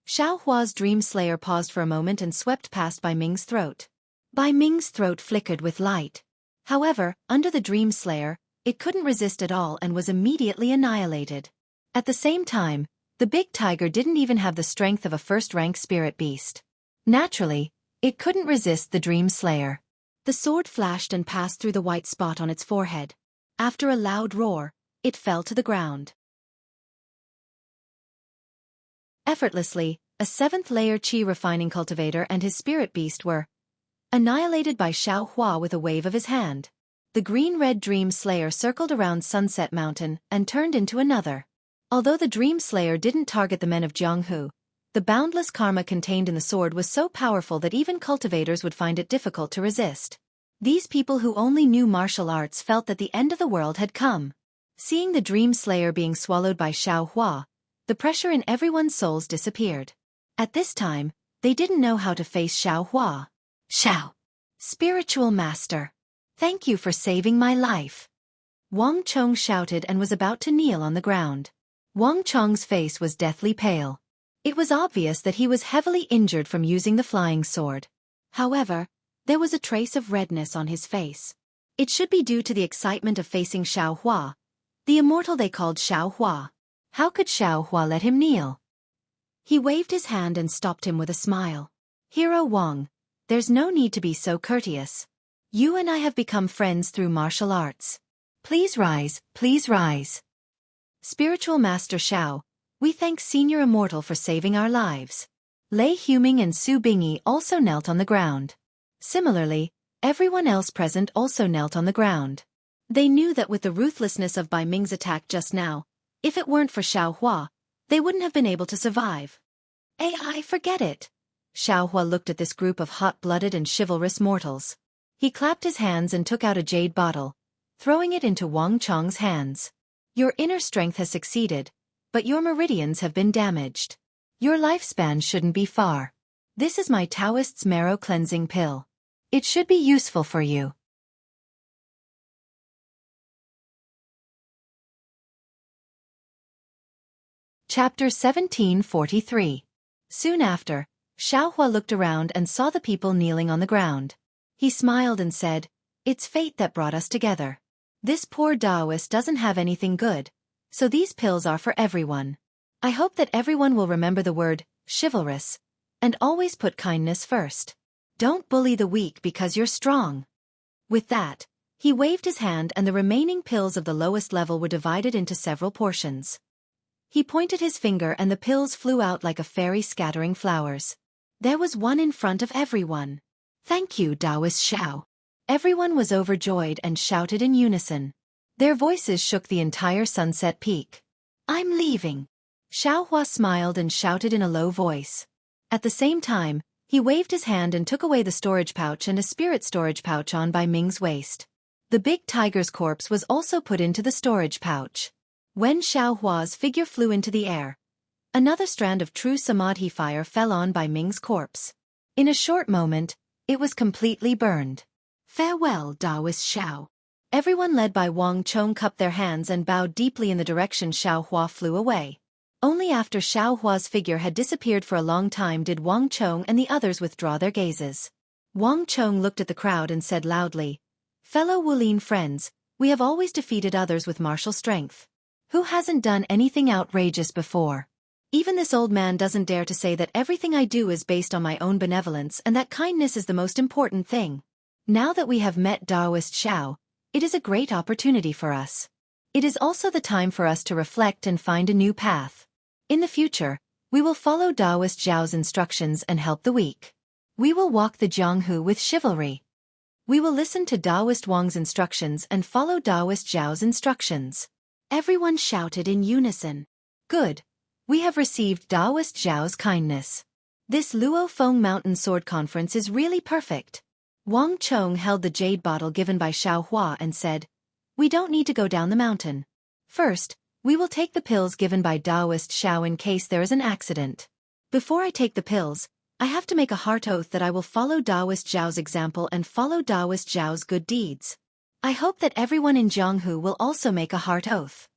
Xiao Hua's Dream Slayer paused for a moment and swept past Bai Ming's throat. Bai Ming's throat flickered with light. However, under the Dream Slayer, it couldn't resist at all and was immediately annihilated. At the same time, the big tiger didn't even have the strength of a first-rank spirit beast. Naturally, it couldn't resist the Dream Slayer. The sword flashed and passed through the white spot on its forehead. After a loud roar, it fell to the ground. Effortlessly, a 7th-layer Qi refining cultivator and his spirit beast were annihilated by Xiao Hua with a wave of his hand. The green-red Dream Slayer circled around Sunset Mountain and turned into another. Although the Dream Slayer didn't target the men of Jianghu, the boundless karma contained in the sword was so powerful that even cultivators would find it difficult to resist. These people who only knew martial arts felt that the end of the world had come. Seeing the Dream Slayer being swallowed by Xiao Hua, the pressure in everyone's souls disappeared. At this time, they didn't know how to face Xiao Hua. Xiao! Spiritual Master! Thank you for saving my life. Wang Chong shouted and was about to kneel on the ground. Wang Chong's face was deathly pale. It was obvious that he was heavily injured from using the flying sword. However, there was a trace of redness on his face. It should be due to the excitement of facing Xiao Hua, the immortal they called Xiao Hua. How could Xiao Hua let him kneel? He waved his hand and stopped him with a smile. Hero Wang, there's no need to be so courteous. You and I have become friends through martial arts. Please rise, please rise. Spiritual Master Xiao, we thank Senior Immortal for saving our lives. Lei Huming and Su Bingyi also knelt on the ground. Similarly, everyone else present also knelt on the ground. They knew that with the ruthlessness of Bai Ming's attack just now, if it weren't for Xiao Hua, they wouldn't have been able to survive. I forget it. Xiao Hua looked at this group of hot-blooded and chivalrous mortals. He clapped his hands and took out a jade bottle, throwing it into Wang Chong's hands. Your inner strength has succeeded, but your meridians have been damaged. Your lifespan shouldn't be far. This is my Taoist's marrow cleansing pill. It should be useful for you. Chapter 1743. Soon after, Xiaohua looked around and saw the people kneeling on the ground. He smiled and said, "It's fate that brought us together. This poor Taoist doesn't have anything good, so these pills are for everyone. I hope that everyone will remember the word, chivalrous, and always put kindness first. Don't bully the weak because you're strong." With that, he waved his hand and the remaining pills of the lowest level were divided into several portions. He pointed his finger and the pills flew out like a fairy scattering flowers. There was one in front of everyone. "Thank you, Taoist Xiao." Everyone was overjoyed and shouted in unison. Their voices shook the entire Sunset Peak. "I'm leaving." Xiaohua smiled and shouted in a low voice. At the same time, he waved his hand and took away the storage pouch and a spirit storage pouch on by Ming's waist. The big tiger's corpse was also put into the storage pouch. When Xiaohua's figure flew into the air, another strand of true samadhi fire fell on by Ming's corpse. In a short moment, it was completely burned. "Farewell, Taoist Xiao." Everyone led by Wang Chong cupped their hands and bowed deeply in the direction Xiaohua flew away. Only after Xiaohua's figure had disappeared for a long time did Wang Chong and the others withdraw their gazes. Wang Chong looked at the crowd and said loudly, "Fellow Wulin friends, we have always defeated others with martial strength. Who hasn't done anything outrageous before? Even this old man doesn't dare to say that everything I do is based on my own benevolence and that kindness is the most important thing. Now that we have met Taoist Xiao, it is a great opportunity for us. It is also the time for us to reflect and find a new path. In the future, we will follow Taoist Xiao's instructions and help the weak. We will walk the Jianghu with chivalry. We will listen to Taoist Wang's instructions and follow Taoist Zhao's instructions." Everyone shouted in unison. "Good. We have received Taoist Zhao's kindness. This Luo Feng Mountain Sword Conference is really perfect." Wang Chong held the jade bottle given by Xiaohua and said, "We don't need to go down the mountain. First, we will take the pills given by Taoist Xiao in case there is an accident. Before I take the pills, I have to make a heart oath that I will follow Taoist Zhao's example and follow Taoist Zhao's good deeds. I hope that everyone in Jianghu will also make a heart oath."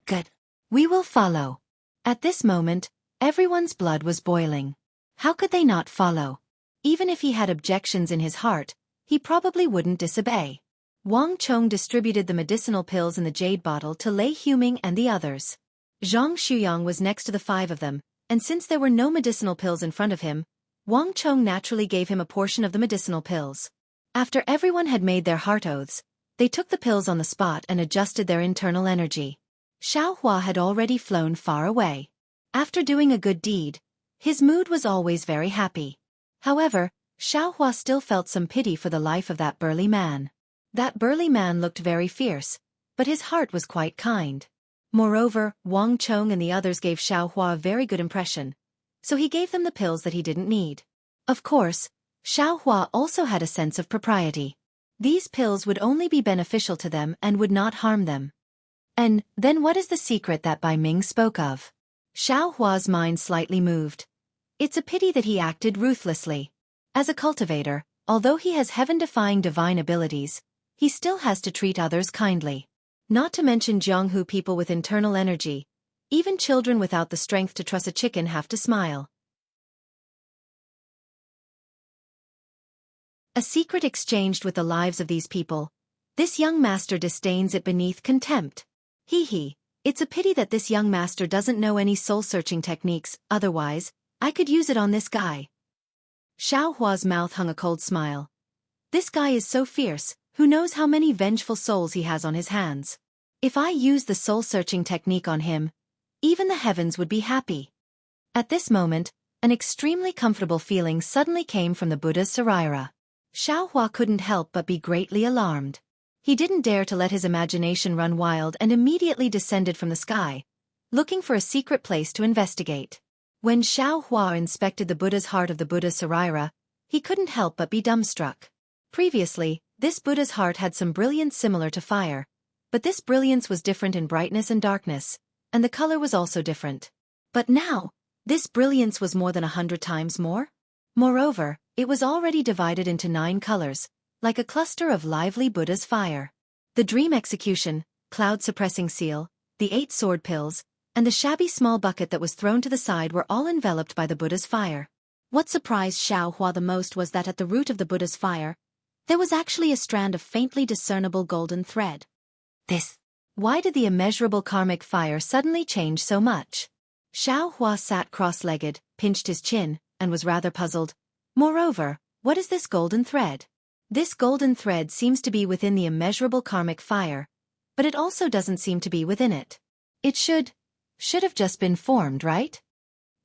"Good. We will follow." At this moment, everyone's blood was boiling. How could they not follow? Even if he had objections in his heart, he probably wouldn't disobey. Wang Chong distributed the medicinal pills in the jade bottle to Lei Huming and the others. Zhang Shuyang was next to the five of them, and since there were no medicinal pills in front of him, Wang Chong naturally gave him a portion of the medicinal pills. After everyone had made their heart oaths, they took the pills on the spot and adjusted their internal energy. Xiaohua had already flown far away. After doing a good deed, his mood was always very happy. However, Xiaohua still felt some pity for the life of that burly man. That burly man looked very fierce, but his heart was quite kind. Moreover, Wang Chong and the others gave Xiaohua a very good impression, so he gave them the pills that he didn't need. Of course, Xiaohua also had a sense of propriety. These pills would only be beneficial to them and would not harm them. And then what is the secret that Bai Ming spoke of? Xiaohua's mind slightly moved. It's a pity that he acted ruthlessly. As a cultivator, although he has heaven-defying divine abilities, he still has to treat others kindly. Not to mention Jianghu people with internal energy. Even children without the strength to truss a chicken have to smile. A secret exchanged with the lives of these people. This young master disdains it beneath contempt. Hee, it's a pity that this young master doesn't know any soul-searching techniques, otherwise, I could use it on this guy. Xiaohua's mouth hung a cold smile. This guy is so fierce, who knows how many vengeful souls he has on his hands. If I use the soul-searching technique on him, even the heavens would be happy. At this moment, an extremely comfortable feeling suddenly came from the Buddha's saraira. Xiaohua couldn't help but be greatly alarmed. He didn't dare to let his imagination run wild and immediately descended from the sky, looking for a secret place to investigate. When Xiaohua inspected the Buddha's heart of the Buddha's saraira, he couldn't help but be dumbstruck. Previously, this Buddha's heart had some brilliance similar to fire, but this brilliance was different in brightness and darkness, and the color was also different. But now, This brilliance was more than 100 times more. Moreover, it was already divided into 9 colors, like a cluster of lively Buddha's fire. The dream execution, cloud-suppressing seal, the 8 sword pills, and the shabby small bucket that was thrown to the side were all enveloped by the Buddha's fire. What surprised Xianxia the most was that at the root of the Buddha's fire, there was actually a strand of faintly discernible golden thread. Why did the immeasurable karmic fire suddenly change so much? Xianxia sat cross-legged, pinched his chin, and was rather puzzled. Moreover, what is this golden thread? This golden thread seems to be within the immeasurable karmic fire, but it also doesn't seem to be within it. It should have just been formed, right?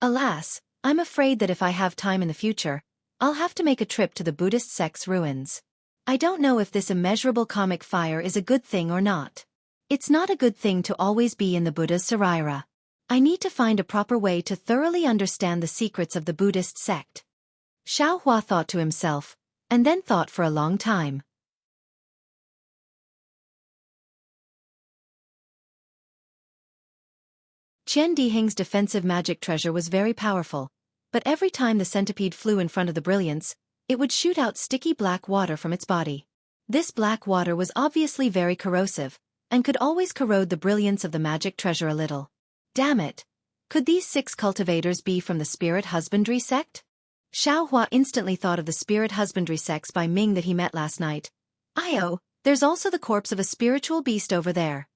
Alas, I'm afraid that if I have time in the future, I'll have to make a trip to the Buddhist sect's ruins. I don't know if this immeasurable karmic fire is a good thing or not. It's not a good thing to always be in the Buddha's saraira. I need to find a proper way to thoroughly understand the secrets of the Buddhist sect. Xianxia thought to himself, and then thought for a long time. Jianghu's defensive magic treasure was very powerful, but every time the centipede flew in front of the brilliance, it would shoot out sticky black water from its body. This black water was obviously very corrosive, and could always corrode the brilliance of the magic treasure a little. Damn it! Could these 6 cultivators be from the spirit husbandry sect? Xianxia instantly thought of the spirit husbandry sects by Ming that he met last night. There's also the corpse of a spiritual beast over there.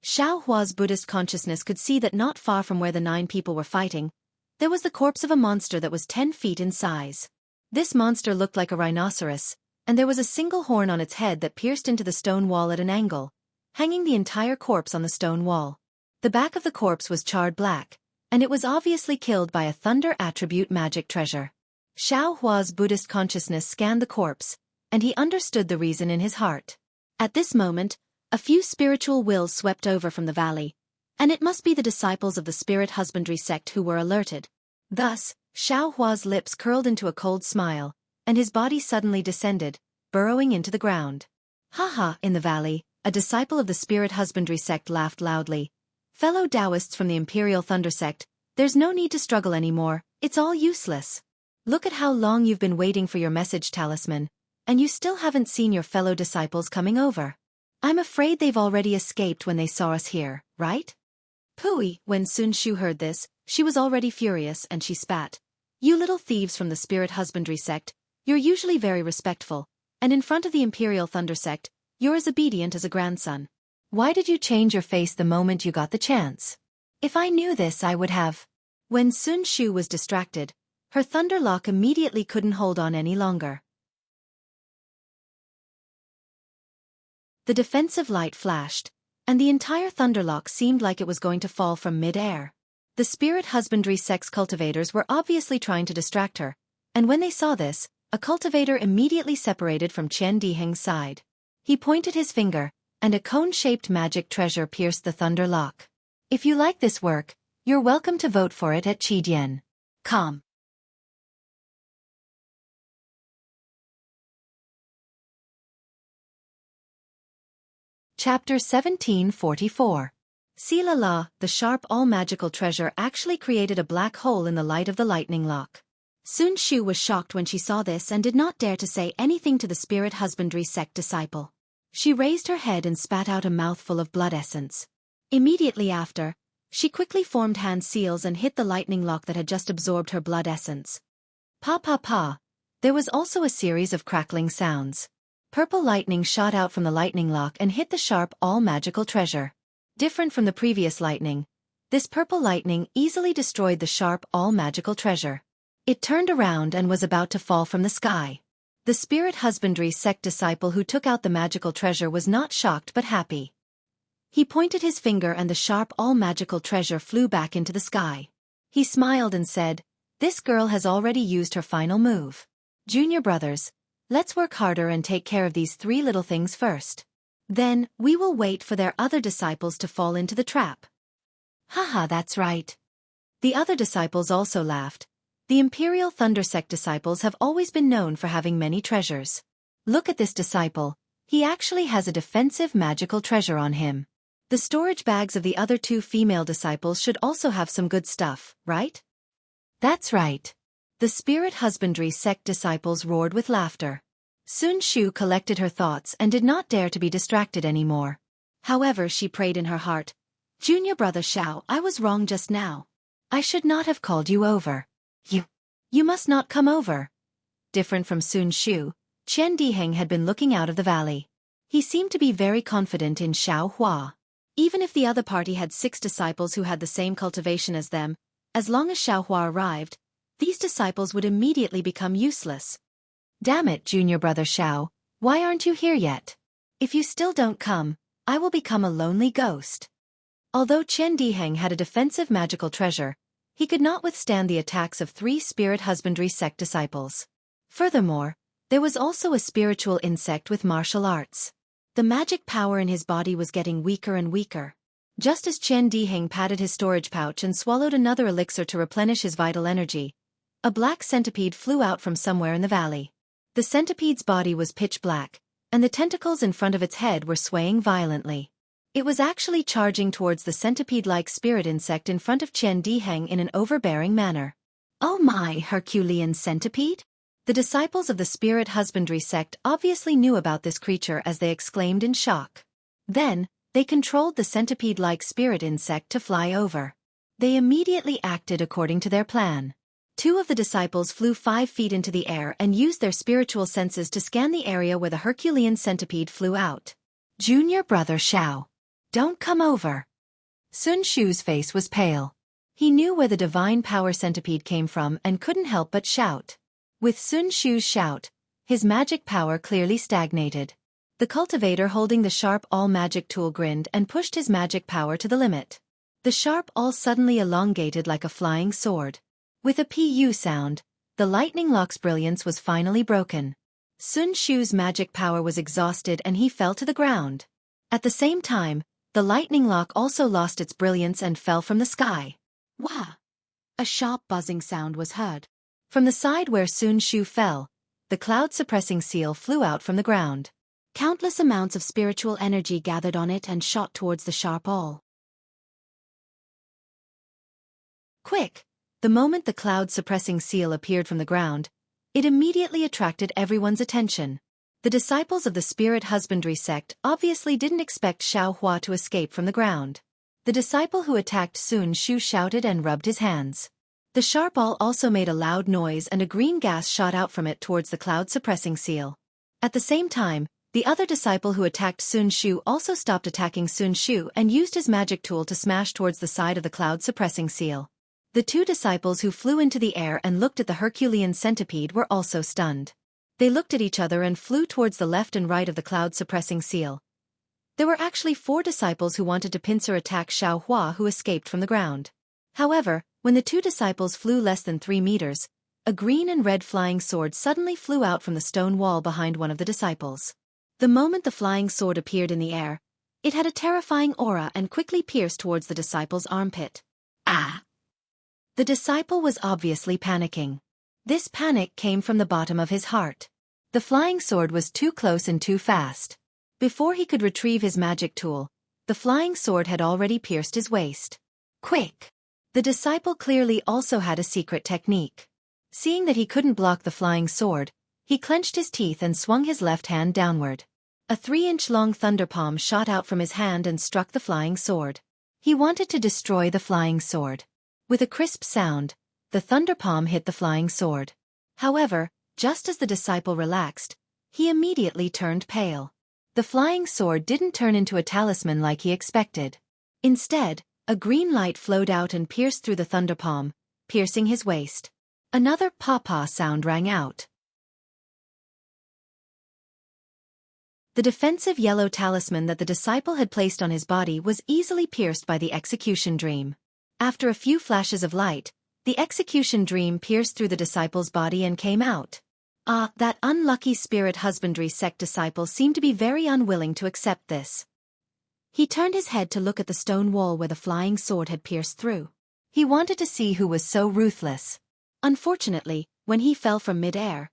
Xianxia's Buddhist consciousness could see that not far from where the 9 people were fighting, there was the corpse of a monster that was 10 feet in size. This monster looked like a rhinoceros, and there was a single horn on its head that pierced into the stone wall at an angle, hanging the entire corpse on the stone wall. The back of the corpse was charred black, and it was obviously killed by a thunder attribute magic treasure. Xianxia's Buddhist consciousness scanned the corpse, and he understood the reason in his heart. At this moment, a few spiritual wills swept over from the valley, and it must be the disciples of the spirit husbandry sect who were alerted. Thus, Xianxia's lips curled into a cold smile, and his body suddenly descended, burrowing into the ground. In the valley, a disciple of the spirit husbandry sect laughed loudly. Fellow Taoists from the Imperial Thunder sect, there's no need to struggle anymore, it's all useless. Look at how long you've been waiting for your message talisman, and you still haven't seen your fellow disciples coming over. I'm afraid they've already escaped when they saw us here, right? Pooey, when Sun Shu heard this, she was already furious and she spat. You little thieves from the spirit husbandry sect, you're usually very respectful, and in front of the Imperial Thunder sect, you're as obedient as a grandson. Why did you change your face the moment you got the chance? If I knew this, I would have. When Sun Shu was distracted, her thunderlock immediately couldn't hold on any longer. The defensive light flashed, and the entire thunderlock seemed like it was going to fall from mid-air. The spirit husbandry sect's cultivators were obviously trying to distract her, and when they saw this, a cultivator immediately separated from Chen Diheng's side. He pointed his finger, and a cone-shaped magic treasure pierced the thunder lock. If you like this work, you're welcome to vote for it at Jidian.com. Chapter 1744. La, the sharp all-magical treasure actually created a black hole in the light of the lightning lock. Sun Shu was shocked when she saw this and did not dare to say anything to the spirit husbandry sect disciple. She raised her head and spat out a mouthful of blood essence. Immediately after, she quickly formed hand seals and hit the lightning lock that had just absorbed her blood essence. Pa. There was also a series of crackling sounds. Purple lightning shot out from the lightning lock and hit the sharp all-magical treasure. Different from the previous lightning, this purple lightning easily destroyed the sharp all-magical treasure. It turned around and was about to fall from the sky. The spirit husbandry sect disciple who took out the magical treasure was not shocked but happy. He pointed his finger and the sharp all-magical treasure flew back into the sky. He smiled and said, "This girl has already used her final move. Junior brothers, let's work harder and take care of these 3 little things first. Then, we will wait for their other disciples to fall into the trap." That's right. The other disciples also laughed. The Imperial Thunder Sect disciples have always been known for having many treasures. Look at this disciple, he actually has a defensive magical treasure on him. The storage bags of the other 2 female disciples should also have some good stuff, right? That's right. The spirit husbandry sect disciples roared with laughter. Sun Shu collected her thoughts and did not dare to be distracted anymore. However, she prayed in her heart, "Junior brother Xiao, I was wrong just now. I should not have called you over. You must not come over." Different from Sun Shu, Qian Diheng had been looking out of the valley. He seemed to be very confident in Xiao Hua. Even if the other party had 6 disciples who had the same cultivation as them, as long as Xiao Hua arrived, these disciples would immediately become useless. "Damn it, junior brother Xiao, why aren't you here yet? If you still don't come, I will become a lonely ghost." Although Qian Diheng had a defensive magical treasure, he could not withstand the attacks of 3 spirit husbandry sect disciples. Furthermore, there was also a spiritual insect with martial arts. The magic power in his body was getting weaker and weaker. Just as Qian Diheng patted his storage pouch and swallowed another elixir to replenish his vital energy, a black centipede flew out from somewhere in the valley. The centipede's body was pitch black, and the tentacles in front of its head were swaying violently. It was actually charging towards the centipede-like spirit insect in front of Qian Diheng in an overbearing manner. "Oh my, Herculean centipede!" The disciples of the spirit husbandry sect obviously knew about this creature as they exclaimed in shock. Then, they controlled the centipede-like spirit insect to fly over. They immediately acted according to their plan. 2 of the disciples flew 5 feet into the air and used their spiritual senses to scan the area where the Herculean centipede flew out. "Junior brother Xiao, don't come over." Sun Shu's face was pale. He knew where the divine power centipede came from and couldn't help but shout. With Sun Shu's shout, his magic power clearly stagnated. The cultivator holding the sharp all-magic tool grinned and pushed his magic power to the limit. The sharp all suddenly elongated like a flying sword. With a pu sound, the lightning lock's brilliance was finally broken. Sun Shu's magic power was exhausted and he fell to the ground. At the same time, the lightning lock also lost its brilliance and fell from the sky. Wah! A sharp buzzing sound was heard. From the side where Sun Shu fell, the cloud-suppressing seal flew out from the ground. Countless amounts of spiritual energy gathered on it and shot towards the sharp awl. Quick! The moment the cloud-suppressing seal appeared from the ground, it immediately attracted everyone's attention. The disciples of the spirit husbandry sect obviously didn't expect Xiao Hua to escape from the ground. The disciple who attacked Sun Shu shouted and rubbed his hands. The sharp awl also made a loud noise and a green gas shot out from it towards the cloud-suppressing seal. At the same time, the other disciple who attacked Sun Shu also stopped attacking Sun Shu and used his magic tool to smash towards the side of the cloud-suppressing seal. The 2 disciples who flew into the air and looked at the Herculean centipede were also stunned. They looked at each other and flew towards the left and right of the cloud-suppressing seal. There were actually 4 disciples who wanted to pincer attack Xiao Hua who escaped from the ground. However, when the 2 disciples flew less than 3 meters, a green and red flying sword suddenly flew out from the stone wall behind one of the disciples. The moment the flying sword appeared in the air, it had a terrifying aura and quickly pierced towards the disciple's armpit. Ah! The disciple was obviously panicking. This panic came from the bottom of his heart. The flying sword was too close and too fast. Before he could retrieve his magic tool, the flying sword had already pierced his waist. Quick! The disciple clearly also had a secret technique. Seeing that he couldn't block the flying sword, he clenched his teeth and swung his left hand downward. A 3-inch-long thunder palm shot out from his hand and struck the flying sword. He wanted to destroy the flying sword. With a crisp sound, the thunder palm hit the flying sword. However, just as the disciple relaxed, he immediately turned pale. The flying sword didn't turn into a talisman like he expected. Instead, a green light flowed out and pierced through the thunder palm, piercing his waist. Another "pa-pa" sound rang out. The defensive yellow talisman that the disciple had placed on his body was easily pierced by the execution dream. After a few flashes of light, the execution dream pierced through the disciple's body and came out. Ah, that unlucky spirit husbandry sect disciple seemed to be very unwilling to accept this. He turned his head to look at the stone wall where the flying sword had pierced through. He wanted to see who was so ruthless. Unfortunately, when he fell from mid-air,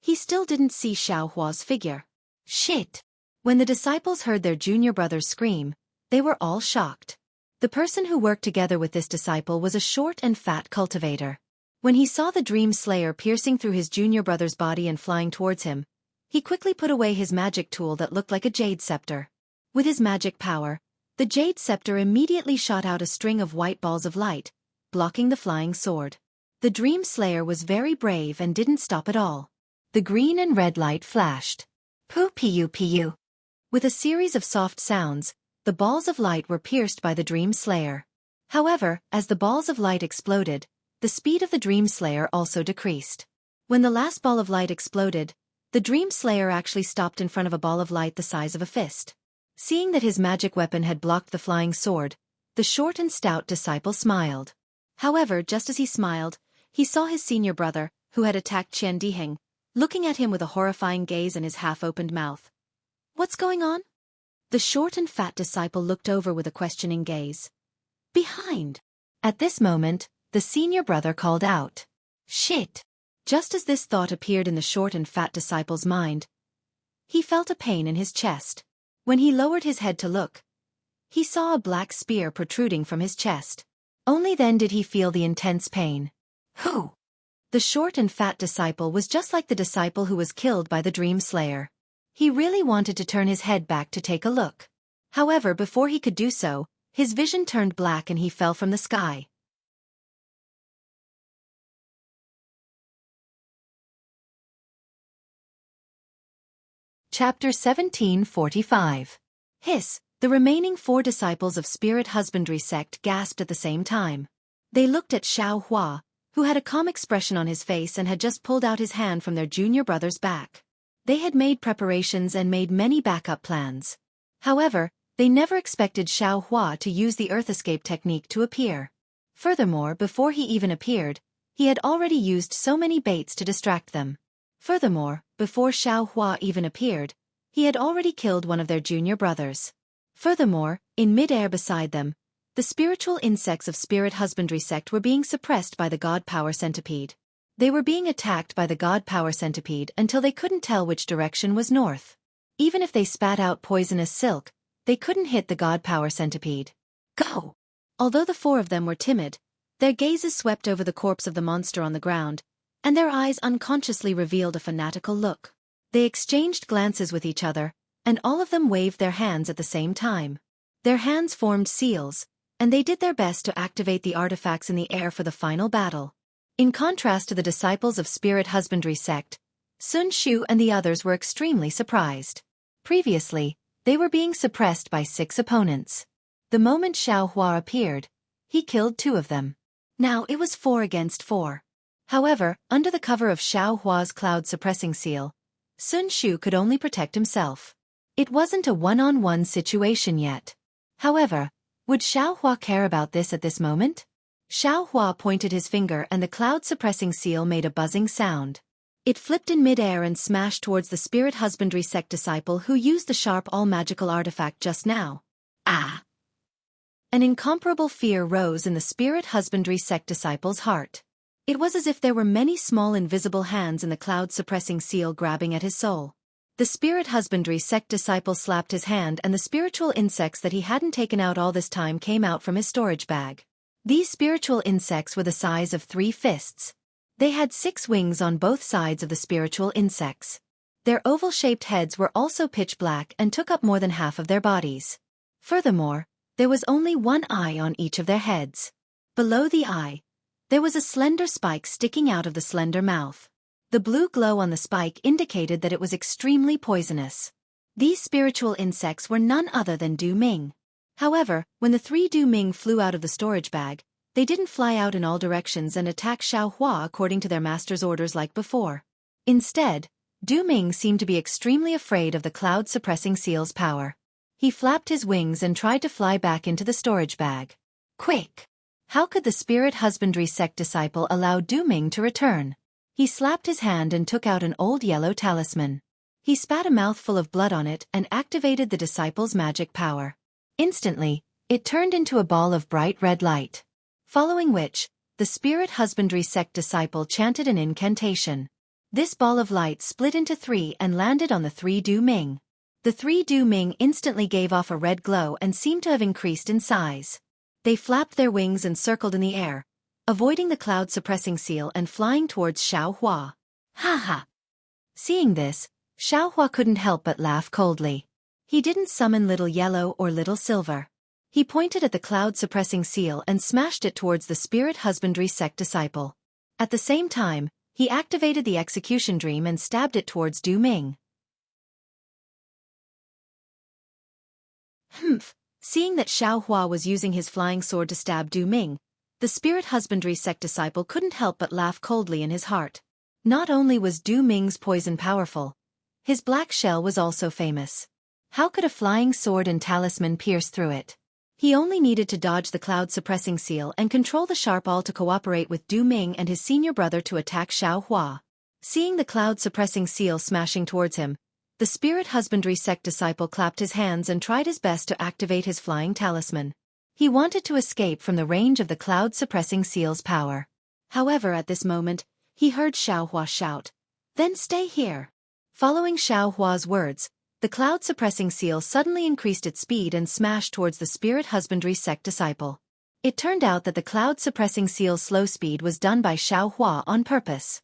he still didn't see Xiao Hua's figure. Shit! When the disciples heard their junior brothers scream, they were all shocked. The person who worked together with this disciple was a short and fat cultivator. When he saw the Dream Slayer piercing through his junior brother's body and flying towards him, he quickly put away his magic tool that looked like a jade scepter. With his magic power, the jade scepter immediately shot out a string of white balls of light, blocking the flying sword. The Dream Slayer was very brave and didn't stop at all. The green and red light flashed. Pu-pu-pu. With a series of soft sounds, the balls of light were pierced by the Dream Slayer. However, as the balls of light exploded, the speed of the Dream Slayer also decreased. When the last ball of light exploded, the Dream Slayer actually stopped in front of a ball of light the size of a fist. Seeing that his magic weapon had blocked the flying sword, the short and stout disciple smiled. However, just as he smiled, he saw his senior brother, who had attacked Qian, looking at him with a horrifying gaze in his half-opened mouth. "What's going on?" The short and fat disciple looked over with a questioning gaze. "Behind." At this moment, the senior brother called out, "Shit!" Just as this thought appeared in the short and fat disciple's mind, he felt a pain in his chest. When he lowered his head to look, he saw a black spear protruding from his chest. Only then did he feel the intense pain. Who? The short and fat disciple was just like the disciple who was killed by the Dream Slayer. He really wanted to turn his head back to take a look. However, before he could do so, his vision turned black and he fell from the sky. Chapter 1745. Hiss! The remaining 4 disciples of Spirit Husbandry sect gasped at the same time. They looked at Xianxia, who had a calm expression on his face and had just pulled out his hand from their junior brother's back. They had made preparations and made many backup plans. However, they never expected Xianxia to use the Earth Escape technique to appear. Furthermore, before he even appeared, he had already used so many baits to distract them. Furthermore, before Xianxia even appeared, he had already killed one of their junior brothers. Furthermore, in mid-air beside them, the spiritual insects of Spirit Husbandry sect were being suppressed by the God Power Centipede. They were being attacked by the God Power Centipede until they couldn't tell which direction was north. Even if they spat out poisonous silk, they couldn't hit the God Power Centipede. Go! Although the 4 of them were timid, their gazes swept over the corpse of the monster on the ground, and their eyes unconsciously revealed a fanatical look. They exchanged glances with each other, and all of them waved their hands at the same time. Their hands formed seals, and they did their best to activate the artifacts in the air for the final battle. In contrast to the disciples of Spirit Husbandry sect, Sun Shu and the others were extremely surprised. Previously, they were being suppressed by 6 opponents. The moment Xianxia appeared, he killed 2 of them. Now it was 4 against 4. However, under the cover of Xianxia's cloud-suppressing seal, Sun Shu could only protect himself. It wasn't a one-on-one situation yet. However, would Xianxia care about this at this moment? Xianxia pointed his finger and the cloud-suppressing seal made a buzzing sound. It flipped in mid-air and smashed towards the Spirit Husbandry sect disciple who used the sharp all-magical artifact just now. Ah! An incomparable fear rose in the Spirit Husbandry sect disciple's heart. It was as if there were many small invisible hands in the cloud-suppressing seal grabbing at his soul. The Spirit Husbandry sect disciple slapped his hand and the spiritual insects that he hadn't taken out all this time came out from his storage bag. These spiritual insects were the size of 3 fists. They had 6 wings on both sides of the spiritual insects. Their oval-shaped heads were also pitch black and took up more than half of their bodies. Furthermore, there was only 1 eye on each of their heads. Below the eye, there was a slender spike sticking out of the slender mouth. The blue glow on the spike indicated that it was extremely poisonous. These spiritual insects were none other than Du Ming. However, when the 3 Du Ming flew out of the storage bag, they didn't fly out in all directions and attack Xianxia according to their master's orders like before. Instead, Du Ming seemed to be extremely afraid of the cloud-suppressing seal's power. He flapped his wings and tried to fly back into the storage bag. Quick! How could the Spirit Husbandry sect disciple allow Du Ming to return? He slapped his hand and took out an old yellow talisman. He spat a mouthful of blood on it and activated the disciple's magic power. Instantly, it turned into a ball of bright red light. Following which, the Spirit Husbandry sect disciple chanted an incantation. This ball of light split into 3 and landed on the 3 Du Ming. The 3 Du Ming instantly gave off a red glow and seemed to have increased in size. They flapped their wings and circled in the air, avoiding the cloud-suppressing seal and flying towards Xianxia. Ha ha! Seeing this, Xianxia couldn't help but laugh coldly. He didn't summon Little Yellow or Little Silver. He pointed at the cloud-suppressing seal and smashed it towards the spirit husbandry sect disciple. At the same time, he activated the execution dream and stabbed it towards Du Ming. Humph! Seeing that Xianxia was using his flying sword to stab Du Ming, the spirit husbandry sect disciple couldn't help but laugh coldly in his heart. Not only was Du Ming's poison powerful, his black shell was also famous. How could a flying sword and talisman pierce through it? He only needed to dodge the cloud-suppressing seal and control the sharp awl to cooperate with Du Ming and his senior brother to attack Xianxia. Seeing the cloud-suppressing seal smashing towards him, the spirit husbandry sect disciple clapped his hands and tried his best to activate his flying talisman. He wanted to escape from the range of the cloud-suppressing seal's power. However, at this moment, he heard Xianxia shout, "Then stay here." Following Xiaohua's words, the cloud-suppressing seal suddenly increased its speed and smashed towards the spirit husbandry sect disciple. It turned out that the cloud-suppressing seal's slow speed was done by Xiaohua on purpose.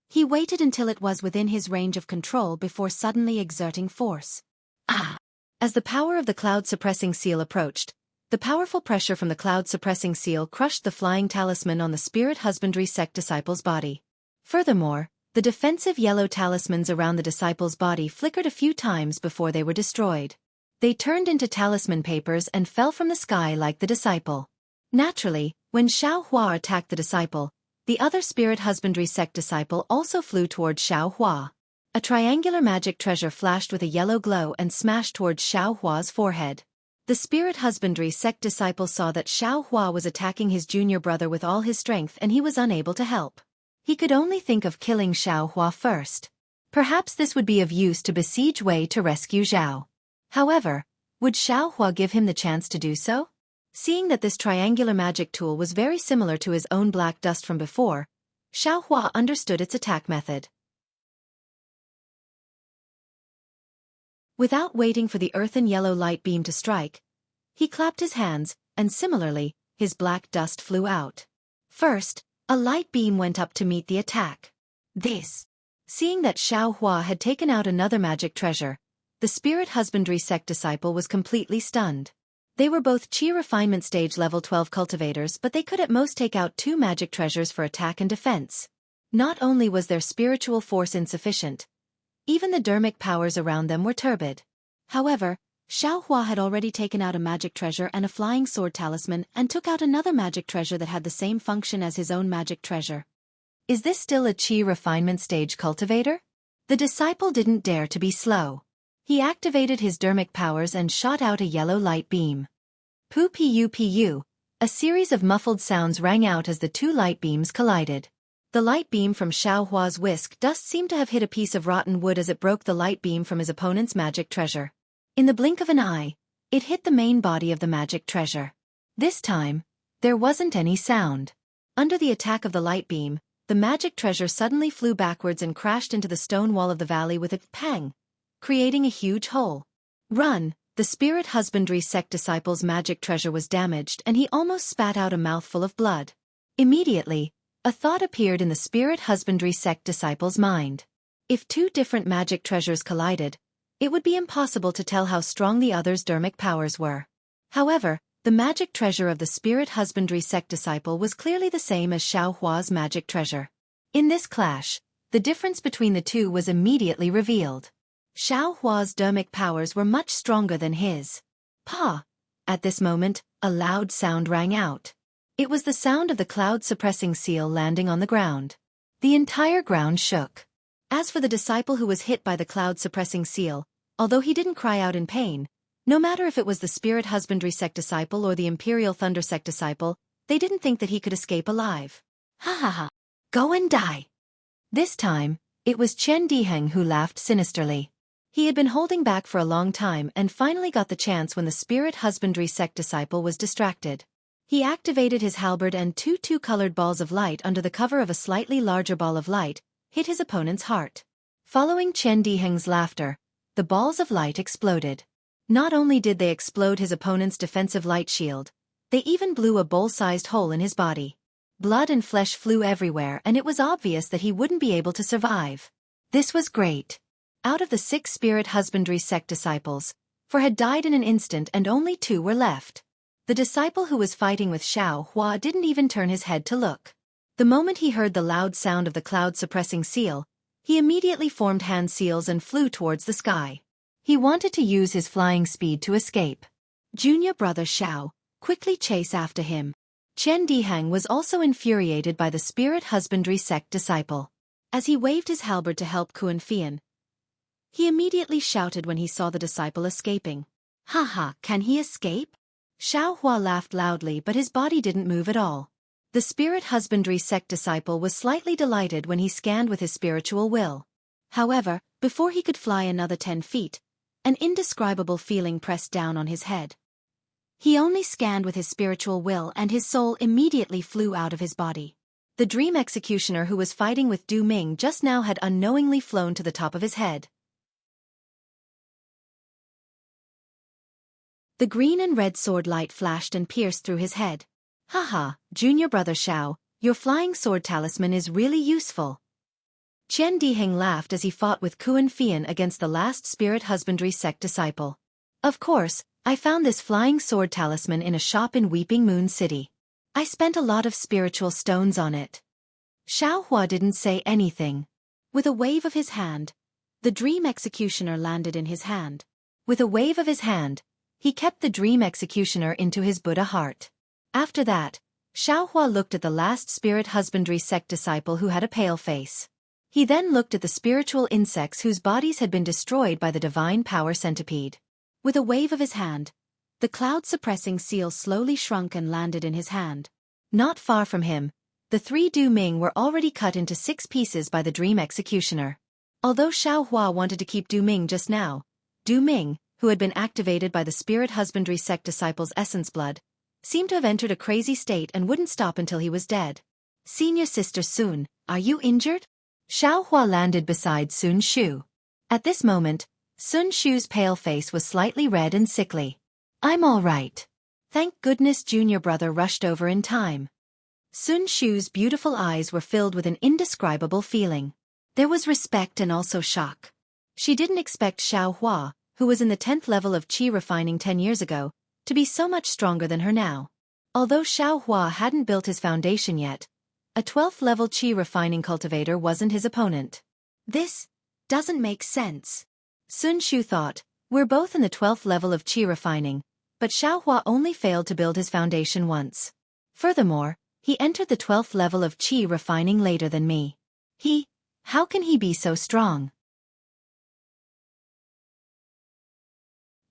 He waited until it was within his range of control before suddenly exerting force. Ah! As the power of the cloud-suppressing seal approached, the powerful pressure from the cloud-suppressing seal crushed the flying talisman on the spirit husbandry sect disciple's body. Furthermore, the defensive yellow talismans around the disciple's body flickered a few times before they were destroyed. They turned into talisman papers and fell from the sky like the disciple. Naturally, when Xiaohua attacked the disciple, the other spirit husbandry sect disciple also flew towards Xiaohua. A triangular magic treasure flashed with a yellow glow and smashed towards Xiaohua's forehead. The spirit husbandry sect disciple saw that Xiaohua was attacking his junior brother with all his strength and he was unable to help. He could only think of killing Xiaohua first. Perhaps this would be of use to besiege Wei to rescue Zhao. However, would Xiaohua give him the chance to do so? Seeing that this triangular magic tool was very similar to his own black dust from before, Xiaohua understood its attack method. Without waiting for the earthen yellow light beam to strike, he clapped his hands, and similarly, his black dust flew out. First, a light beam went up to meet the attack. Seeing that Xiaohua had taken out another magic treasure, the spirit husbandry sect disciple was completely stunned. They were both Qi refinement stage level 12 cultivators, but they could at most take out 2 magic treasures for attack and defense. Not only was their spiritual force insufficient, even the dermic powers around them were turbid. However, Xiaohua had already taken out a magic treasure and a flying sword talisman and took out another magic treasure that had the same function as his own magic treasure. Is this still a Qi refinement stage cultivator? The disciple didn't dare to be slow. He activated his dermic powers and shot out a yellow light beam. Pu-pu-pu, a series of muffled sounds rang out as the 2 light beams collided. The light beam from Xiaohua's whisk dust seemed to have hit a piece of rotten wood as it broke the light beam from his opponent's magic treasure. In the blink of an eye, it hit the main body of the magic treasure. This time, there wasn't any sound. Under the attack of the light beam, the magic treasure suddenly flew backwards and crashed into the stone wall of the valley with a pang, creating a huge hole. Run! The spirit husbandry sect disciple's magic treasure was damaged and he almost spat out a mouthful of blood. Immediately, a thought appeared in the spirit husbandry sect disciple's mind. If 2 different magic treasures collided, it would be impossible to tell how strong the other's dermic powers were. However, the magic treasure of the spirit husbandry sect disciple was clearly the same as Xiaohua's magic treasure. In this clash, the difference between the 2 was immediately revealed. Xiaohua's dermic powers were much stronger than his. Pa! At this moment, a loud sound rang out. It was the sound of the cloud-suppressing seal landing on the ground. The entire ground shook. As for the disciple who was hit by the cloud-suppressing seal, although he didn't cry out in pain, no matter if it was the spirit husbandry sect disciple or the imperial thunder sect disciple, they didn't think that he could escape alive. Ha ha ha! Go and die! This time, it was Chen Diheng who laughed sinisterly. He had been holding back for a long time and finally got the chance when the spirit husbandry sect disciple was distracted. He activated his halberd and 2 two-colored balls of light under the cover of a slightly larger ball of light, hit his opponent's heart. Following Chen Diheng's laughter, the balls of light exploded. Not only did they explode his opponent's defensive light shield, they even blew a bowl-sized hole in his body. Blood and flesh flew everywhere and it was obvious that he wouldn't be able to survive. This was great. Out of the 6 spirit husbandry sect disciples, 4 had died in an instant and only 2 were left. The disciple who was fighting with Xianxia didn't even turn his head to look. The moment he heard the loud sound of the cloud-suppressing seal, he immediately formed hand seals and flew towards the sky. He wanted to use his flying speed to escape. Junior brother Xiao quickly chased after him. Chen Diheng was also infuriated by the spirit husbandry sect disciple. As he waved his halberd to help Kuan Fian, he immediately shouted when he saw the disciple escaping. Haha, can he escape? Xiaohua laughed loudly but his body didn't move at all. The spirit husbandry sect disciple was slightly delighted when he scanned with his spiritual will. However, before he could fly another 10 feet, an indescribable feeling pressed down on his head. He only scanned with his spiritual will and his soul immediately flew out of his body. The dream executioner who was fighting with Du Ming just now had unknowingly flown to the top of his head. The green and red sword light flashed and pierced through his head. Haha, junior brother Xiao, your flying sword talisman is really useful. Chen Diheng laughed as he fought with Kuan Fian against the last spirit husbandry sect disciple. Of course, I found this flying sword talisman in a shop in Weeping Moon City. I spent a lot of spiritual stones on it. Xiaohua didn't say anything. With a wave of his hand, the dream executioner landed in his hand. With a wave of his hand, he kept the dream executioner into his Buddha heart. After that, Xiaohua looked at the last spirit husbandry sect disciple who had a pale face. He then looked at the spiritual insects whose bodies had been destroyed by the divine power centipede. With a wave of his hand, the cloud-suppressing seal slowly shrunk and landed in his hand. Not far from him, the 3 Du Ming were already cut into 6 pieces by the dream executioner. Although Xiaohua wanted to keep Du Ming just now, Du Ming, who had been activated by the spirit husbandry sect disciple's essence blood, seemed to have entered a crazy state and wouldn't stop until he was dead. Senior sister Sun, are you injured? Xiaohua landed beside Sun Shu. At this moment, Sun Shu's pale face was slightly red and sickly. I'm all right. Thank goodness junior brother rushed over in time. Sun Shu's beautiful eyes were filled with an indescribable feeling. There was respect and also shock. She didn't expect Xiaohua, who was in the 10th level of qi refining 10 years ago, to be so much stronger than her now. Although Xiaohua hadn't built his foundation yet, a 12th level qi refining cultivator wasn't his opponent. This doesn't make sense. Sun Shu thought, we're both in the 12th level of qi refining, but Xiaohua only failed to build his foundation once. Furthermore, he entered the 12th level of qi refining later than me. How can he be so strong?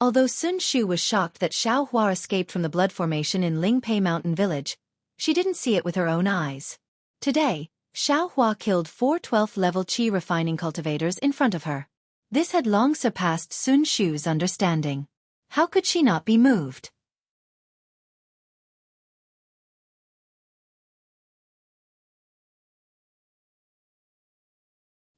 Although Sun Shu was shocked that Xiaohua escaped from the blood formation in Lingpei Mountain Village, she didn't see it with her own eyes. Today, Xiaohua killed 4 12th level qi refining cultivators in front of her. This had long surpassed Sun Shu's understanding. How could she not be moved?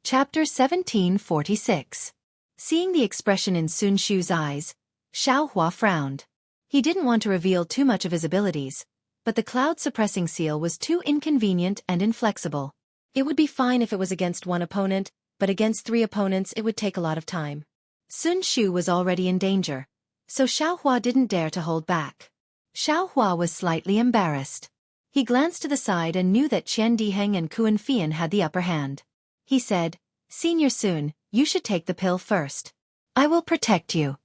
Chapter 1746. Seeing the expression in Sun Shu's eyes, Xiaohua frowned. He didn't want to reveal too much of his abilities, but the cloud-suppressing seal was too inconvenient and inflexible. It would be fine if it was against 1 opponent, but against 3 opponents it would take a lot of time. Sun Shu was already in danger, so Xiaohua didn't dare to hold back. Xiaohua was slightly embarrassed. He glanced to the side and knew that Chen Diheng and Kuan Fian had the upper hand. He said, Senior Sun, you should take the pill first. I will protect you.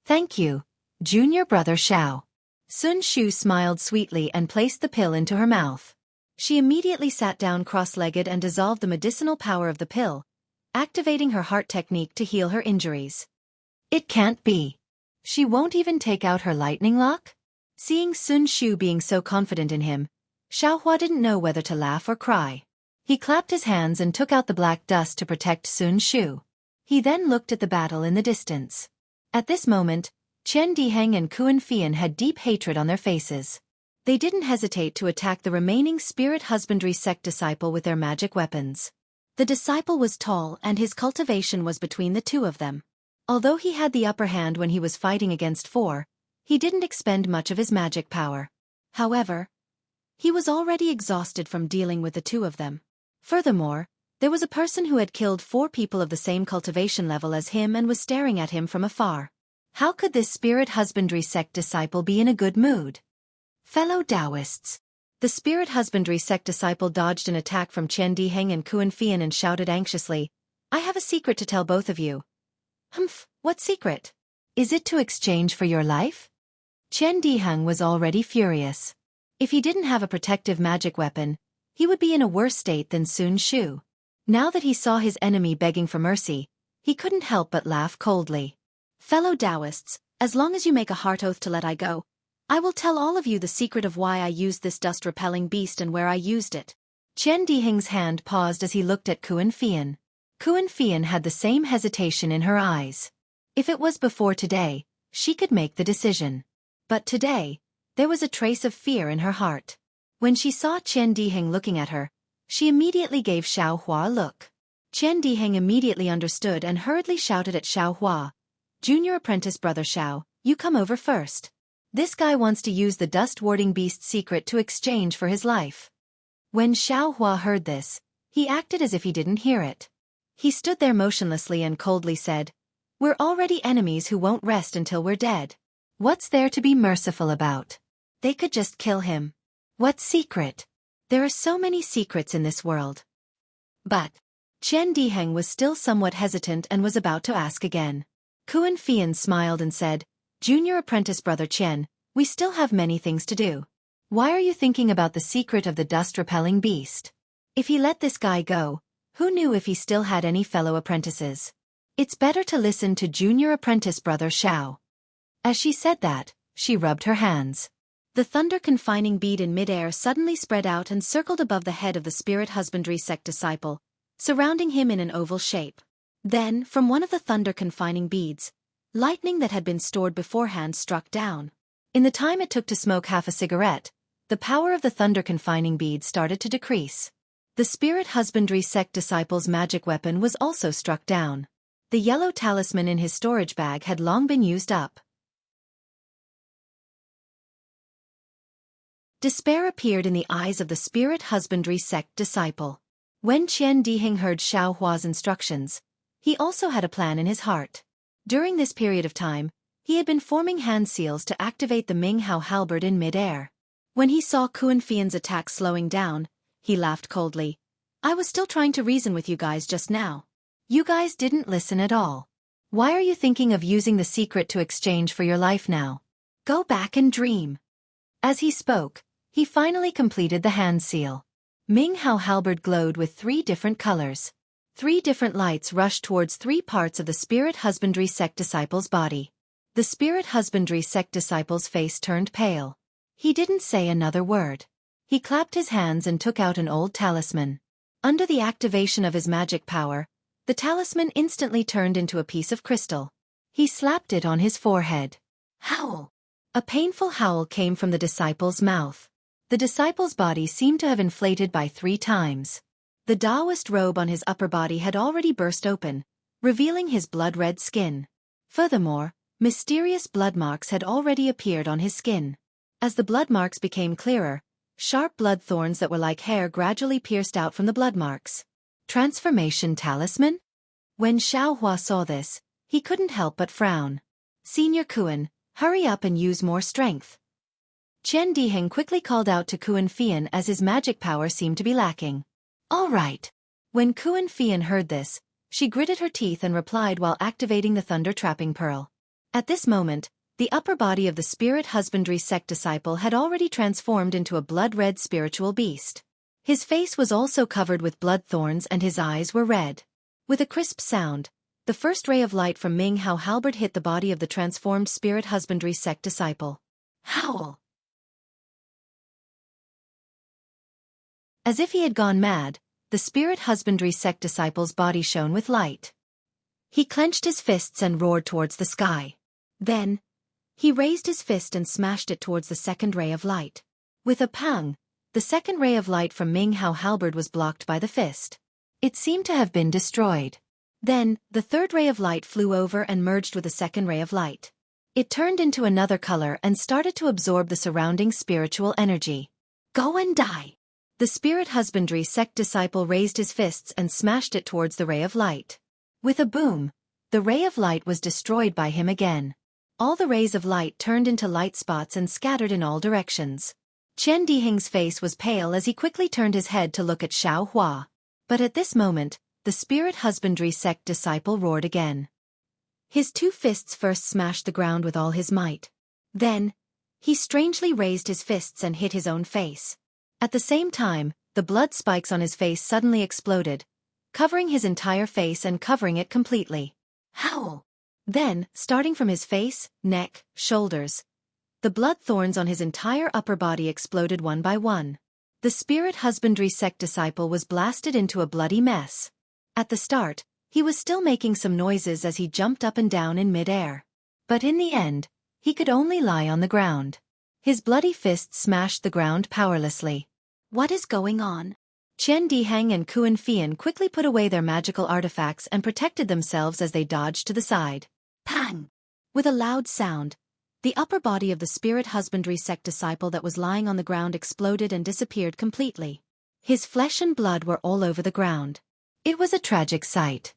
Thank you, junior brother Xiao. Sun Shu smiled sweetly and placed the pill into her mouth. She immediately sat down cross-legged and dissolved the medicinal power of the pill, activating her heart technique to heal her injuries. It can't be. She won't even take out her lightning lock? Seeing Sun Shu being so confident in him, Xiaohua didn't know whether to laugh or cry. He clapped his hands and took out the black dust to protect Sun Shu. He then looked at the battle in the distance. At this moment, Chen Diheng and Kuan Fian had deep hatred on their faces. They didn't hesitate to attack the remaining spirit husbandry sect disciple with their magic weapons. The disciple was tall and his cultivation was between the 2 of them. Although he had the upper hand when he was fighting against 4, he didn't expend much of his magic power. However, He was already exhausted from dealing with the two of them. Furthermore, there was a person who had killed 4 people of the same cultivation level as him and was staring at him from afar. How could this spirit husbandry sect disciple be in a good mood? Fellow Taoists. The spirit husbandry sect disciple dodged an attack from Qian Diheng and Kuan Fian and shouted anxiously, "I have a secret to tell both of you." "Humph, what secret? Is it to exchange for your life?" Qian Diheng was already furious. If he didn't have a protective magic weapon, he would be in a worse state than Sun Shu. Now that he saw his enemy begging for mercy, he couldn't help but laugh coldly. "Fellow Taoists, as long as you make a heart oath to let I go, I will tell all of you the secret of why I used this dust-repelling beast and where I used it." Qian Diheng's hand paused as he looked at Kuan Fian. Kuan Fian had the same hesitation in her eyes. If it was before today, she could make the decision. But today, there was a trace of fear in her heart. When she saw Qian Diheng looking at her, she immediately gave Xiaohua a look. Qian Diheng immediately understood and hurriedly shouted at Xiaohua, "Junior apprentice brother Xiao, you come over first. This guy wants to use the dust-warding beast's secret to exchange for his life." When Xiaohua heard this, he acted as if he didn't hear it. He stood there motionlessly and coldly said, "We're already enemies who won't rest until we're dead. What's there to be merciful about? They could just kill him. What secret? There are so many secrets in this world." But Qian Diheng was still somewhat hesitant and was about to ask again. Kuan Fian smiled and said, "Junior apprentice brother Qian, we still have many things to do. Why are you thinking about the secret of the dust-repelling beast? If he let this guy go, who knew if he still had any fellow apprentices? It's better to listen to junior apprentice brother Xiao." As she said that, she rubbed her hands. The thunder-confining bead in midair suddenly spread out and circled above the head of the spirit husbandry sect disciple, surrounding him in an oval shape. Then, from one of the thunder-confining beads, lightning that had been stored beforehand struck down. In the time it took to smoke half a cigarette, the power of the thunder-confining bead started to decrease. The spirit husbandry sect disciple's magic weapon was also struck down. The yellow talisman in his storage bag had long been used up. Despair appeared in the eyes of the spirit husbandry sect disciple. When Qian Diheng heard Xiaohua's instructions, he also had a plan in his heart. During this period of time, he had been forming hand seals to activate the Minghao halberd in mid-air. When he saw Kuan Fian's attack slowing down, he laughed coldly. "I was still trying to reason with you guys just now. You guys didn't listen at all. Why are you thinking of using the secret to exchange for your life now? Go back and dream." As he spoke, he finally completed the hand seal. Minghao halberd glowed with 3 different colors. 3 different lights rushed towards 3 parts of the spirit husbandry sect disciple's body. The spirit husbandry sect disciple's face turned pale. He didn't say another word. He clapped his hands and took out an old talisman. Under the activation of his magic power, the talisman instantly turned into a piece of crystal. He slapped it on his forehead. Howl! A painful howl came from the disciple's mouth. The disciple's body seemed to have inflated by 3 times. The Taoist robe on his upper body had already burst open, revealing his blood-red skin. Furthermore, mysterious blood marks had already appeared on his skin. As the blood marks became clearer, sharp blood thorns that were like hair gradually pierced out from the blood marks. Transformation talisman? When Xiaohua saw this, he couldn't help but frown. "Senior Kuan, hurry up and use more strength." Qian Diheng quickly called out to Kuan Fian as his magic power seemed to be lacking. "All right." When Kuan Fian heard this, she gritted her teeth and replied while activating the thunder-trapping pearl. At this moment, the upper body of the spirit husbandry sect disciple had already transformed into a blood-red spiritual beast. His face was also covered with blood thorns and his eyes were red. With a crisp sound, the first ray of light from Minghao halberd hit the body of the transformed spirit husbandry sect disciple. Howl! As if he had gone mad, the spirit husbandry sect disciple's body shone with light. He clenched his fists and roared towards the sky. Then, he raised his fist and smashed it towards the second ray of light. With a pang, the second ray of light from Minghao halberd was blocked by the fist. It seemed to have been destroyed. Then, the third ray of light flew over and merged with the second ray of light. It turned into another color and started to absorb the surrounding spiritual energy. Go and die. The spirit husbandry sect disciple raised his fists and smashed it towards the ray of light. With a boom, the ray of light was destroyed by him again. All the rays of light turned into light spots and scattered in all directions. Qian Diheng's face was pale as he quickly turned his head to look at Xiao Hua. But at this moment, the spirit husbandry sect disciple roared again. His two fists first smashed the ground with all his might. Then, he strangely raised his fists and hit his own face. At the same time, the blood spikes on his face suddenly exploded, covering his entire face and covering it completely. Howl! Then, starting from his face, neck, shoulders, the blood thorns on his entire upper body exploded one by one. The spirit husbandry sect disciple was blasted into a bloody mess. At the start, he was still making some noises as he jumped up and down in mid-air. But in the end, he could only lie on the ground. His bloody fists smashed the ground powerlessly. What is going on? Qian Diheng and Kuan Fian quickly put away their magical artifacts and protected themselves as they dodged to the side. Pang! With a loud sound, the upper body of the spirit husbandry sect disciple that was lying on the ground exploded and disappeared completely. His flesh and blood were all over the ground. It was a tragic sight.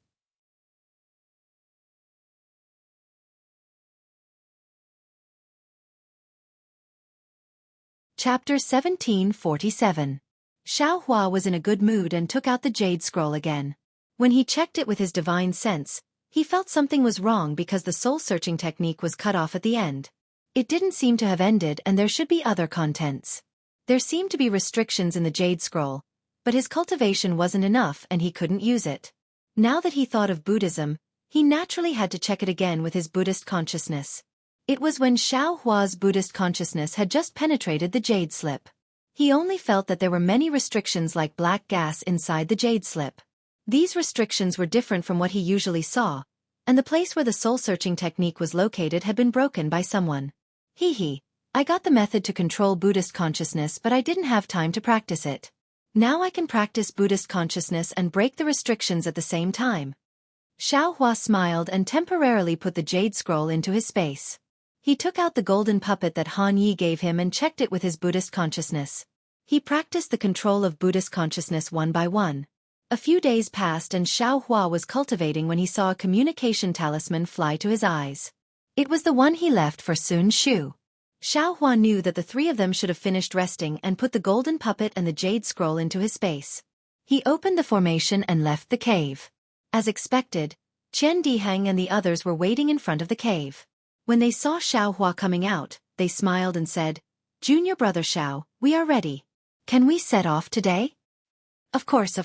Chapter 1747. Xiao Hua was in a good mood and took out the jade scroll again. When he checked it with his divine sense, he felt something was wrong because the soul-searching technique was cut off at the end. It didn't seem to have ended and there should be other contents. There seemed to be restrictions in the jade scroll, but his cultivation wasn't enough and he couldn't use it. Now that he thought of Buddhism, he naturally had to check it again with his Buddhist consciousness. It was when Xiao Hua's Buddhist consciousness had just penetrated the jade slip. He only felt that there were many restrictions like black gas inside the jade slip. These restrictions were different from what he usually saw, and the place where the soul-searching technique was located had been broken by someone. I got the method to control Buddhist consciousness but I didn't have time to practice it. Now I can practice Buddhist consciousness and break the restrictions at the same time. Xiao Hua smiled and temporarily put the jade scroll into his space. He took out the golden puppet that Han Yi gave him and checked it with his Buddhist consciousness. He practiced the control of Buddhist consciousness one by one. A few days passed and Xiao Hua was cultivating when he saw a communication talisman fly to his eyes. It was the one he left for Sun Shu. Xiao Hua knew that the three of them should have finished resting and put the golden puppet and the jade scroll into his space. He opened the formation and left the cave. As expected, Qian Diheng and the others were waiting in front of the cave. When they saw Xiao Hua coming out, they smiled and said, "Junior brother Xiao, we are ready. Can we set off today?" Of course.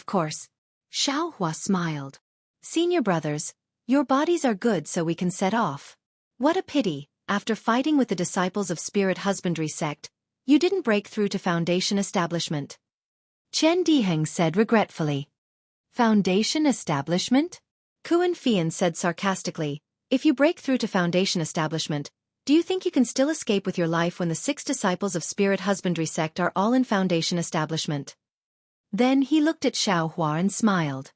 Xiao Hua smiled. "Senior brothers, your bodies are good so we can set off. What a pity, after fighting with the disciples of Spirit Husbandry sect, you didn't break through to Foundation Establishment." Qian Diheng said regretfully. "Foundation Establishment?" Kuan Fian said sarcastically, "If you break through to Foundation Establishment, do you think you can still escape with your life when the 6 disciples of Spirit Husbandry sect are all in Foundation Establishment?" Then he looked at Xiao Hua and smiled.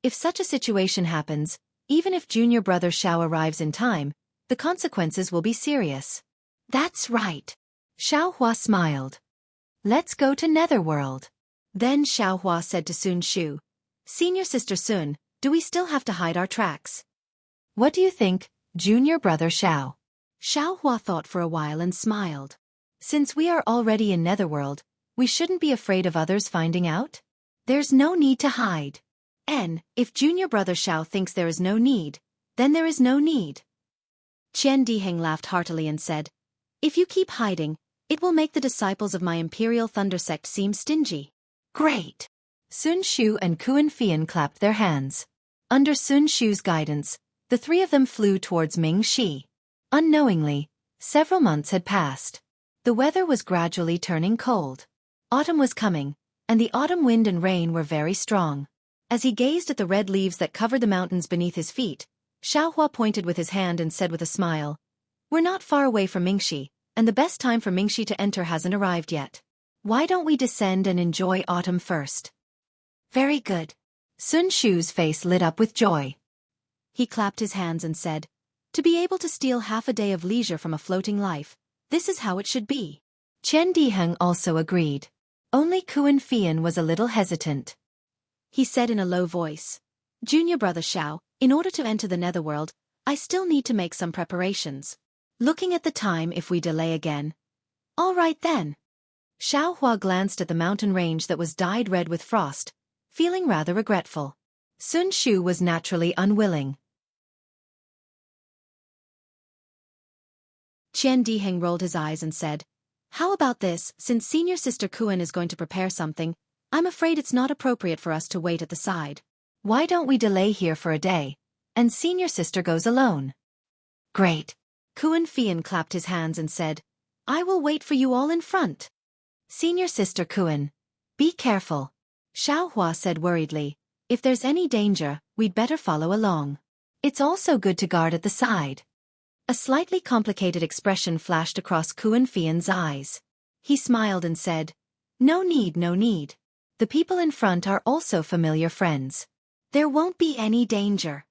"If such a situation happens, even if junior brother Xiao arrives in time, the consequences will be serious." "That's right." Xiao Hua smiled. "Let's go to Netherworld." Then Xiao Hua said to Sun Shu, "Senior sister Sun, do we still have to hide our tracks?" "What do you think, junior brother Xiao?" Xiao Hua thought for a while and smiled. "Since we are already in Netherworld, we shouldn't be afraid of others finding out? There's no need to hide. And, if junior brother Xiao thinks there is no need, then there is no need." Qian Diheng laughed heartily and said, "If you keep hiding, it will make the disciples of my Imperial Thunder sect seem stingy." "Great!" Sun Shu and Kuan Fian clapped their hands. Under Sun Shu's guidance, the three of them flew towards Mingxi. Unknowingly, several months had passed. The weather was gradually turning cold. Autumn was coming, and the autumn wind and rain were very strong. As he gazed at the red leaves that covered the mountains beneath his feet, Xiao Hua pointed with his hand and said with a smile, "We're not far away from Mingxi, and the best time for Mingxi to enter hasn't arrived yet. Why don't we descend and enjoy autumn first?" "Very good." Sun Shu's face lit up with joy. He clapped his hands and said, "To be able to steal half a day of leisure from a floating life, this is how it should be." Qian Diheng also agreed. Only Kuan Fian was a little hesitant. He said in a low voice, "Junior brother Xiao, in order to enter the netherworld, I still need to make some preparations. Looking at the time if we delay again." "All right then." Xiao Hua glanced at the mountain range that was dyed red with frost, feeling rather regretful. Sun Shu was naturally unwilling. Qian Diheng rolled his eyes and said, "How about this, since senior sister Kuan is going to prepare something, I'm afraid it's not appropriate for us to wait at the side. Why don't we delay here for a day, and senior sister goes alone?" "Great." Kuan Fian clapped his hands and said, "I will wait for you all in front." "Senior sister Kuan, be careful," Xiao Hua said worriedly. "If there's any danger, we'd better follow along. It's also good to guard at the side." A slightly complicated expression flashed across Kuan Fian's eyes. He smiled and said, "No need, no need. The people in front are also familiar friends. There won't be any danger."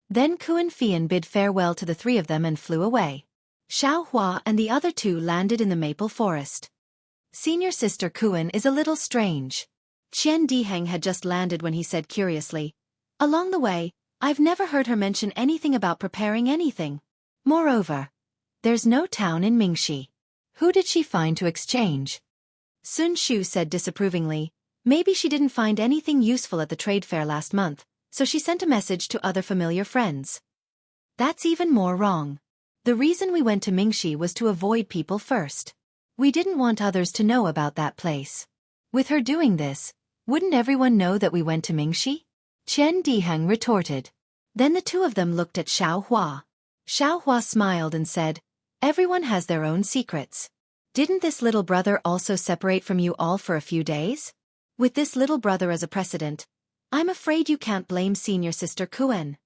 Then Kuan Fian bid farewell to the three of them and flew away. Xiao Hua and the other two landed in the maple forest. "Senior sister Kuan is a little strange." Qian Diheng had just landed when he said curiously, "Along the way, I've never heard her mention anything about preparing anything. Moreover, there's no town in Mingxi. Who did she find to exchange?" Sun Shu said disapprovingly, "Maybe she didn't find anything useful at the trade fair last month, so she sent a message to other familiar friends." "That's even more wrong. The reason we went to Mingxi was to avoid people first. We didn't want others to know about that place. With her doing this, wouldn't everyone know that we went to Mingxi?" Qian Diheng retorted. Then the two of them looked at Xiao Hua. Xiao Hua smiled and said, "Everyone has their own secrets. Didn't this little brother also separate from you all for a few days? With this little brother as a precedent, I'm afraid you can't blame senior sister Kuan."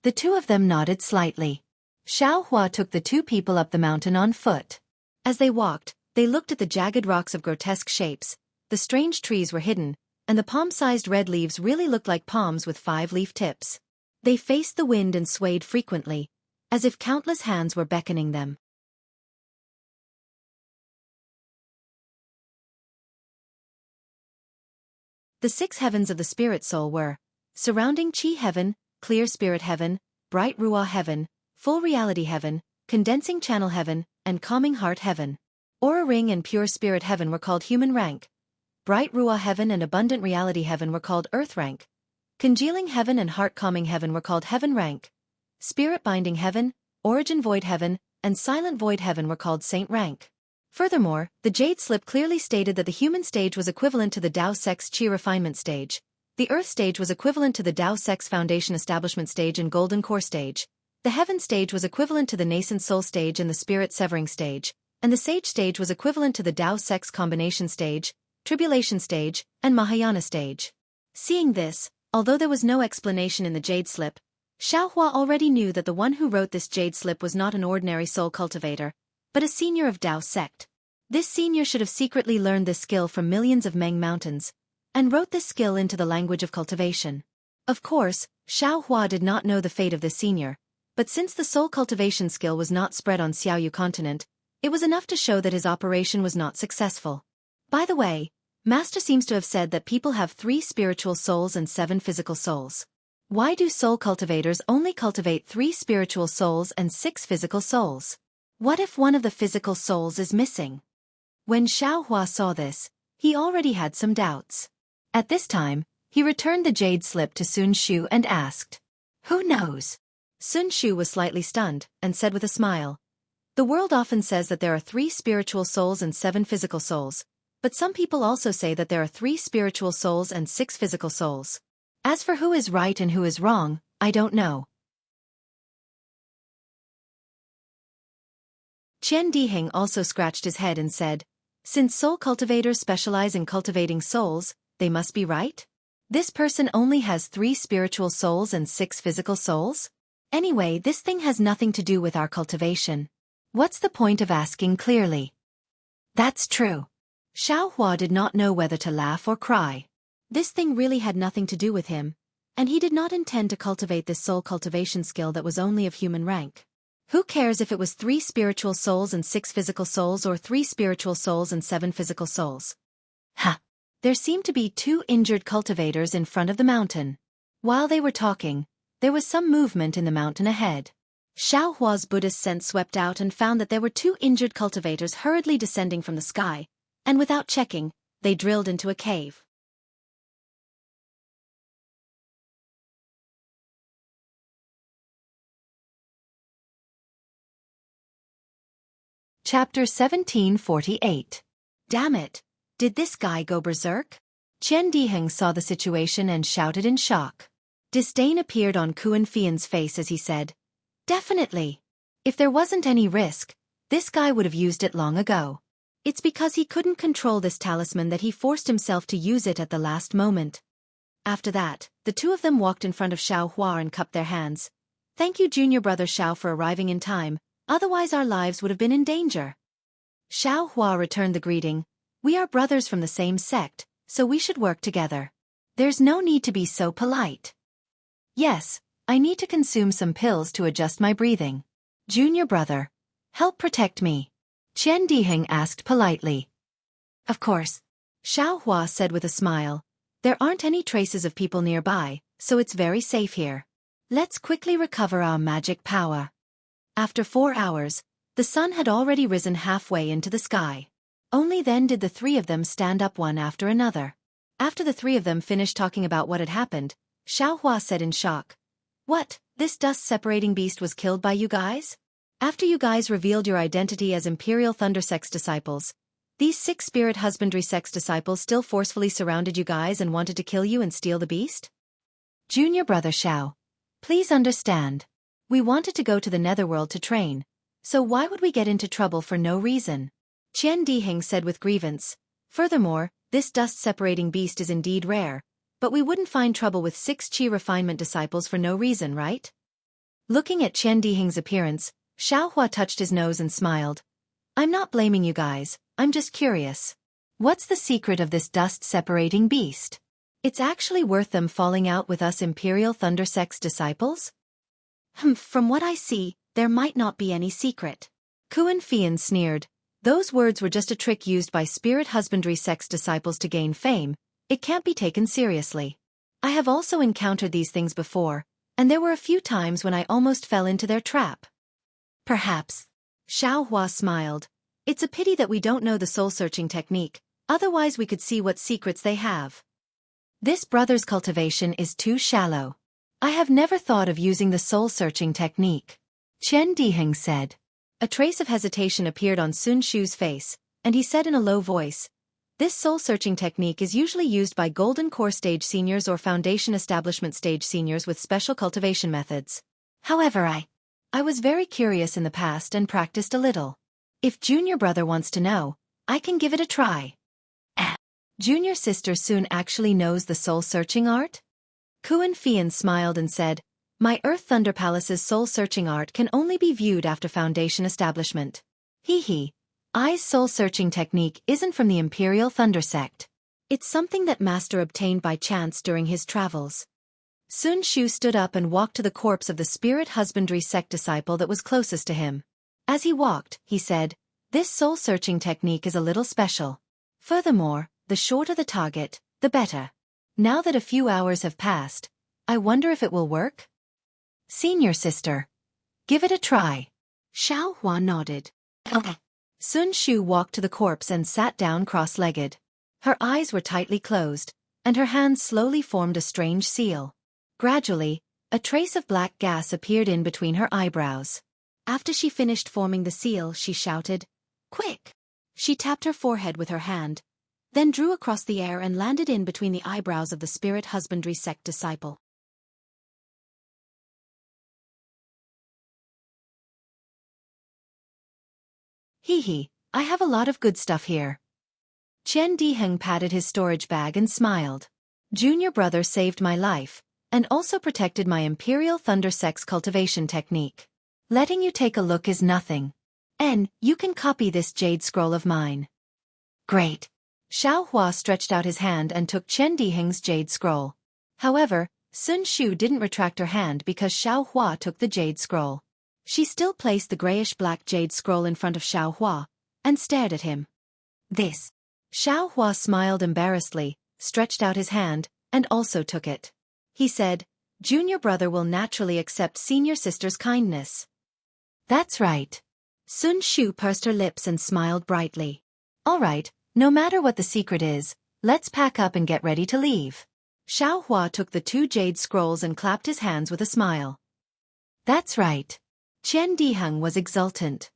The two of them nodded slightly. Xiao Hua took the two people up the mountain on foot. As they walked, they looked at the jagged rocks of grotesque shapes, the strange trees were hidden, and the palm-sized red leaves really looked like palms with 5-leaf tips. They faced the wind and swayed frequently, as if countless hands were beckoning them. The 6 heavens of the spirit soul were surrounding Qi heaven, clear spirit heaven, bright Ruah heaven, full reality heaven, condensing channel heaven, and calming heart heaven. Aura ring and pure spirit heaven were called human rank. Bright Ruah heaven and abundant reality heaven were called earth rank. Congealing heaven and heart calming heaven were called heaven rank. Spirit binding heaven, origin void heaven, and silent void heaven were called saint rank. Furthermore, the jade slip clearly stated that the human stage was equivalent to the Tao Sex Qi refinement stage. The earth stage was equivalent to the Tao Sex foundation establishment stage and golden core stage. The heaven stage was equivalent to the nascent soul stage and the spirit severing stage, and the sage stage was equivalent to the Tao Sex combination stage, tribulation stage, and Mahayana stage. Seeing this, although there was no explanation in the jade slip, Xiao Hua already knew that the one who wrote this jade slip was not an ordinary soul cultivator, but a senior of Tao sect. This senior should have secretly learned this skill from millions of Meng mountains, and wrote this skill into the language of cultivation. Of course, Xiao Hua did not know the fate of this senior, but since the soul cultivation skill was not spread on Xiaoyu continent, it was enough to show that his operation was not successful. By the way, Master seems to have said that people have 3 spiritual souls and 7 physical souls. Why do soul cultivators only cultivate 3 spiritual souls and 6 physical souls? What if one of the physical souls is missing? When Xiao Hua saw this, he already had some doubts. At this time, he returned the jade slip to Sun Shu and asked, "Who knows?" Sun Shu was slightly stunned, and said with a smile, "The world often says that there are 3 spiritual souls and 7 physical souls, but some people also say that there are 3 spiritual souls and 6 physical souls. As for who is right and who is wrong, I don't know." Qian Diheng also scratched his head and said, "Since soul cultivators specialize in cultivating souls, they must be right? This person only has 3 spiritual souls and 6 physical souls? Anyway, this thing has nothing to do with our cultivation. What's the point of asking clearly?" That's true. Xiao Hua did not know whether to laugh or cry. This thing really had nothing to do with him, and he did not intend to cultivate this soul cultivation skill that was only of human rank. Who cares if it was 3 spiritual souls and 6 physical souls or 3 spiritual souls and 7 physical souls? Ha! There seemed to be 2 injured cultivators in front of the mountain. While they were talking, there was some movement in the mountain ahead. Xiaohua's Buddhist sense swept out and found that there were 2 injured cultivators hurriedly descending from the sky, and without checking, they drilled into a cave. Chapter 1748. Damn it! Did this guy go berserk? Qian Diheng saw the situation and shouted in shock. Disdain appeared on Kuan Fian's face as he said, "Definitely. If there wasn't any risk, this guy would have used it long ago. It's because he couldn't control this talisman that he forced himself to use it at the last moment." After that, the 2 of them walked in front of Xiaohua and cupped their hands. "Thank you, junior brother Xiao, for arriving in time, otherwise our lives would have been in danger." Xiaohua returned the greeting. "We are brothers from the same sect, so we should work together. There's no need to be so polite." "Yes, I need to consume some pills to adjust my breathing. Junior brother, help protect me," Qian Diheng asked politely. "Of course," Xiaohua said with a smile. "There aren't any traces of people nearby, so it's very safe here. Let's quickly recover our magic power." After 4 hours, the sun had already risen halfway into the sky. Only then did the 3 of them stand up one after another. After the 3 of them finished talking about what had happened, Xiaohua said in shock, "What, this dust-separating beast was killed by you guys? After you guys revealed your identity as Imperial Thunder Sect's disciples, these 6 Spirit Husbandry Sect's disciples still forcefully surrounded you guys and wanted to kill you and steal the beast? Junior brother Xiao, please understand. We wanted to go to the Netherworld to train, so why would we get into trouble for no reason?" Qian Diheng said with grievance. "Furthermore, this dust-separating beast is indeed rare, but we wouldn't find trouble with 6 Qi refinement disciples for no reason, right?" Looking at Qian Diheng's appearance, Xiaohua touched his nose and smiled. "I'm not blaming you guys, I'm just curious. What's the secret of this dust-separating beast? It's actually worth them falling out with us Imperial Thunder Sect's disciples?" From what I see, there might not be any secret." Kuan Fian sneered. "Those words were just a trick used by Spirit Husbandry Sect's disciples to gain fame. It can't be taken seriously. I have also encountered these things before, and there were a few times when I almost fell into their trap." "Perhaps." Xiaohua smiled. "It's a pity that we don't know the soul-searching technique, otherwise we could see what secrets they have. This brother's cultivation is too shallow. I have never thought of using the soul-searching technique," Qian Diheng said. A trace of hesitation appeared on Sun Shu's face, and he said in a low voice, "This soul-searching technique is usually used by Golden Core Stage Seniors or Foundation Establishment Stage Seniors with special cultivation methods. However, I was very curious in the past and practiced a little. If Junior brother wants to know, I can give it a try." Junior sister Sun actually knows the soul-searching art? Kuan Fian smiled and said, "My Earth Thunder Palace's soul-searching art can only be viewed after Foundation establishment. Hee. I's soul-searching technique isn't from the Imperial Thunder Sect. It's something that Master obtained by chance during his travels." Sun Shu stood up and walked to the corpse of the Spirit Husbandry Sect disciple that was closest to him. As he walked, he said, "This soul-searching technique is a little special. Furthermore, the shorter the target, the better. Now that a few hours have passed, I wonder if it will work?" "Senior sister, give it a try." Xiaohua nodded. Okay. Sun Shu walked to the corpse and sat down cross-legged. Her eyes were tightly closed, and her hands slowly formed a strange seal. Gradually, a trace of black gas appeared in between her eyebrows. After she finished forming the seal, she shouted, "Quick!" She tapped her forehead with her hand, then drew across the air and landed in between the eyebrows of the Spirit Husbandry Sect disciple. Hee, I have a lot of good stuff here." Qian Diheng patted his storage bag and smiled. "Junior brother saved my life, and also protected my Imperial Thunder Sect's cultivation technique. Letting you take a look is nothing. And you can copy this jade scroll of mine." "Great." Xiaohua stretched out his hand and took Qian Diheng's jade scroll. However, Sun Shu didn't retract her hand because Xiaohua took the jade scroll. She still placed the grayish-black jade scroll in front of Xiaohua, and stared at him. "This," Xiao Hua smiled embarrassedly, stretched out his hand, and also took it. He said, "Junior brother will naturally accept senior sister's kindness." "That's right." Sun Shu pursed her lips and smiled brightly. "All right, no matter what the secret is, let's pack up and get ready to leave." Xiao Hua took the 2 jade scrolls and clapped his hands with a smile. "That's right." Qian Diheng was exultant.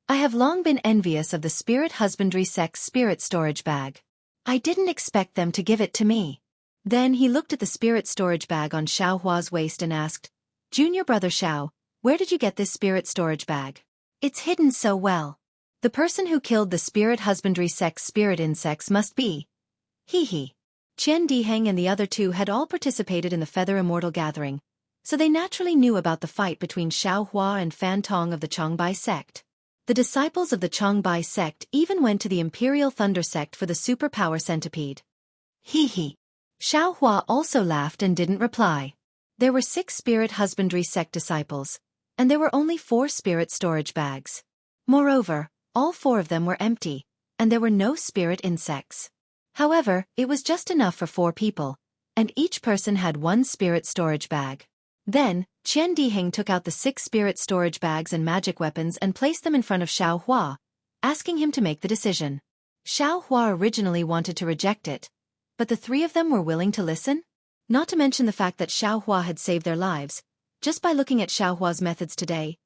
"I have long been envious of the spirit husbandry sect's spirit storage bag. I didn't expect them to give it to me." Then he looked at the spirit storage bag on Xiao Hua's waist and asked, "Junior brother Xiao, where did you get this spirit storage bag? It's hidden so well. The person who killed the spirit husbandry sect's spirit insects must be." Hee. Qian Diheng and the other 2 had all participated in the Feather Immortal gathering, so they naturally knew about the fight between Xiao Hua and Fan Tong of the Changbai sect. The disciples of the Changbai sect even went to the Imperial Thunder sect for the superpower centipede. Hee. Xiao Hua also laughed and didn't reply. There were 6 spirit husbandry sect disciples, and there were only 4 spirit storage bags. Moreover, all 4 of them were empty, and there were no spirit insects. However, it was just enough for 4 people, and each person had 1 spirit storage bag. Then, Qian Diheng took out the 6 spirit storage bags and magic weapons and placed them in front of Xiao Hua, asking him to make the decision. Xiao Hua originally wanted to reject it, but the 3 of them were willing to listen? Not to mention the fact that Xiao Hua had saved their lives, just by looking at Xiao Hua's methods today.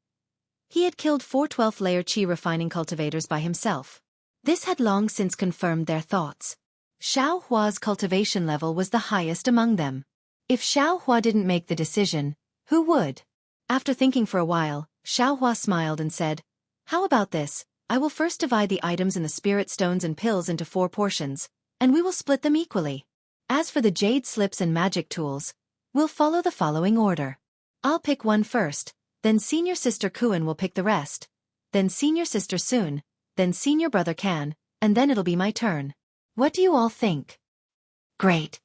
He had killed 4 12th layer Qi refining cultivators by himself. This had long since confirmed their thoughts. Xiao Hua's cultivation level was the highest among them. If Xiao Hua didn't make the decision, who would? After thinking for a while, Xiao Hua smiled and said, "How about this? I will first divide the items in the spirit stones and pills into 4 portions, and we will split them equally. As for the jade slips and magic tools, we'll follow the following order. I'll pick 1 first, then senior sister Kuan will pick the rest, then senior sister Sun, then senior brother Kan, and then it'll be my turn. What do you all think?" Great.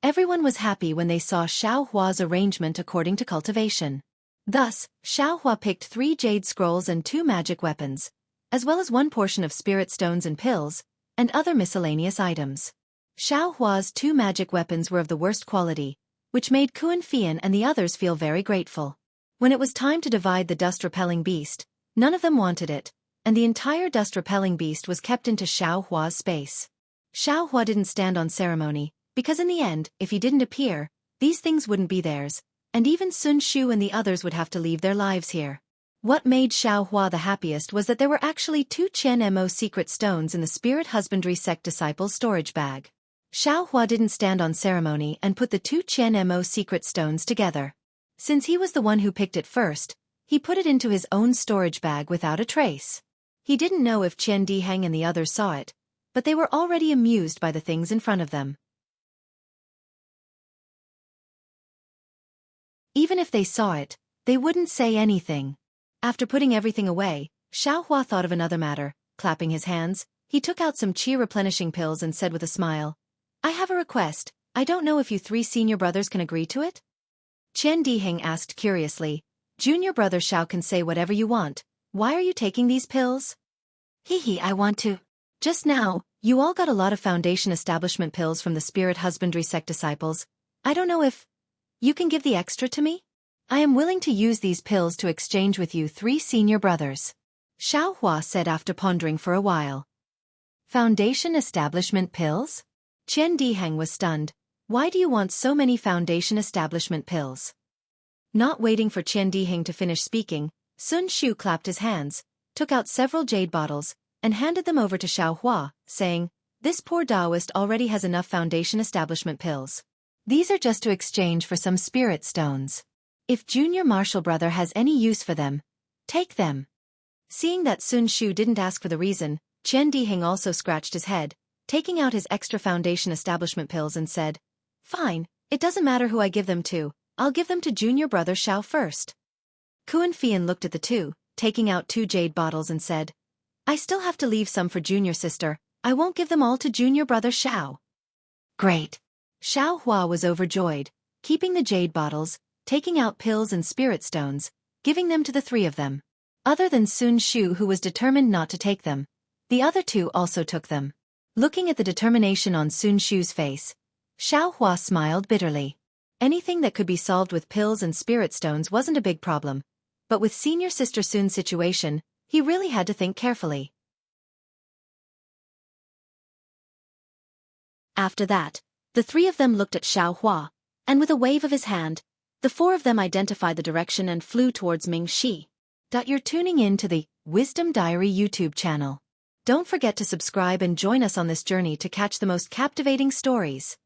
Everyone was happy when they saw Xiao Hua's arrangement according to cultivation. Thus, Xiao Hua picked 3 jade scrolls and 2 magic weapons, as well as 1 portion of spirit stones and pills, and other miscellaneous items. Xiao Hua's 2 magic weapons were of the worst quality, which made Kuan Fian and the others feel very grateful. When it was time to divide the dust-repelling beast, none of them wanted it, and the entire dust-repelling beast was kept into Xiao Hua's space. Xiao Hua didn't stand on ceremony, because in the end, if he didn't appear, these things wouldn't be theirs, and even Sun Shu and the others would have to leave their lives here. What made Xiao Hua the happiest was that there were actually 2 Qian Mo secret stones in the Spirit Husbandry Sect Disciples storage bag. Xiao Hua didn't stand on ceremony and put the 2 Qian Mo secret stones together. Since he was the one who picked it first, he put it into his own storage bag without a trace. He didn't know if Qian Diheng and the others saw it, but they were already amused by the things in front of them. Even if they saw it, they wouldn't say anything. After putting everything away, Xiao Hua thought of another matter. Clapping his hands, he took out some qi replenishing pills and said with a smile, "I have a request. I don't know if you 3 senior brothers can agree to it?" Qian Diheng asked curiously, "Junior brother Xiao can say whatever you want. Why are you taking these pills?" I want to. Just now, you all got a lot of foundation establishment pills from the Spirit Husbandry Sect disciples. I don't know if you can give the extra to me? I am willing to use these pills to exchange with you 3 senior brothers," Xiao Hua said after pondering for a while. Foundation establishment pills? Qian Diheng was stunned. Why do you want so many foundation establishment pills? Not waiting for Qian Diheng to finish speaking, Sun Shu clapped his hands, took out several jade bottles, and handed them over to Xiao Hua, saying, "This poor Taoist already has enough foundation establishment pills. These are just to exchange for some spirit stones. If junior martial brother has any use for them, take them." Seeing that Sun Shu didn't ask for the reason, Qian Diheng also scratched his head, taking out his extra foundation establishment pills and said, "Fine, it doesn't matter who I give them to, I'll give them to junior brother Xiao first." Kuan Fian looked at the 2, taking out 2 jade bottles and said, "I still have to leave some for junior sister. I won't give them all to junior brother Xiao." Great. Xiao Hua was overjoyed, keeping the jade bottles, taking out pills and spirit stones, giving them to the 3 of them. Other than Sun Shu, who was determined not to take them, the other 2 also took them. Looking at the determination on Sun Shu's face, Xiao Hua smiled bitterly. Anything that could be solved with pills and spirit stones wasn't a big problem, but with senior sister Sun's situation, he really had to think carefully. After that, the three of them looked at Xiao Hua, and with a wave of his hand, the four of them identified the direction and flew towards Ming Shi. You're tuning in to the Wisdom Diary YouTube channel. Don't forget to subscribe and join us on this journey to catch the most captivating stories.